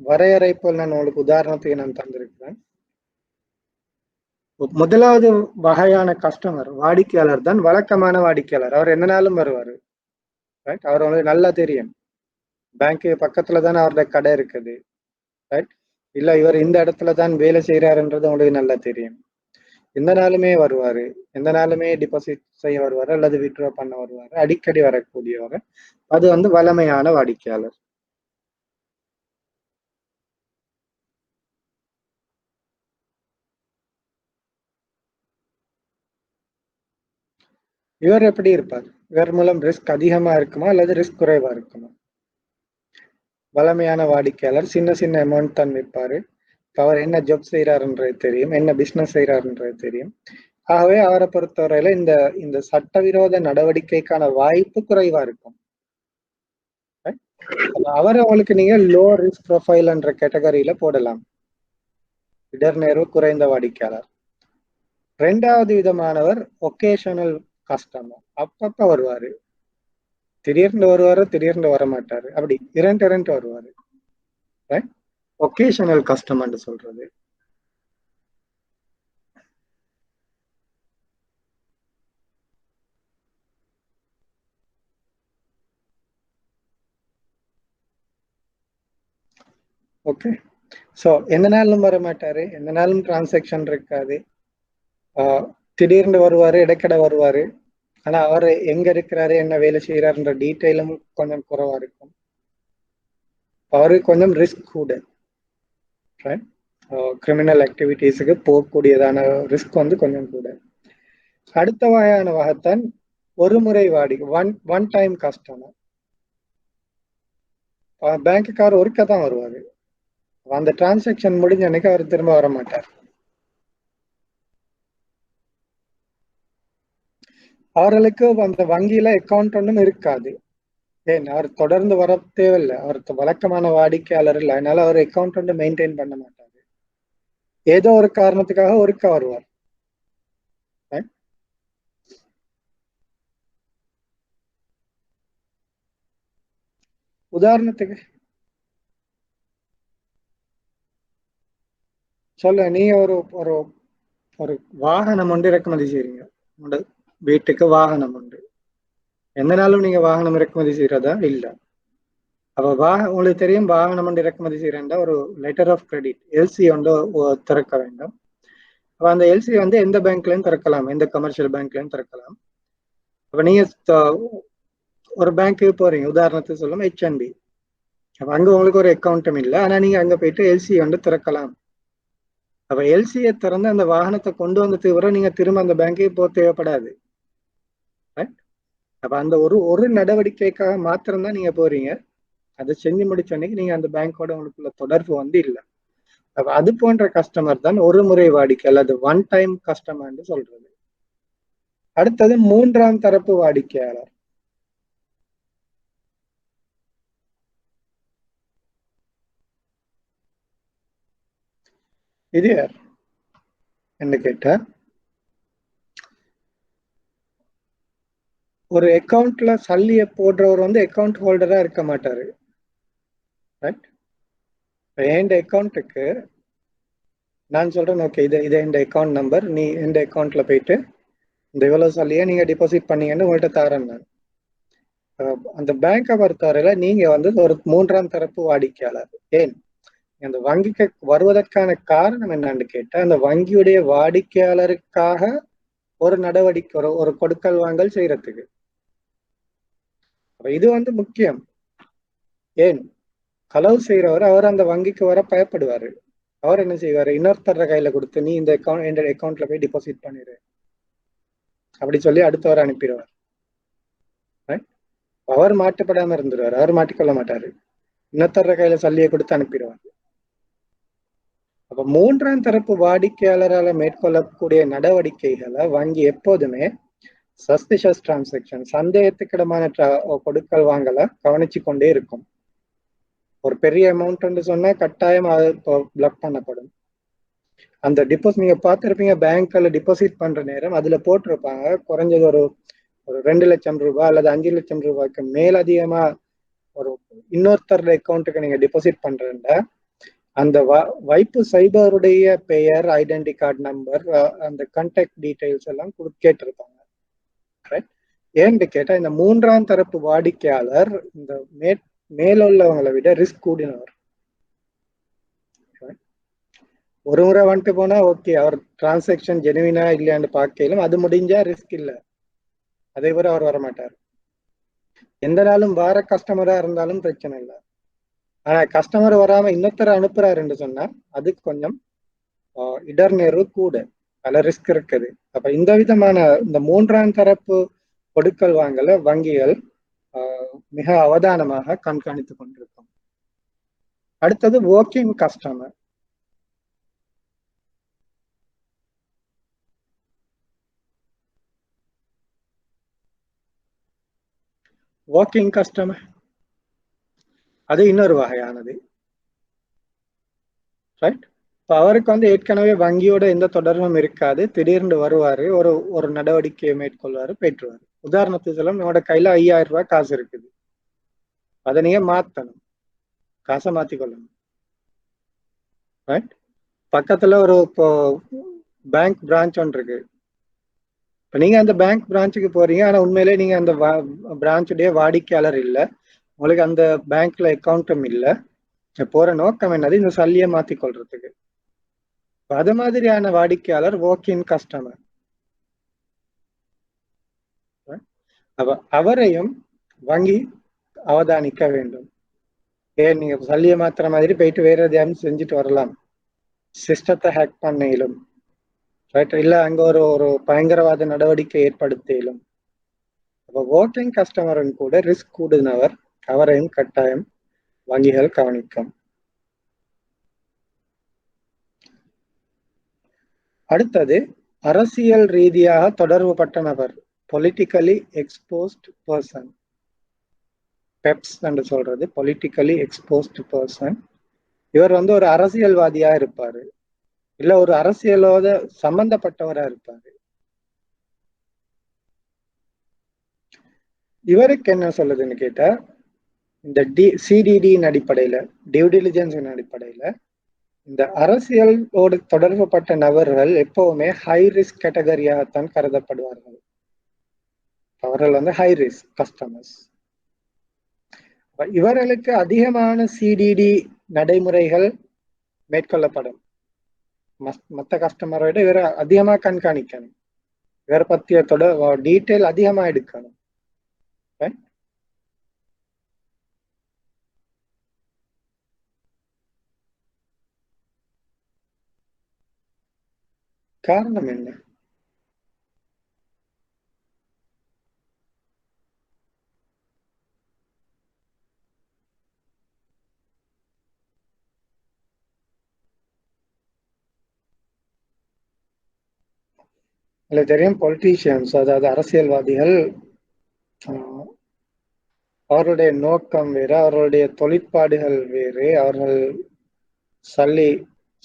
வரையறைப்பு நான் உங்களுக்கு உதாரணத்துக்கு நான் தந்திருக்கிறேன். முதலாவது வகையான கஸ்டமர் வாடிக்கையாளர் தான் வழக்கமான வாடிக்கையாளர். அவர் எந்த நாளும் வருவாரு. அவர் நல்லா தெரியும், பேங்க்கு பக்கத்துல தானே அவருடைய கடை இருக்குது. ரைட். இல்ல இவர் இந்த இடத்துல தான் வேலை செய்யறாருன்றது உங்களுக்கு நல்லா தெரியும். எந்த நாளுமே வருவாரு, எந்த நாளுமே டிபாசிட் செய்ய வருவாரு அல்லது வித்ட்ரா பண்ண வருவாரு, அடிக்கடி வரக்கூடியவர். அது வழமையான வாடிக்கையாளர். இவர் எப்படி இருப்பார்? இவர் மூலம் ரிஸ்க் அதிகமா இருக்குமா அல்லது ரிஸ்க் குறைவா இருக்குமா? வழமையான வாடிக்கையாளர் சின்ன சின்ன அமௌண்ட் தான் விற்பாரு. அவர் என்ன ஜாப் செய்யறாருன்றது தெரியும், என்ன பிசினஸ் செய்யறாருன்றது தெரியும். ஆகவே அவரை பொறுத்தவரையில இந்த இந்த சட்டவிரோத நடவடிக்கைக்கான வாய்ப்பு குறைவா இருக்கும். அவரை உங்களுக்கு நீங்க லோ ரிஸ்க் ப்ரொஃபைல் என்ற கேட்டகரியில போடலாம், இடர்நேர்வு குறைந்த வாடிக்கையாளர். ரெண்டாவது விதமானவர் ஒகேஷனல் கஸ்டமர், அப்பப்ப வருவாரு, திடீர்னு வருவாரு, திடீர்னு வர மாட்டாரு, அப்படி இரண்டு வருவாரு. ஒகேஷனல் கஸ்டமர்னு சொல்றது. ஓகே. ஸோ எந்த நாளும் வர மாட்டாரு, எந்த நாளும் டிரான்சாக்ஷன் இருக்காது. திடீர்னு வருவாரு, இடைக்கடை வருவாரு. ஆனா அவர் எங்க இருக்கிறாரு, என்ன வேலை செய்யறாருன்ற டீட்டெயிலும் கொஞ்சம் குறைவா இருக்கும். அவருக்கு கொஞ்சம் ரிஸ்க் கூட, கிரிமினல் ஆக்டிவிட்டீஸுக்கு போகக்கூடியதான ரிஸ்க் வந்து கொஞ்சம் கூட. அடுத்த வகையான வகைத்தான் ஒரு முறை வாடிக்கை, ஒன் டைம் கஸ்டமர். பேங்க்குக்காரர் ஒருக்கா தான் வருவாரு. அந்த டிரான்சாக்ஷன் முடிஞ்ச அன்னைக்கு அவர் திரும்ப வர மாட்டார். அவர்களுக்கு அந்த வங்கியில அக்கௌண்ட் ஒன்றும் இருக்காது. ஏன், அவர் தொடர்ந்து வர தேவையில்லை, அவர் வழக்கமான வாடிக்கையாளர் இல்லை, அதனால அவர் அக்கௌண்ட் ஒன்று மெயின்டைன் பண்ண மாட்டாரு. ஏதோ ஒரு காரணத்துக்காக ஒருக்கா வருவார். உதாரணத்துக்கு சொல்ல, நீங்க ஒரு ஒரு ஒரு வாகனம் ஒன்று இறக்குமதி செய்றீங்க, உங்களோட வீட்டுக்கு வாகனம் உண்டு. எந்த நாளும் நீங்க வாகனம் இறக்குமதி செய்யறதா இல்ல. அப்ப உங்களுக்கு தெரியும், வாகனம் ஒன்று இறக்குமதி செய்யறா ஒரு லெட்டர் ஆஃப் கிரெடிட், எல்சி ஒன்று திறக்க வேண்டும். அப்ப அந்த எல்சி வந்து எந்த பேங்க்லயும் திறக்கலாம், எந்த கமர்ஷியல் பேங்க்லயும் திறக்கலாம். அப்ப நீங்க ஒரு பேங்க்கு போறீங்க, உதாரணத்துக்கு சொல்லும் HNB. அங்க உங்களுக்கு ஒரு அக்கௌண்ட்டும் இல்லை, ஆனா நீங்க அங்க போயிட்டு எல்சி வந்து திறக்கலாம். அப்ப எல்சியை திறந்து அந்த வாகனத்தை கொண்டு வந்து தவிர நீங்க திரும்ப அந்த பேங்க்கு போக தேவைப்படாது. அப்ப அந்த ஒரு நடவடிக்கைக்காக மாத்திரம்தான் நீங்க போறீங்க. அதை செஞ்சு முடிச்ச அன்னைக்கு நீங்க அந்த பேங்கோட உங்களுக்குள்ள தொடர்பு வந்து இல்லை. அப்ப அது போன்ற கஸ்டமர் தான் ஒரு முறை வாடிக்கை அல்லது ஒன் டைம் கஸ்டமர் சொல்றது. அடுத்தது மூன்றாம் தரப்பு வாடிக்கையாளர். இது யார் என்ன கேட்டா, ஒரு அக்கௌண்ட்ல சல்லிய போடுறவர் வந்து அக்கௌண்ட் ஹோல்டரா இருக்க மாட்டாரு. என் அக்கௌண்ட்டுக்கு நான் சொல்றேன், ஓகே, இது என் அக்கௌண்ட் நம்பர், நீ என் அக்கௌண்ட்ல போயிட்டு இந்த இவ்வளவு சல்லியை நீங்க டிபாசிட் பண்ணீங்கன்னு உங்கள்கிட்ட தாரேன் நான். அந்த பேங்கை பொறுத்தவரையில நீங்க வந்து ஒரு மூன்றாம் தரப்பு வாடிக்கையாளர். ஏன், அந்த வங்கிக்கு வருவதற்கான காரணம் என்னன்னு கேட்டா, அந்த வங்கியுடைய வாடிக்கையாளருக்காக ஒரு நடவடிக்கை, ஒரு கொடுக்கல் வாங்கல் செய்யறதுக்கு. இது வந்து முக்கியம். ஏன், களவு செய்யறவர் அவர் அந்த வங்கிக்கு வர பயப்படுவாரு. அவர் என்ன செய்வாரு, இன்னொருத்தர கையில கொடுத்து நீ இந்த அக்கௌண்ட்ல போய் டிபாசிட் பண்ணிடு அப்படி சொல்லி அடுத்தவர் அனுப்பிடுவார். அவர் மாட்டுப்படாம இருந்துருவாரு, அவர் மாட்டிக்கொள்ள மாட்டாரு, இன்னொருத்தர கையில சல்லியை கொடுத்து அனுப்பிடுவார். அப்ப மூன்றாம் தரப்பு வாடிக்கையாளரால மேற்கொள்ளக்கூடிய நடவடிக்கைகளை வங்கி எப்போதுமே சஸ்பிஷியஸ் டிரான்சாக்ஷன், சந்தேகத்துக்கிடமான கொடுக்கல் வாங்கலை கவனிச்சு கொண்டே இருக்கும். ஒரு பெரிய அமௌண்ட் சொன்னா கட்டாயம் அது பிளாக் பண்ணப்படும். அந்த டிபாசிட் நீங்க பார்த்திருப்பீங்க, பேங்க்ல டிபாசிட் பண்ற நேரம் அதுல போட்டிருப்பாங்க, குறைஞ்சது ஒரு 2 லட்சம் ரூபாய் அல்லது 5 லட்சம் ரூபாய்க்கு மேலதிகமா ஒரு இன்னொருத்தர் அக்கௌண்ட்டுக்கு நீங்க டிபாசிட் பண்றேன்டா, அந்த வைப்பு சைபருடைய பெயர், ஐடென்டி கார்டு நம்பர், அந்த கான்டாக்ட் டீடைல்ஸ் எல்லாம் கேட்டிருப்பாங்க. ஏன்னு கேட்டா, இந்த மூன்றாம் தரப்பு வாடிக்கையாளர் இந்த மேலுள்ளவங்களை விட ரிஸ்க் கூடினவர். ஒரு முறை வந்துட்டு போனா ஓகே, அவர் டிரான்சாக்ஷன் ஜெனுவினா இல்லையான்னு பார்க்கலாம், அது முடிஞ்சா ரிஸ்க் இல்லை, அதே வரை அவர் வரமாட்டார். எந்த நாளும் வார கஸ்டமரா இருந்தாலும் பிரச்சனை இல்லை. ஆனா கஸ்டமர் வராம இன்னொருத்தர அனுப்புறாருன்னு சொன்னா அதுக்கு கொஞ்சம் இடர்நேர்வு கூட, பல ரிஸ்க் இருக்குது. அப்ப இந்த விதமான இந்த மூன்றாம் தரப்பு கொடுக்கல் வாங்கல வங்கிகள் மிக அவதானமாக கண்காணித்துக் கொண்டிருக்கும். அடுத்தது ஒர்க்கிங் கஸ்டமர். ஒர்க்கிங் கஸ்டமர் அது இன்னொரு வகையானது. ரைட், இப்போ அவருக்கு வந்து ஏற்கனவே வங்கியோட எந்த தொடர்பும் இருக்காது, திடீர்னு வருவாரு, ஒரு நடவடிக்கையை மேற்கொள்வாரு, பெற்றுவாரு. உதாரணத்துக்கு சொல்ல, உங்களோட கையில 5000 ரூபாய் காசு இருக்குது, அதை நீங்க மாத்தணும், காசை மாத்திக்கொள்ளணும். ரைட், பக்கத்துல ஒரு இப்போ பேங்க் பிரான்ச் ஒன்று இருக்கு. இப்போ நீங்க அந்த பேங்க் பிரான்ச்சுக்கு போறீங்க, ஆனா உண்மையிலே நீங்க அந்த பிரான்ச்சுடைய வாடிக்கையாளர் இல்லை, உங்களுக்கு அந்த பேங்க்ல அக்கௌண்ட்டும் இல்லை. போற நோக்கம் என்னது, இந்த சல்லியை மாத்திக் கொள்றதுக்கு. அது மாதிரியான வாடிக்கையாளர் வாக்-இன் கஸ்டமர். அவரையும் வங்கி அவதானிக்க வேண்டும். ஏன் நீங்க சல்லியை மாத்திர மாதிரி போயிட்டு வேற எதையாவது செஞ்சுட்டு வரலாம், சிஸ்டத்தை ஹேக் பண்ணையிலும், இல்ல அங்க ஒரு ஒரு பயங்கரவாத நடவடிக்கை ஏற்படுத்திலும். அப்ப வாக்-இன் கஸ்டமரும் கூட ரிஸ்க் கூடுனவர், அவரையும் கட்டாயம் வங்கிகள் கவனிக்கும். அடுத்தது அரசியல் ரீதியாக தொடர்புபட்ட நபர், பொலிட்டிக்கலி எக்ஸ்போஸ்ட் பர்சன். பெப்ஸ் என்று சொல்றது பொலிட்டிக்கலி எக்ஸ்போஸ்ட் பர்சன். இவர் வந்து ஒரு அரசியல்வாதியா இருப்பாரு, இல்ல ஒரு அரசியலோட சம்பந்தப்பட்டவரா இருப்பாரு. இவருக்கு என்ன சொல்லுதுன்னு கேட்டா, இந்த சிடிடியின் அடிப்படையில, டியூ டிலிஜென்ஸின் அடிப்படையில இந்த அரசியலோடு தொடர்புபட்ட நபர்கள் எப்பவுமே ஹை ரிஸ்க் கேட்டகரியாகத்தான் கருதப்படுவார்கள். அவர்கள் வந்து ஹை ரிஸ்க் கஸ்டமர்ஸ். இவர்களுக்கு அதிகமான சிடிடி நடைமுறைகள் மேற்கொள்ளப்படும். மற்ற கஸ்டமரை விட இவரை அதிகமா கண்காணிக்கணும், இவரை பற்றிய டீட்டெயில் அதிகமா எடுக்கணும். காரணம் என்ன? இல்ல தெரியும், பொலிட்டீஷியன்ஸ் அதாவது அரசியல்வாதிகள் அவர்களுடைய நோக்கம் வேறு, அவர்களுடைய தொழிற்பாடுகள் வேறு, அவர்கள் சல்லி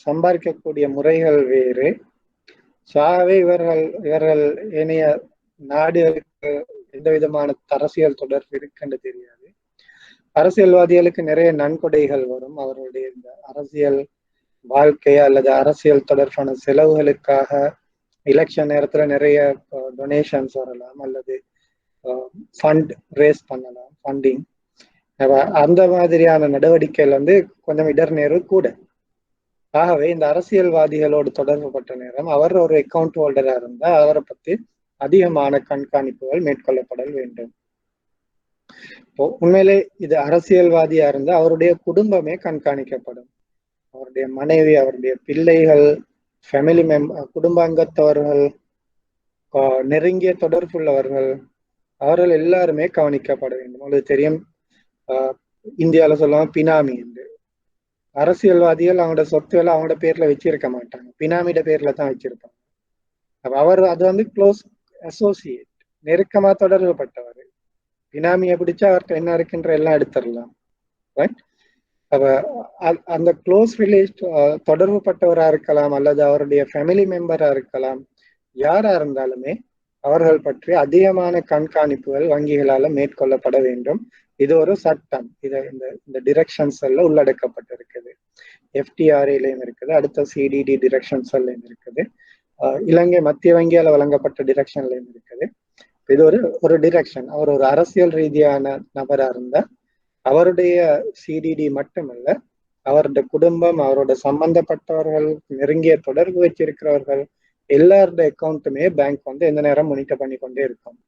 சம்பாதிக்கக்கூடிய முறைகள் வேறு. ஆகவே இவர்கள் இணைய நாடுகளுக்கு எந்த விதமான அரசியல் தொடர்பு இருக்குன்னு தெரியாது. அரசியல்வாதிகளுக்கு நிறைய நன்கொடைகள் வரும், அவர்களுடைய இந்த அரசியல் வாழ்க்கை அல்லது அரசியல் தொடர்பான செலவுகளுக்காக எலெக்ஷன் நேரத்துல நிறைய டொனேஷன்ஸ் வரலாம், அல்லது ஃபண்ட் ரேஸ் பண்ணலாம், ஃபண்டிங். அந்த மாதிரியான நடவடிக்கைகள் வந்து கொஞ்சம் இடர்நேர்வு கூட. ஆகவே இந்த அரசியல்வாதிகளோடு தொடர்புபட்ட நேரம் அவர் ஒரு அக்கவுண்ட் ஹோல்டரா இருந்தா அவரை பத்தி அதிகமான கண்காணிப்புகள் மேற்கொள்ளப்பட வேண்டும். உண்மையிலே இது அரசியல்வாதியா இருந்தா அவருடைய குடும்பமே கண்காணிக்கப்படும். அவருடைய மனைவி, அவருடைய பிள்ளைகள், ஃபேமிலி மெம்பர், குடும்ப அங்கத்தவர்கள், நெருங்கிய தொடர்புள்ளவர்கள், அவர்கள் எல்லாருமே கவனிக்கப்பட வேண்டும். உங்களுக்கு தெரியும், இந்தியாவில் சொல்லுவாங்க பினாமி என்று. அரசியல்வாதிகள் அவங்களோட சொத்துக்களை அவங்களோட பேர்ல வச்சிருக்க மாட்டாங்க, பினாமியோட பேர்ல தான் வச்சிருப்பாங்க. அவர் அது வந்து க்ளோஸ் அசோசியேட், நெருக்கமா தொடர்புபட்டவர். பினாமியை பிடிச்சா அவர்கிட்ட என்ன இருக்குன்ற எல்லாம் எடுத்துடலாம். அந்த க்ளோஸ் தொடர்பு பட்டவரா இருக்கலாம், அல்லது அவருடைய ஃபேமிலி மெம்பரா இருக்கலாம், யாரா இருந்தாலுமே அவர்கள் பற்றி அதிகமான கண்காணிப்புகள் வங்கிகளால மேற்கொள்ளப்பட வேண்டும். இது ஒரு சட்டம், இந்த டிரெக்ஷன்ஸ் எல்லாம் உள்ளடக்கப்பட்டிருக்குது. எஃப்டிஆர்ஏலையும் இருக்குது, அடுத்த சிடிடி டிரெக்ஷன்ஸ் எல்லாம் இருக்குது, இலங்கை மத்திய வங்கியால வழங்கப்பட்ட டிரெக்ஷன்லையும் இருக்குது. இது ஒரு டிரெக்ஷன். அவர் ஒரு அரசியல் ரீதியான நபரா இருந்தா அவருடைய சிடிடி மட்டுமல்ல, அவருடைய குடும்பம், அவரோட சம்பந்தப்பட்டவர்கள், நெருங்கிய தொடர்பு வச்சிருக்கிறவர்கள் எல்லாருடைய அக்கௌண்ட்டுமே பேங்க் வந்து எந்த நேரம் மானிட்டர் பண்ணி கொண்டே இருக்கும்.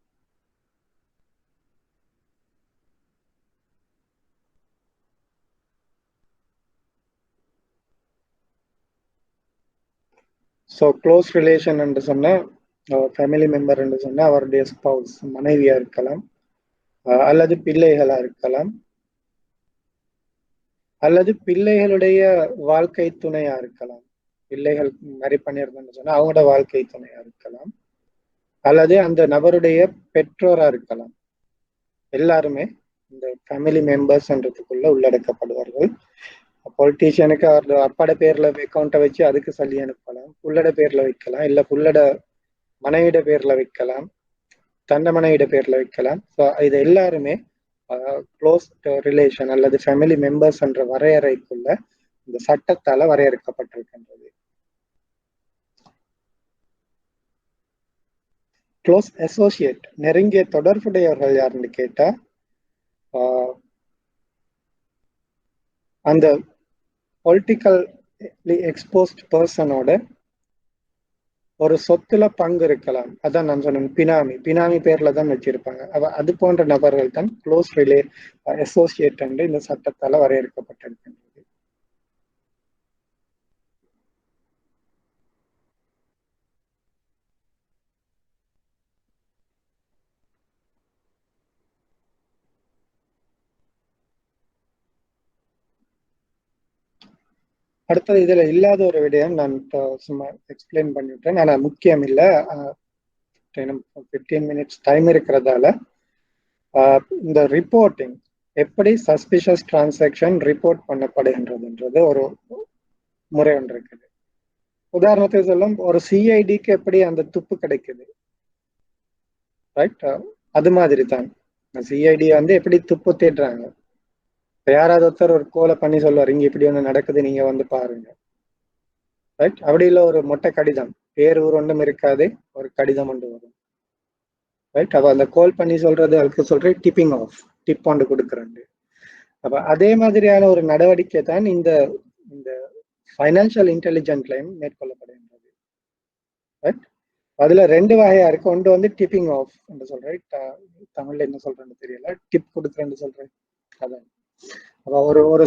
ஸோ க்ளோஸ் ரிலேஷன் என்று சொன்னா, ஃபேமிலி மெம்பர் என்று சொன்னா அவருடைய ஸ்பவுஸ், மனைவியா இருக்கலாம், அல்லது பிள்ளைகளா இருக்கலாம், அல்லது பிள்ளைகளுடைய வாழ்க்கை துணையா இருக்கலாம். பிள்ளைகள் மேரி பண்ணியிருந்தேன்னு சொன்னா அவங்களோட வாழ்க்கை துணையா இருக்கலாம், அல்லது அந்த நபருடைய பெற்றோரா இருக்கலாம். எல்லாருமே இந்த ஃபேமிலி மெம்பர்ஸ்ன்றதுக்குள்ள உள்ளடக்கப்படுவார்கள். பொலிட்டீஷியனுக்கு அவர் அப்பாட பேர்ல அக்கௌண்ட்டை வச்சு அதுக்கு சொல்லி அனுப்பலாம், புள்ளட பேர்ல வைக்கலாம், இல்ல புள்ளட மனைவிட பேர்ல வைக்கலாம், தன்ன மனைவிட பேர்ல வைக்கலாம். ஸோ இது எல்லாருமே க்ளோஸ் ரிலேஷன் அல்லது ஃபேமிலி மெம்பர்ஸ் என்ற வரையறைக்குள்ள இந்த சட்டத்தால வரையறுக்கப்பட்டிருக்கின்றது. க்ளோஸ் அசோசியேட், நெருங்கிய தொடர்புடையவர்கள் யாருன்னு கேட்டா, அந்த பொலிட்டிக்கல் எக்ஸ்போஸ்ட் பர்சனோட ஒரு சொத்துல பங்கு இருக்கலாம். அதான் நான் சொன்னேன், பினாமி பேர்ல தான் வச்சிருப்பாங்க. அது போன்ற நபர்கள் தான் க்ளோஸ் ரிலே அசோசியேட் என்று இந்த சட்டத்தால வரையறுக்கப்பட்டிருக்கின்றது. அடுத்தது இதுல இல்லாத ஒரு விடயம் நான் சும்மா எக்ஸ்பிளைன் பண்ணிவிட்டேன். ஆனா முக்கியம் இல்லை, 15 மினிட்ஸ் டைம் இருக்கிறதால இந்த ரிப்போர்ட்டிங் எப்படி சஸ்பிஷியஸ் டிரான்சாக்ஷன் ரிப்போர்ட் பண்ணப்படுகின்றதுன்றது ஒரு முறை ஒன்று இருக்குது. உதாரணத்துக்கு சொல்லும், ஒரு சிஐடிக்கு எப்படி அந்த துப்பு கிடைக்குது, ரைட்? அது மாதிரி தான் சிஐடி வந்து எப்படி துப்பு தேடுறாங்க. யாராவது ஒருத்தர் ஒரு கோலை பண்ணி சொல்லுவார், இங்க இப்படி ஒண்ணு நடக்குது, நீங்க வந்து பாருங்க, ரைட்? அப்படி இல்லை, ஒரு மொட்டை கடிதம், பேர் ஊர் ஒன்றும் இருக்காது, ஒரு கடிதம் ஒன்று வரும், ரைட்? அப்ப அந்த கோல் பண்ணி சொல்றது, அதுக்கு சொல்ற டிப்பிங் ஆஃப், டிப் ஒன்று கொடுக்குறேன். அப்ப அதே மாதிரியான ஒரு நடவடிக்கை தான் இந்த இந்த ஃபைனான்சியல் இன்டெலிஜென்ட்லையும் மேற்கொள்ளப்படுகின்றது, ரைட்? அதுல ரெண்டு வகையா இருக்கு. ஒன்று வந்து டிப்பிங் ஆஃப் என்று சொல்றேன், தமிழ்ல என்ன சொல்றேன்னு தெரியல, டிப் கொடுக்குறேன்னு சொல்றேன். அதான் ஒரு ஒரு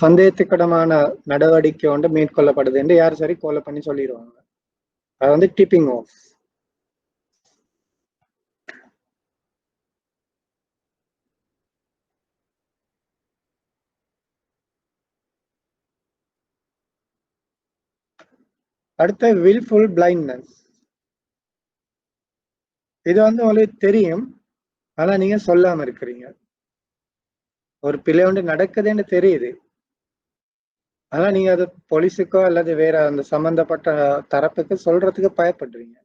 சந்தேகத்துக்கிடமான நடவடிக்கை ஒன்று மேற்கொள்ளப்படுது என்று யார் சரி கோலை பண்ணி சொல்லிடுவாங்க, அது வந்து டிப்பிங் ஆஃப். அடுத்த வில்ஃபுல் பிளைண்ட்னஸ். இது வந்து உங்களுக்கு தெரியும், ஆனா நீங்க சொல்லாம இருக்கிறீங்க. ஒரு பிழை ஒன்று நடக்குதுன்னு தெரியுது, ஆனா நீங்க அது போலீஸுக்கோ அல்லது வேற அந்த சம்பந்தப்பட்ட தரப்புக்கு சொல்றதுக்கு பயப்படுறீங்க.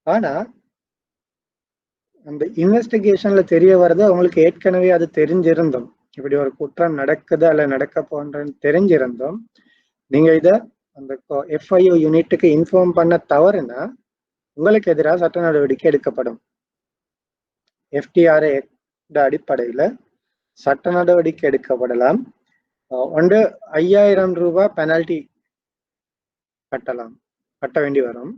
ஆனா அந்த இன்வெஸ்டிகேஷன்ல தெரிய வருது, அவங்களுக்கு ஏற்கனவே அது தெரிஞ்சிருந்தோம், இப்படி ஒரு குற்றம் நடக்குது அல்ல நடக்க போன்றன்னு தெரிஞ்சிருந்தோம். நீங்க இத அந்த எஃப்ஐஓ யூனிட்டுக்கு இன்ஃபார்ம் பண்ண தவறுனா உங்களுக்கு எதிராக சட்ட நடவடிக்கை எடுக்கப்படும். எஃப்டிஆர்ஏ அடிப்படையில சட்ட நடவடிக்கை எடுக்கப்படலாம். ஒன்று 5000 ரூபாய் பெனால்டி கட்ட வேண்டி வரும்,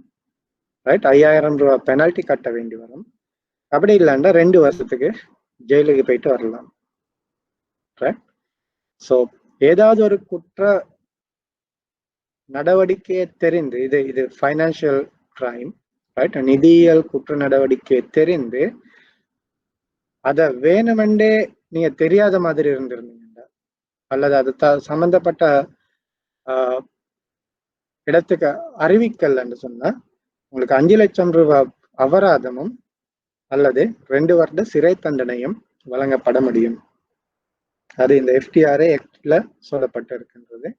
ரைட்? 5000 ரூபாய் பெனால்டி கட்ட வேண்டி வரும். அப்படி இல்லைன்னா 2 வருஷத்துக்கு ஜெயிலுக்கு போயிட்டு வரலாம். ஸோ ஏதாவது ஒரு குற்ற நடவடிக்கையை தெரிந்து, இது ஃபைனான்சியல் கிரைம், ரைட்? நிதியியல் குற்ற நடவடிக்கையை தெரிந்து அதை வேணுமெண்டே நீங்க தெரியாத மாதிரி இருந்திருந்தீங்க, அல்லது அது சம்பந்தப்பட்ட இடத்துக்கு அறிவிக்கலன்னு சொன்னா உங்களுக்கு 5 லட்சம் ரூபாய் அபராதமும் அல்லது 2 வருட சிறை தண்டனையும் வழங்கப்பட முடியும். அது இந்த எஃப்டிஆர்ஏ ஆக்ட்ல சொல்லப்பட்டு இருக்கின்றது.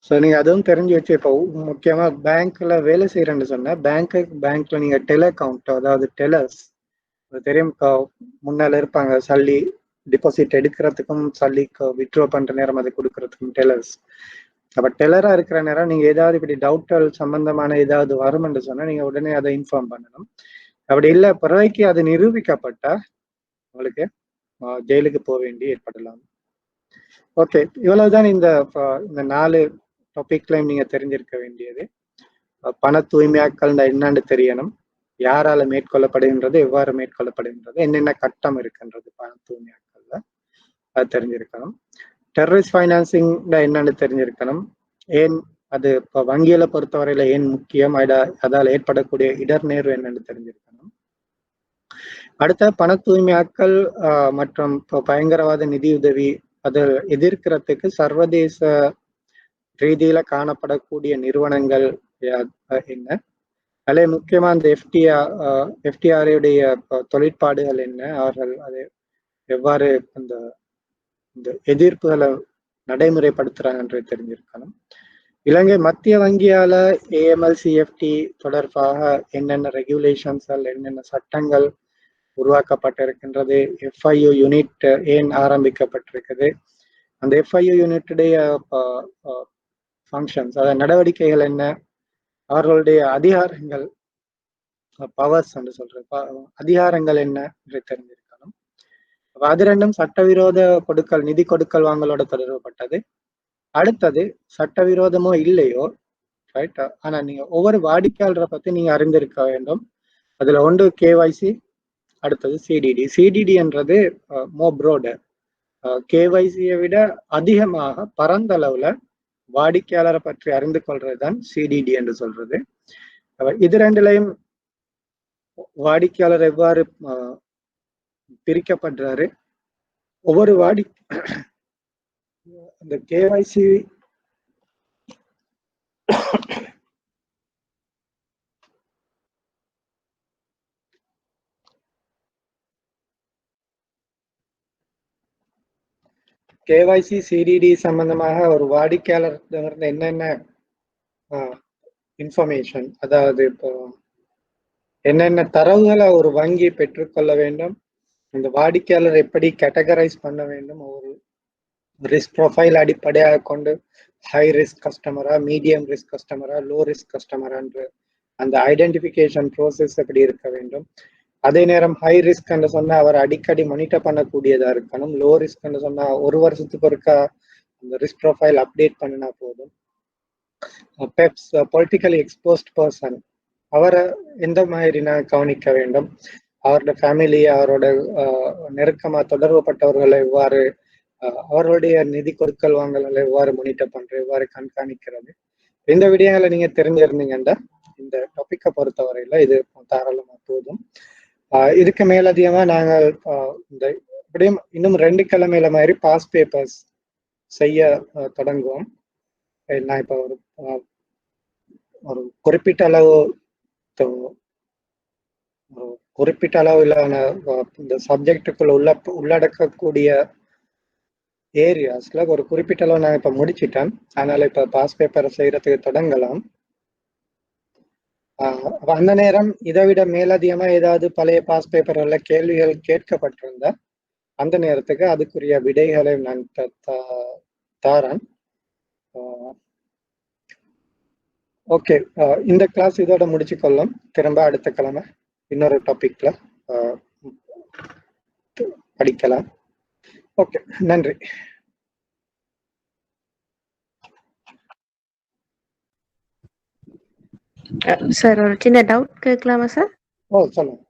ஸோ நீங்க அதுவும் தெரிஞ்சு வச்சு, இப்போ முக்கியமா பேங்க்ல வேலை செய்யறேன்னு சொன்னா பேங்க்ல நீங்க டெல் அக்கௌண்ட், அதாவது டெல்லர்ஸ் தெரியும், முன்னால இருப்பாங்க, சல்லி டிபாசிட் எடுக்கிறதுக்கும் சல்லிக்கு வித்ட்ரா பண்ற நேரம் அதை கொடுக்கறதுக்கும் டெல்லர்ஸ். அப்ப டெல்லரா இருக்கிற நேரம் நீங்க ஏதாவது இப்படி டவுட்டல் சம்பந்தமான ஏதாவது வரும்னு சொன்னா நீங்க உடனே அதை இன்ஃபார்ம் பண்ணணும். அப்படி இல்லை பிறகு அது நிரூபிக்கப்பட்டா உங்களுக்கு ஜெயிலுக்கு போக வேண்டி ஏற்படலாம். ஓகே, இவ்வளவுதான் இந்த 4 டாபிக்லையும் நீங்க தெரிஞ்சிருக்க வேண்டியது. பண தூய்மையாக்கல் என்னன்னு தெரியணும், யாரால மேற்கொள்ளப்படுகின்றது, எவ்வாறு மேற்கொள்ளப்படுகின்றது, என்னென்ன கட்டம் இருக்கின்றது பண தூய்மையாக்கல்ல, அது தெரிஞ்சிருக்கணும். டெரரிஸ்ட் ஃபைனான்சிங் என்னன்னு தெரிஞ்சிருக்கணும், ஏன் அது இப்போ வங்கியில பொறுத்தவரையில ஏன் முக்கியம், அதால் ஏற்படக்கூடிய இடர்நேர்வு என்னன்னு தெரிஞ்சிருக்கணும். அடுத்த பண தூய்மையாக்கல் மற்றும் பயங்கரவாத நிதியுதவி அதை எதிர்க்கிறதுக்கு சர்வதேச ரீதியில காணப்படக்கூடிய நிறுவனங்கள் என்ன, அதில் முக்கியமா அந்த எஃப்டிஆர்ஏடைய தொழிற்பாடுகள் என்ன, அவர்கள் அதை எவ்வாறு அந்த எதிர்ப்புகளை நடைமுறைப்படுத்துறாங்கன்றது தெரிஞ்சிருக்கணும். இலங்கை மத்திய வங்கியால ஏஎம்எல்சிஎஃப்டி தொடர்பாக என்னென்ன ரெகுலேஷன்ஸ்கள், என்னென்ன சட்டங்கள் உருவாக்கப்பட்டிருக்கின்றது, எஃப்ஐஓ யூனிட் ஏன் ஆரம்பிக்கப்பட்டிருக்குது, அந்த எஃப்ஐஓ யூனிட்டுடைய ஃபங்க்ஷன்ஸ், அதாவது நடவடிக்கைகள் என்ன, அவர்களுடைய அதிகாரங்கள் பவர்ஸ் என்று சொல்றது, அதிகாரங்கள் என்ன என்று தெரிஞ்சிருக்கணும். அது ரெண்டும் சட்டவிரோத கொடுக்கல், நிதி கொடுக்கல் வாங்கலோட தொடர்புபட்டது. அடுத்தது சட்டவிரோதமோ இல்லையோ, ரைட், ஆனா நீங்க ஒவ்வொரு வாடிக்கையாளரை பத்தி நீங்க அறிந்திருக்க வேண்டும். அதுல ஒன்று கேவைசி, அடுத்தது சிடிடி. சிடிடி என்றது மோ ப்ரோடு, கேவைசியை விட அதிகமாக பரந்த அளவுல வாடிக்கையாளரை பற்றி அறிந்து கொள்றதுதான் சிடிடி என்று சொல்றது. இது ரெண்டுலையும் வாடிக்கையாளர் எவ்வாறு பிரிக்கப்படுறாரு, ஒவ்வொரு இந்த கேவைசி கேவைசி சிடிடி சம்பந்தமாக ஒரு வாடிக்கையாளர் என்னென்ன இன்ஃபர்மேஷன், அதாவது இப்போ என்னென்ன தரவுகளை ஒரு வங்கி பெற்றுக்கொள்ள வேண்டும், இந்த வாடிக்கையாளர் எப்படி கேட்டகரைஸ் பண்ண வேண்டும், ஒரு ரிஸ்க் ப்ரொஃபைல் அடிப்படையாக கொண்டு ஹை ரிஸ்க் கஸ்டமரா, மீடியம் ரிஸ்க் கஸ்டமரா, லோ ரிஸ்க் கஸ்டமரான்ற அந்த ஐடென்டிஃபிகேஷன் ப்ரோசஸ் எப்படி இருக்க வேண்டும். அதே நேரம் ஹை ரிஸ்க் என்று சொன்னா அவர் அடிக்கடி மானிட்டர் பண்ணக்கூடியதா இருக்கணும். லோ ரிஸ்க் என்று சொன்னா ஒரு வருஷத்துக்கு ஒருக்கா அந்த ரிஸ்க் ப்ரொஃபைல் அப்டேட் பண்ணினா போதும். பெப்ஸ், பொலிட்டிக்கலி எக்ஸ்போஸ்ட் பர்சன், அவரை எந்த மாதிரி நான் கவனிக்க வேண்டும், அவரோட ஃபேமிலி, அவரோட நெருக்கமா தொடர்புப்பட்டவர்களை எவ்வாறு, அவர்களுடைய நிதி கொடுக்கல் வாங்கல்களை எவ்வாறு மானிட்டர் பண்றது, எவ்வாறு கண்காணிக்கிறது, இந்த விடயங்களை நீங்க தெரிஞ்சிருந்தீங்கன்னா இந்த டாபிக்கை பொறுத்தவரையில இது தாராளமா போதும். இதுக்கு மேலதிகமா நாங்கள் இந்த இப்படியும் இன்னும் 2 கிழமையில மாதிரி பாஸ் பேப்பர்ஸ் செய்ய தொடங்குவோம். நான் இப்போ ஒரு குறிப்பிட்ட அளவிலான இந்த சப்ஜெக்டுக்குள்ள உள்ளடக்கக்கூடிய ஏரியாஸ்ல ஒரு குறிப்பிட்ட அளவு நான் இப்ப முடிச்சிட்டேன். அதனால இப்ப பாஸ் பேப்பரை செய்யறதுக்கு தொடங்கலாம். அந்த நேரம் இதை விட மேலதிகமா ஏதாவது பழைய பாஸ் பேப்பர்ல கேள்விகள் கேட்கப்பட்டிருந்தா அந்த நேரத்துக்கு அதுக்குரிய விடைகளை நான் தாரேன். ஓகே, இந்த கிளாஸ் இதோட முடிச்சுக்கொள்ளும். திரும்ப அடுத்த கிழமை இன்னொரு டாபிக்ல படிக்கலாம். ஓகே, நன்றி. சார் ஒரு சின்ன டவுட் கேட்கலாமா சார்? சொல்லுங்க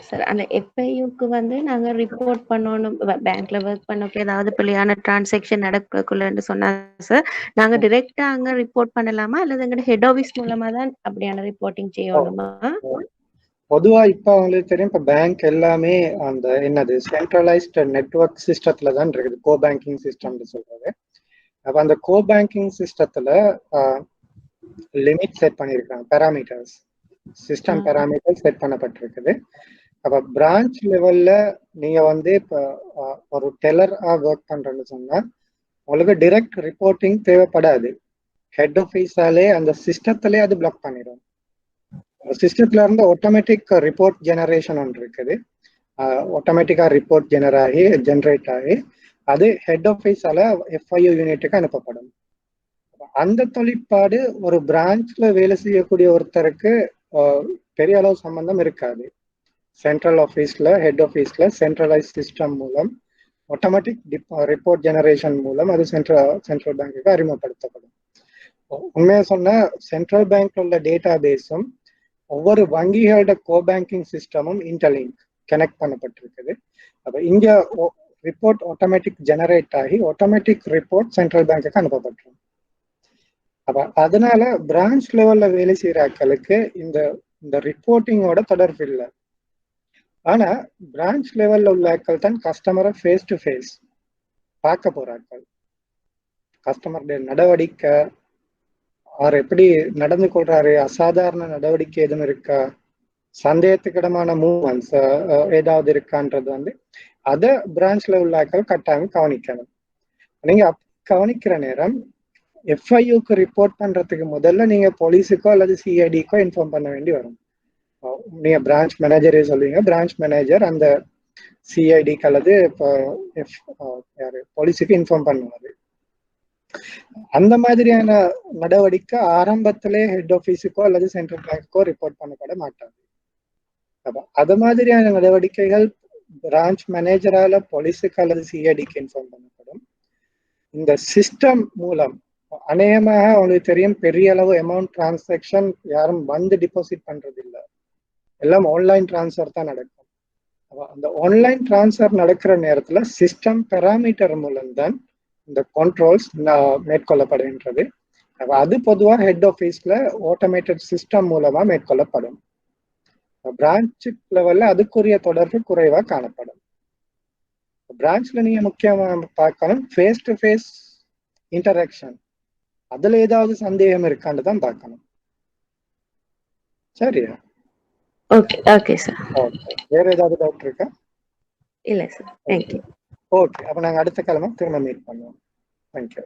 சார். அந்த எஃப்ஐயூக்கு வந்து நாங்க ரிப்போர்ட் பண்ணணும், பேங்க்ல ஒர்க் பண்ணப்போ ஏதாவது பிள்ளையான டிரான்சாக்ஷன் நடக்கக்குள்ளன்னு சொன்னாங்க சார். நாங்க டைரக்டா அங்க ரிப்போர்ட் பண்ணலாமா அல்லது எங்க ஹெட் ஆபீஸ் மூலமா தான் அப்படியான ரிப்போர்ட்டிங் செய்யணுமா? பொதுவா இப்ப உங்களுக்கு தெரியும், இப்ப பேங்க் எல்லாமே அந்த என்னது சென்ட்ரலைஸ்ட் நெட்வொர்க் சிஸ்டத்துல தான் இருக்குது, கோ பேங்கிங் சிஸ்டம்னு சொல்றது. அப்ப அந்த கோ பேங்கிங் சிஸ்டத்துல லிமிட் செட் பண்ணிருக்காங்க, பேராமீட்டர்ஸ், சிஸ்டம் பேராமீட்டர் செட் பண்ணப்பட்டிருக்குது. அப்ப பிரான்ச் லெவல்ல நீங்க வந்து இப்ப ஒரு டெல்லரா ஒர்க் பண்றேன்னு சொன்னா உங்களுக்கு டைரக்ட் ரிப்போர்ட்டிங் தேவைப்படாது. ஹெட் ஆஃபீஸாலே அந்த சிஸ்டத்திலே அது பிளாக் பண்ணிடும். சிஸ்டத்துல இருந்து ஆட்டோமேட்டிக் ரிப்போர்ட் ஜெனரேஷன் ஒன்று இருக்குது. ஆட்டோமேட்டிக்கா ரிப்போர்ட் ஜெனரேட் ஆகி அது ஹெட் ஆஃபீஸால எஃப்ஐயூ யூனிட்டுக்கு அனுப்பப்படும். அந்த தொழிற்பாடு ஒரு பிரான்ச்ல வேலை செய்யக்கூடிய ஒருத்தருக்கு பெரிய அளவு சம்பந்தம் இருக்காது. சென்ட்ரல் ஆஃபீஸ்ல, ஹெட் ஆஃபீஸ்ல சென்ட்ரலைஸ் சிஸ்டம் மூலம் ஆட்டோமேட்டிக் ரிப்போர்ட் ஜெனரேஷன் மூலம் அது சென்ட்ரல் பேங்குக்கு அறிமுகப்படுத்தப்படும். உண்மையா சொன்னா சென்ட்ரல் பேங்க்ல உள்ள டேட்டா பேஸும் ஒவ்வொரு வங்கிகளோட கோ பேங்கிங் சிஸ்டமும் இன்டர்லிங்க் கனெக்ட் பண்ணப்பட்டிருக்குது. அப்ப இங்க ரிப்போர்ட் ஆட்டோமேட்டிக் ஜெனரேட் ஆகி ஆட்டோமேட்டிக் ரிப்போர்ட் சென்ட்ரல் பேங்குக்கு அனுப்பப்பட்டிருக்கும். அப்ப அதனால பிரான்ச் லெவல்ல வேலை செய்யற ஆட்களுக்கு இந்த ரிப்போர்ட்டிங்கோட தொடர்பு இல்லை. ஆனா பிரான்ச் லெவல்ல உள்ள ஆட்கள் தான் கஸ்டமரை ஃபேஸ் டு ஃபேஸ் பார்க்க போறார்கள். கஸ்டமருடைய நடவடிக்கை, அவர் எப்படி நடந்து கொள்றாரு, அசாதாரண நடவடிக்கை எதுவும் இருக்கா, சந்தேகத்துக்கிடமான மூவ்மெண்ட்ஸ் ஏதாவது இருக்கான்றது வந்து அதை பிரான்ச்ல உள்ள ஆட்கள் கட்டாயம் கவனிக்கணும். நீங்க கவனிக்கிற நேரம் எஃப்ஐயூக்கு ரிப்போர்ட் பண்றதுக்கு முதல்ல நீங்க போலீஸுக்கோ அல்லது சிஐடிக்கோ இன்ஃபார்ம் பண்ண வேண்டி வரும். நீங்க பிரான்ச் மேனேஜரே சொல்லுவீங்க, பிரான்ச் மேனேஜர் அந்த சிஐடிக்கு அல்லது போலீஸுக்கு இன்ஃபார்ம் பண்ணுவாரு. அந்த மாதிரியான நடவடிக்கை ஆரம்பத்திலே ஹெட் ஆஃபீஸுக்கோ அல்லது சென்ட்ரல் பேங்க்கோ ரிப்போர்ட் பண்ணப்பட மாட்டாங்க. அப்ப அது மாதிரியான நடவடிக்கைகள் பிரான்ச் மேனேஜரால போலீஸுக்கு அல்லது சிஐடிக்கு இன்ஃபார்ம் பண்ணப்படும். இந்த சிஸ்டம் மூலம் அநேகமாக அவங்களுக்கு தெரியும், பெரிய அளவு அமௌண்ட் டிரான்சாக்ஷன் யாரும் வந்து டிபாசிட் பண்றது இல்லை, எல்லாம் ஆன்லைன் டிரான்ஸ்ஃபர் தான் நடக்கும். அந்த ஆன்லைன் டிரான்ஸ்ஃபர் நடக்கிற நேரத்துல சிஸ்டம் பெராமீட்டர் மூலம் தான் இந்த கண்ட்ரோல்ஸ் மேற்கொள்ளப்படுகின்றது. அது பொதுவாக ஹெட் ஆஃபீஸ்ல ஆட்டோமேட்டட் சிஸ்டம் மூலமா மேற்கொள்ளப்படும். பிரான்ச் லெவல்ல அதுக்குரிய தொடர்பு குறைவா காணப்படும். பிரான்ச்ல நீங்க முக்கியமா பார்க்கணும் ஃபேஸ் டு ஃபேஸ் இன்டராக்ஷன், அதுல ஏதாவது சந்தேகம் இருக்கான்னு தான் பார்க்கணும். சரியா? Okay okay sir. ஓகே, வேற ஏதாவது டவுட் இருக்கா? இல்ல சார், தேங்க்யூ. ஓகே, அப்ப நாங்க அடுத்த கிழமை திரும்ப மீட் பண்ணுவோம். தேங்க்யூ.